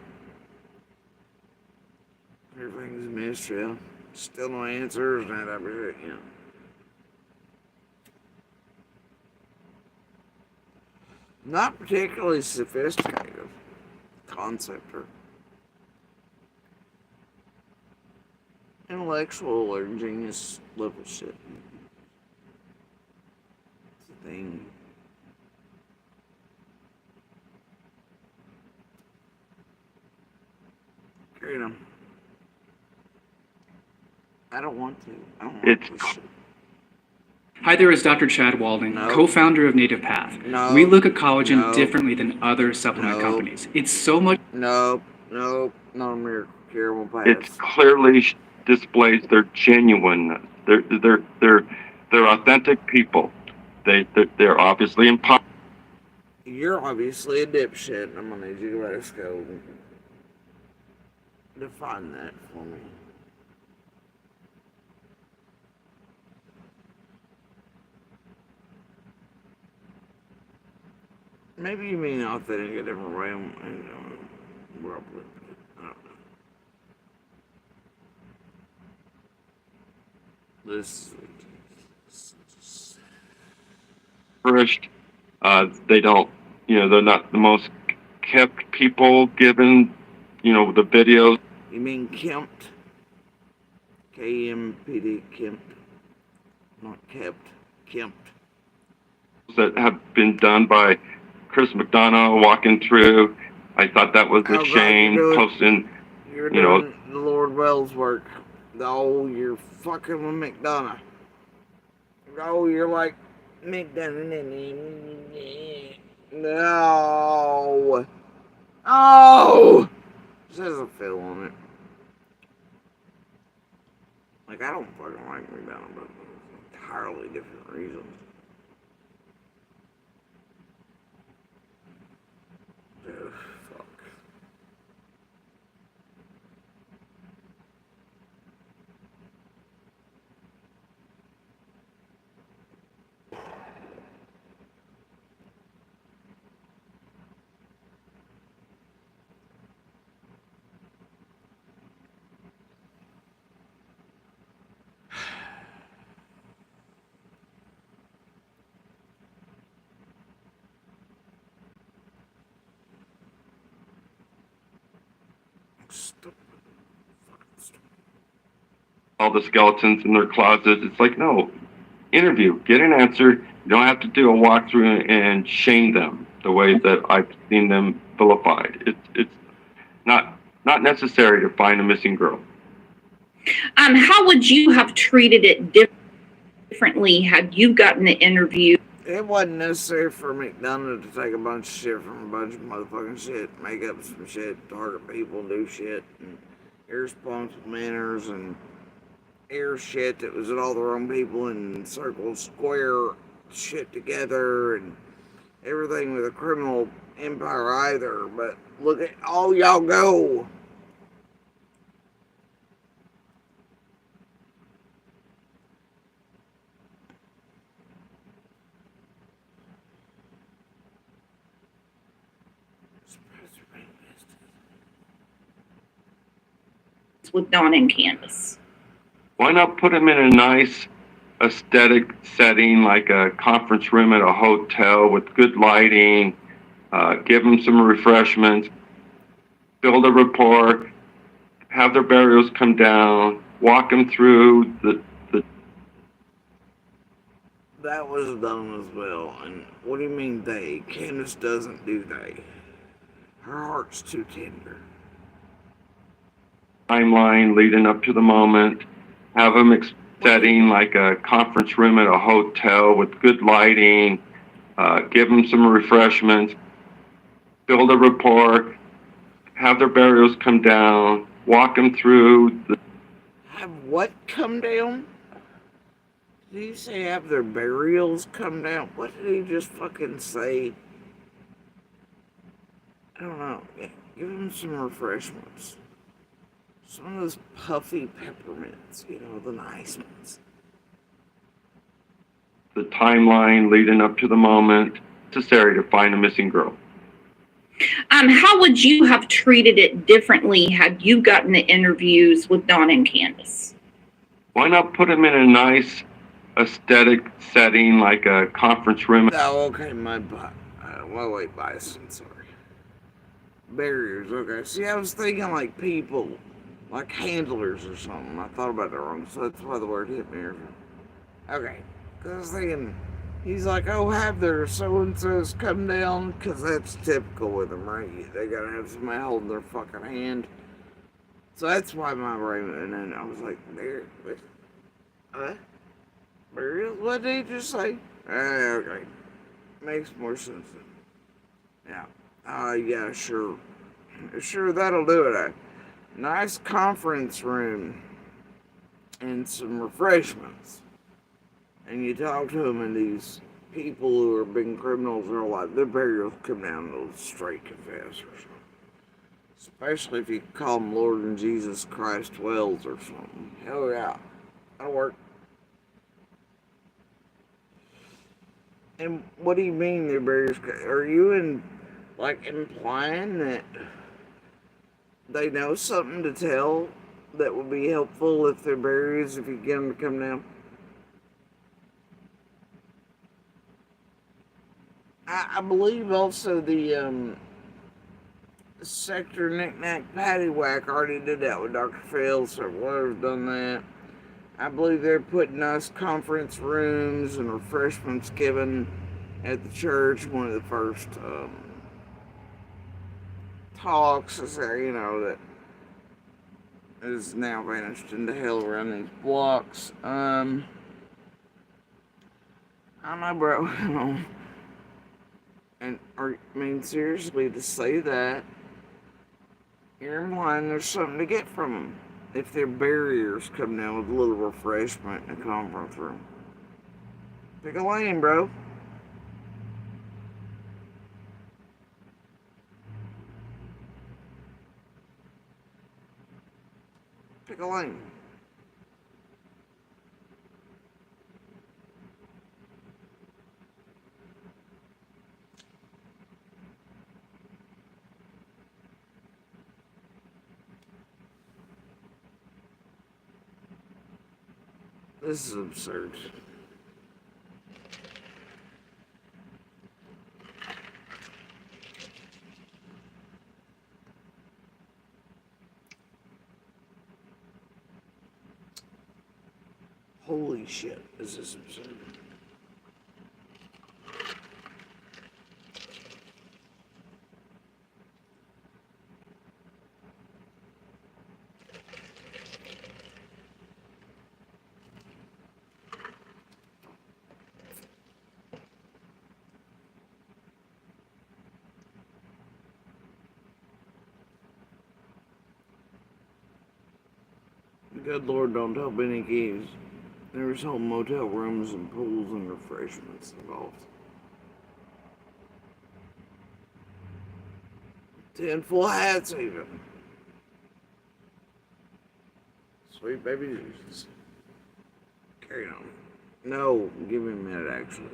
Everything's a mystery. Still no answers, and that everything, Not particularly sophisticated concept or intellectual or genius level shit. It's a thing. I don't want to. I don't want this shit. Hi there, is Dr. Chad Walden, No. co-founder of Native Path. No. We look at collagen No. differently than other supplement No. companies. It's so much. No, not a miracle cure. We'll pass. It clearly displays their genuineness. They're authentic people. They're obviously impossible. You're obviously a dipshit. I'm gonna need you to let us go. Define that for me. Maybe you mean authentic a different way. I don't know. I don't know. This. First, they don't. They're not the most kept people given. The videos. You mean kempt? K-E-M-P-D, kempt. Not kept. Kempt. That have been done by Chris McDonough walking through. I thought that was a shame. Posting, You're doing the Lord Wells work. You're fucking with McDonough. You're like McDonough. No. Oh! This has a feel on it. Like, I don't fucking like McDonough, but for entirely different reasons. Ugh, fuck. All the skeletons in their closets. It's like, no, interview, get an answer. You don't have to do a walkthrough and shame them the way that I've seen them vilified. It's not necessary to find a missing girl. How would you have treated it differently had you gotten the interview? It wasn't necessary for McDonough to take a bunch of shit from a bunch of motherfucking shit, make up some shit, target people, do shit, and irresponsible manners, and air shit that was at all the wrong people, and circle square shit together, and everything with a criminal empire either. But look at all y'all go. with Donna and Candace. Why not put them in a nice aesthetic setting like a conference room at a hotel with good lighting, give them some refreshments, build a rapport, have their burials come down, walk them through the That was done as well. And what do you mean they? Candace doesn't do they. Her heart's too tender. timeline leading up to the moment, have them setting like a conference room at a hotel with good lighting, give them some refreshments, build a rapport, have their burials come down, walk them through the Have what come down? Did he say have their burials come down? What did he just fucking say? I don't know. Yeah, give him some refreshments. Some of those puffy peppermints, the nice ones. the timeline leading up to the moment necessary to find a missing girl. How would you have treated it differently had you gotten the interviews with Donna and Candace? Why not put them in a nice aesthetic setting like a conference room? Oh, okay, wait, bison, sorry. Barriers, okay. See, I was thinking like people, like handlers or something. I thought about that wrong, so that's why the word hit me. Okay, because I was thinking, he's like, oh, have their so-and-sos come down, because that's typical with them, right? They gotta have somebody holding their fucking hand. So that's why my brain, and then I was like, burial? What did he just say? Okay, makes more sense. Yeah. Yeah, sure. Sure, that'll do it. A nice conference room and some refreshments. And you talk to them, and these people who are being criminals are like, their burials come down a little straight confess or something. Especially if you call them Lord and Jesus Christ Wells or something. Hell yeah. That'll work. And what do you mean their burials? Are you implying that they know something to tell that would be helpful if they're burials, if you get them to come down? I believe also the Sector Knick-Knack Paddywhack already did that with Dr. Phil's, or whatever's done that. I believe they're putting us conference rooms and refreshments given at the church. One of the first talks is there, that is now vanished into hell around these blocks. I don't know, bro. And, seriously, to say that, you're implying there's something to get from them. If their barriers come down with a little refreshment in a conference room. Pick a lane, bro. Pick a lane. This is absurd. Holy shit, this is absurd. Good Lord, don't tell Benny Keys. There's whole motel rooms and pools and refreshments involved. 10 full hats even. Sweet baby Jesus. Carry on. No, give me a minute actually.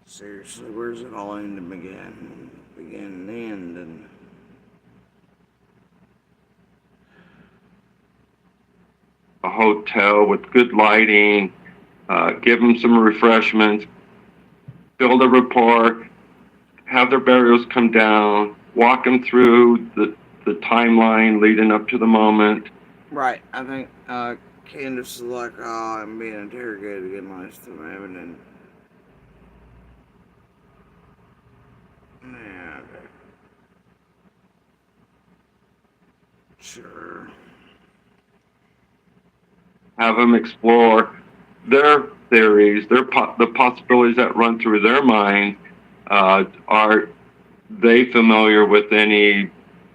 Seriously, where's it all end and begin? Begin and end, and a hotel with good lighting, give them some refreshments, build a rapport, have their burials come down, walk them through the timeline leading up to the moment. right. I think Candace is like, oh, I'm being interrogated again, last time I haven't. And yeah, okay. Sure. Have them explore their theories, the possibilities that run through their mind. Are they familiar with any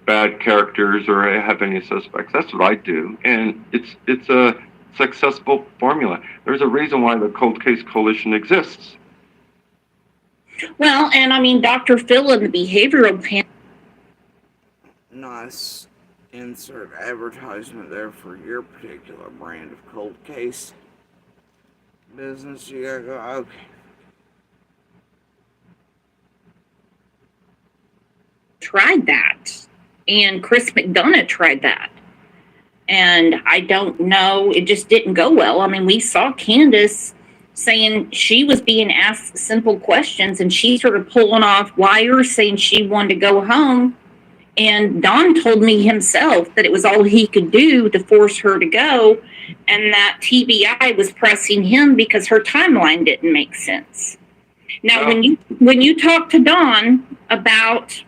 bad characters or have any suspects? That's what I do, and it's a successful formula. There's a reason why the Cold Case Coalition exists. Well, and I mean, Dr. Phil in the behavioral panel. Nice insert advertisement there for your particular brand of cold case business. You gotta go, okay. Tried that, and Chris McDonough tried that, and I don't know, it just didn't go well. I mean, we saw Candace saying she was being asked simple questions, and she started pulling off wires saying she wanted to go home, and Don told me himself that it was all he could do to force her to go, and that TBI was pressing him because her timeline didn't make sense. Now, when you talk to Don about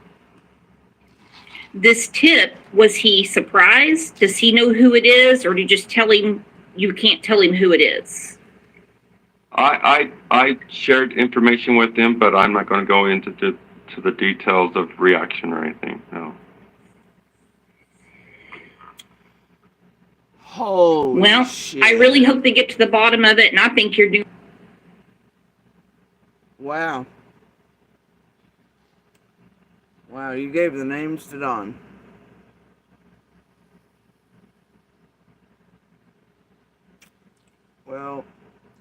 this tip, was he surprised? Does he know who it is, or do you just tell him you can't tell him who it is? I shared information with him, but I'm not going to go into the details of reaction or anything. No. Holy well, shit. I really hope they get to the bottom of it, and I think you're doing. Wow. Wow, you gave the names to Don. Well,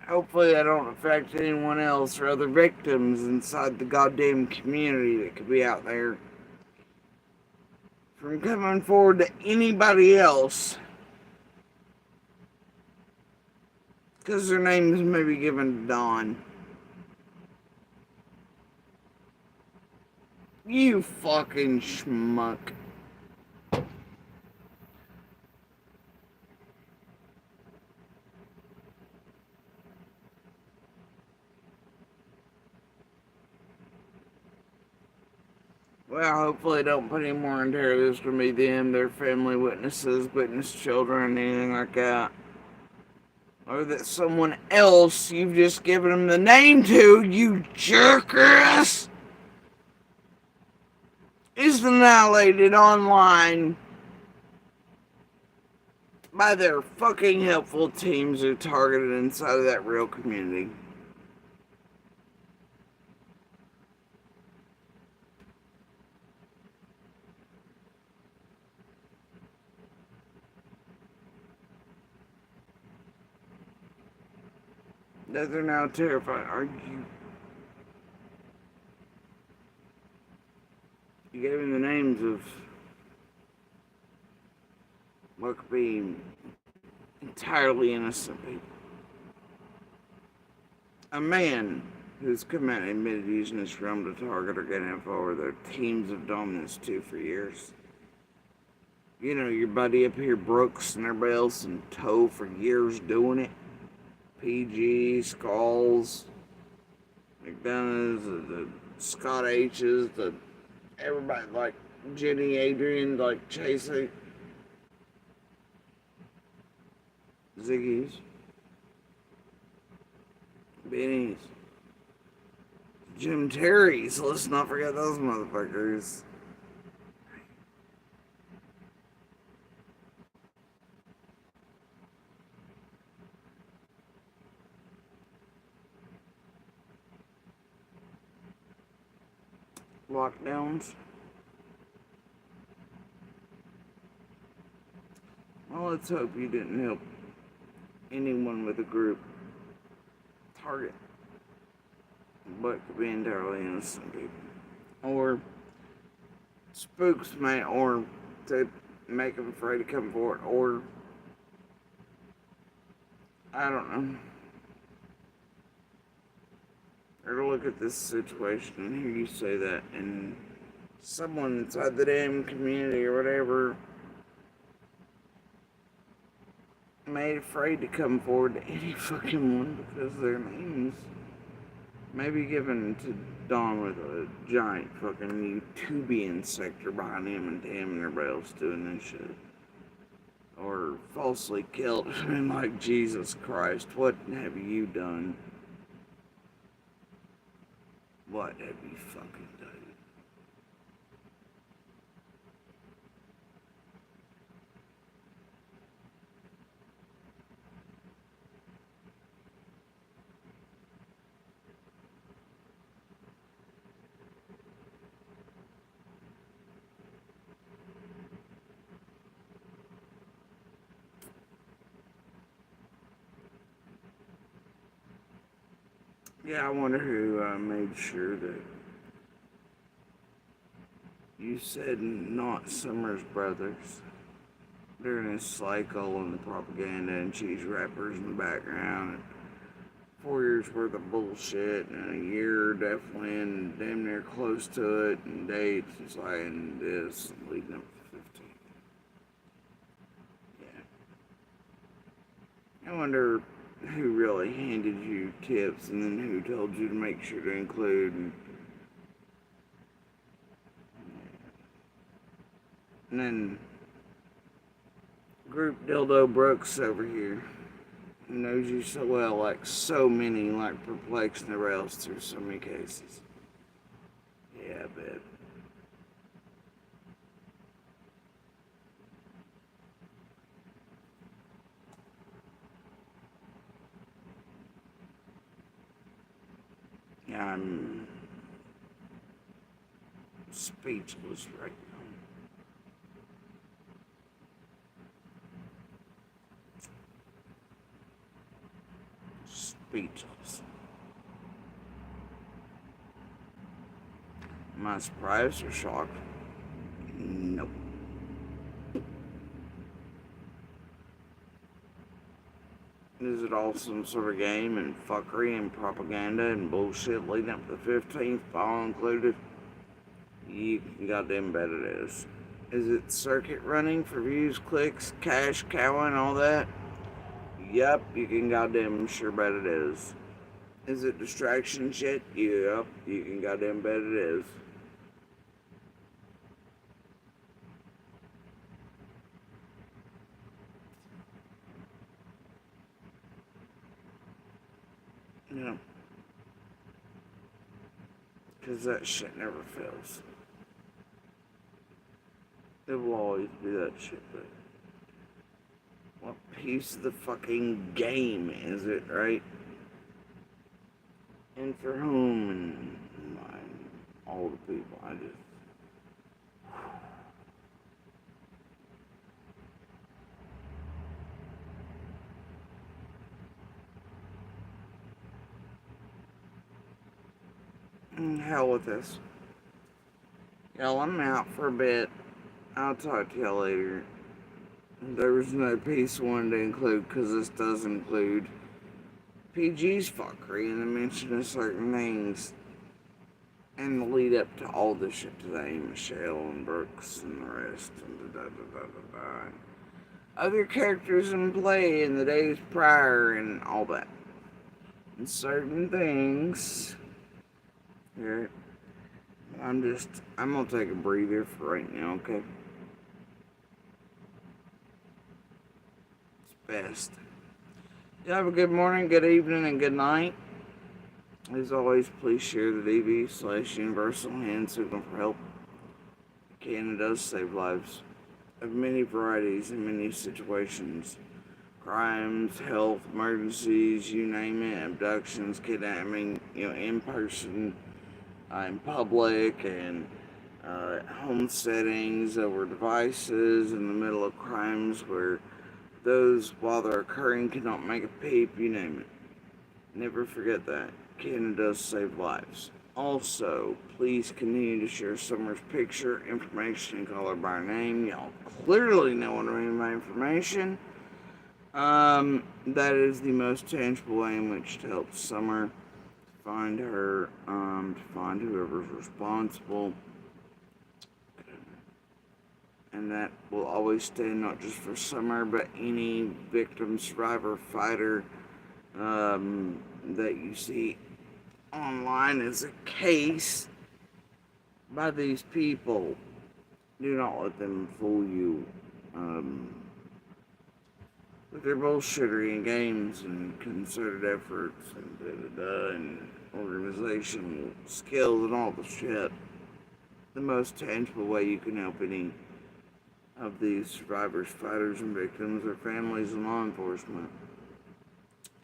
hopefully that don't affect anyone else or other victims inside the goddamn community that could be out there from coming forward to anybody else. Because their names may be given to Don. You fucking schmuck. Well, hopefully don't put any more interviews for me, them, their family witnesses, witness children, anything like that. Or that someone else you've just given them the name to, you jerkers, is annihilated online by their fucking helpful teams who targeted inside of that real community. That they're now terrified. Are you? You gave me the names of what could be entirely innocent people. A man who's come out and admitted using his realm to target or get info over their teams of dominance too for years. You know, your buddy up here, Brooks, and everybody else in tow for years doing it. PG, Skulls, McDonough's, the Scott H's, the everybody like Jenny, Adrian, like Chasey, Ziggy's, Benny's, Jim Terry's. Let's not forget those motherfuckers. Lockdowns. Well, let's hope you didn't help anyone with a group target but could be entirely innocent people. Or spooks, man, or to make them afraid to come forward, or I don't know. Or to look at this situation and hear you say that, and someone inside the damn community or whatever made afraid to come forward to any fucking one because their names may be given to Don with a giant fucking YouTubian sector behind him and damn everybody else doing this shit. Or falsely killed. I mean, like, Jesus Christ, what have you done? What have you fucking done? Yeah, I wonder who made sure that you said not Summers Brothers during his cycle and the propaganda and cheese wrappers in the background. And 4 years worth of bullshit and a year definitely and damn near close to it and dates and saying this and leading up to the 15th. Yeah. I wonder who really handed you tips and then who told you to make sure to include. And then Group Dildo Brooks over here, who knows you so well, like so many, like perplexed and everybody else through so many cases. Yeah, I bet. Yeah, I'm speechless right now. Speechless. Am I surprised or shocked? Nope. Is it all some sort of game and fuckery and propaganda and bullshit leading up to the 15th, all included? You can goddamn bet it is. Is it circuit running for views, clicks, cash cowing, all that? Yup, you can goddamn sure bet it is. Is it distraction shit? Yup, you can goddamn bet it is. Yeah. Because that shit never fails. It will always be that shit, but what piece of the fucking game is it, right? And for whom and all the people, I just... Hell with this. Y'all, I'm out for a bit. I'll talk to y'all later. There was another piece I wanted to include, because this does include PG's fuckery and the mention of certain things and the lead up to all this shit today, Michelle and Brooks and the rest, and other characters in play in the days prior and all that. And certain things. Here, I'm gonna take a breather for right now, okay? It's best. You have a good morning, good evening, and good night. As always, please share the DV/Universal Hand Signal for Help. Canada does save lives of many varieties in many situations. Crimes, health, emergencies, you name it, abductions, kidnapping, in person, in public, and home settings, over devices, in the middle of crimes where those, while they're occurring, cannot make a peep, you name it. Never forget that. does save lives. Also, please continue to share Summer's picture, information, and call her by name. Y'all clearly know what I mean by information. That is the most tangible way in which to help Summer find her, to find whoever's responsible. And that will always stay not just for Summer, but any victim, survivor, fighter that you see online as a case by these people. Do not let them fool you with their bullshittery and games and concerted efforts and and organizational skills and all the shit. The most tangible way you can help any of these survivors, fighters, and victims, their families, and law enforcement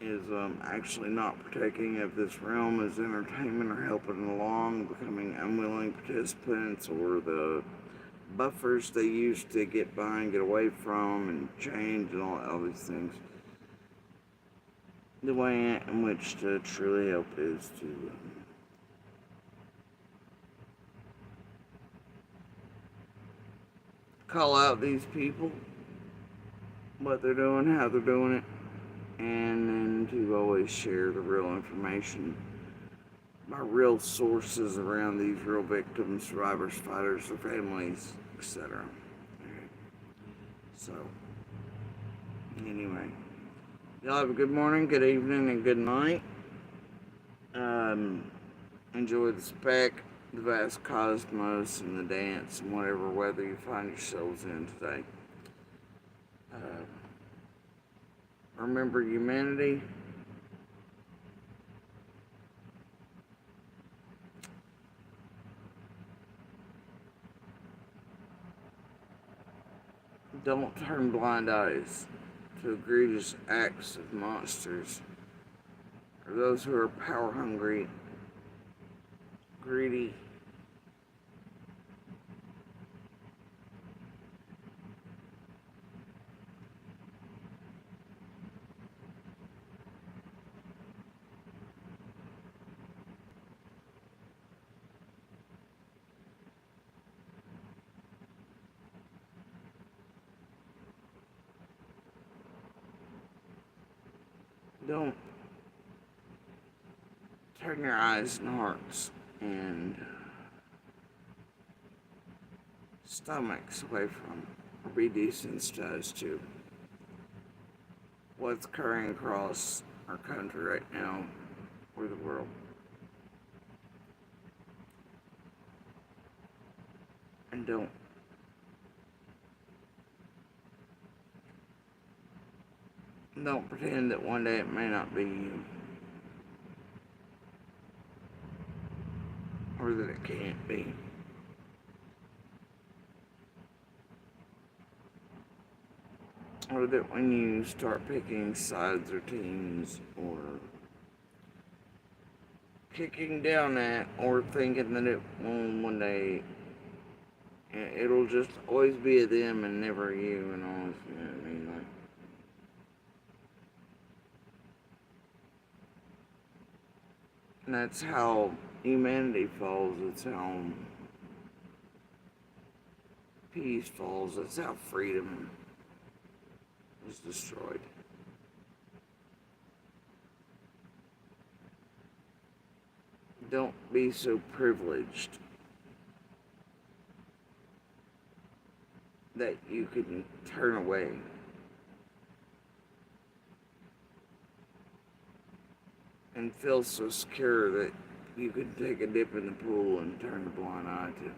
is actually not partaking of this realm as entertainment or helping along, becoming unwilling participants, or the buffers they use to get by and get away from and change and all these things. The way in which to truly help is to call out these people, what they're doing, how they're doing it, and then to always share the real information by real sources around these real victims, survivors, fighters, their families, etc. So, anyway, y'all have a good morning, good evening, and good night. Enjoy the spec, the vast cosmos, and the dance, and whatever weather you find yourselves in today. Remember humanity. Don't turn blind eyes to egregious acts of monsters or those who are power hungry, greedy, don't turn your eyes and hearts and stomachs away from, or be desensitized to what's occurring across our country right now, or the world. And don't pretend that one day it may not be you, or that it can't be. Or that when you start picking sides or teams, or kicking down at, or thinking that it will one day, it'll just always be a them and never you, and all this, you know what I mean? Like, and that's how humanity falls. It's how peace falls. That's how freedom is destroyed. Don't be so privileged that you can turn away. And feel so secure that you can take a dip in the pool and turn a blind eye to.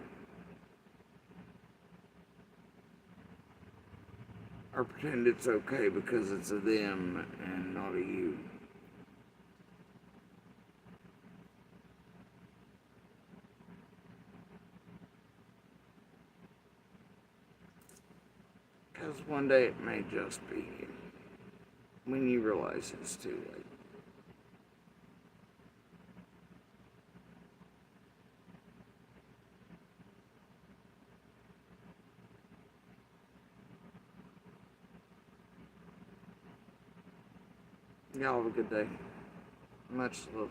Or pretend it's okay because it's a them and not a you. Because one day it may just be you. When you realize it's too late. Y'all have a good day. Much love.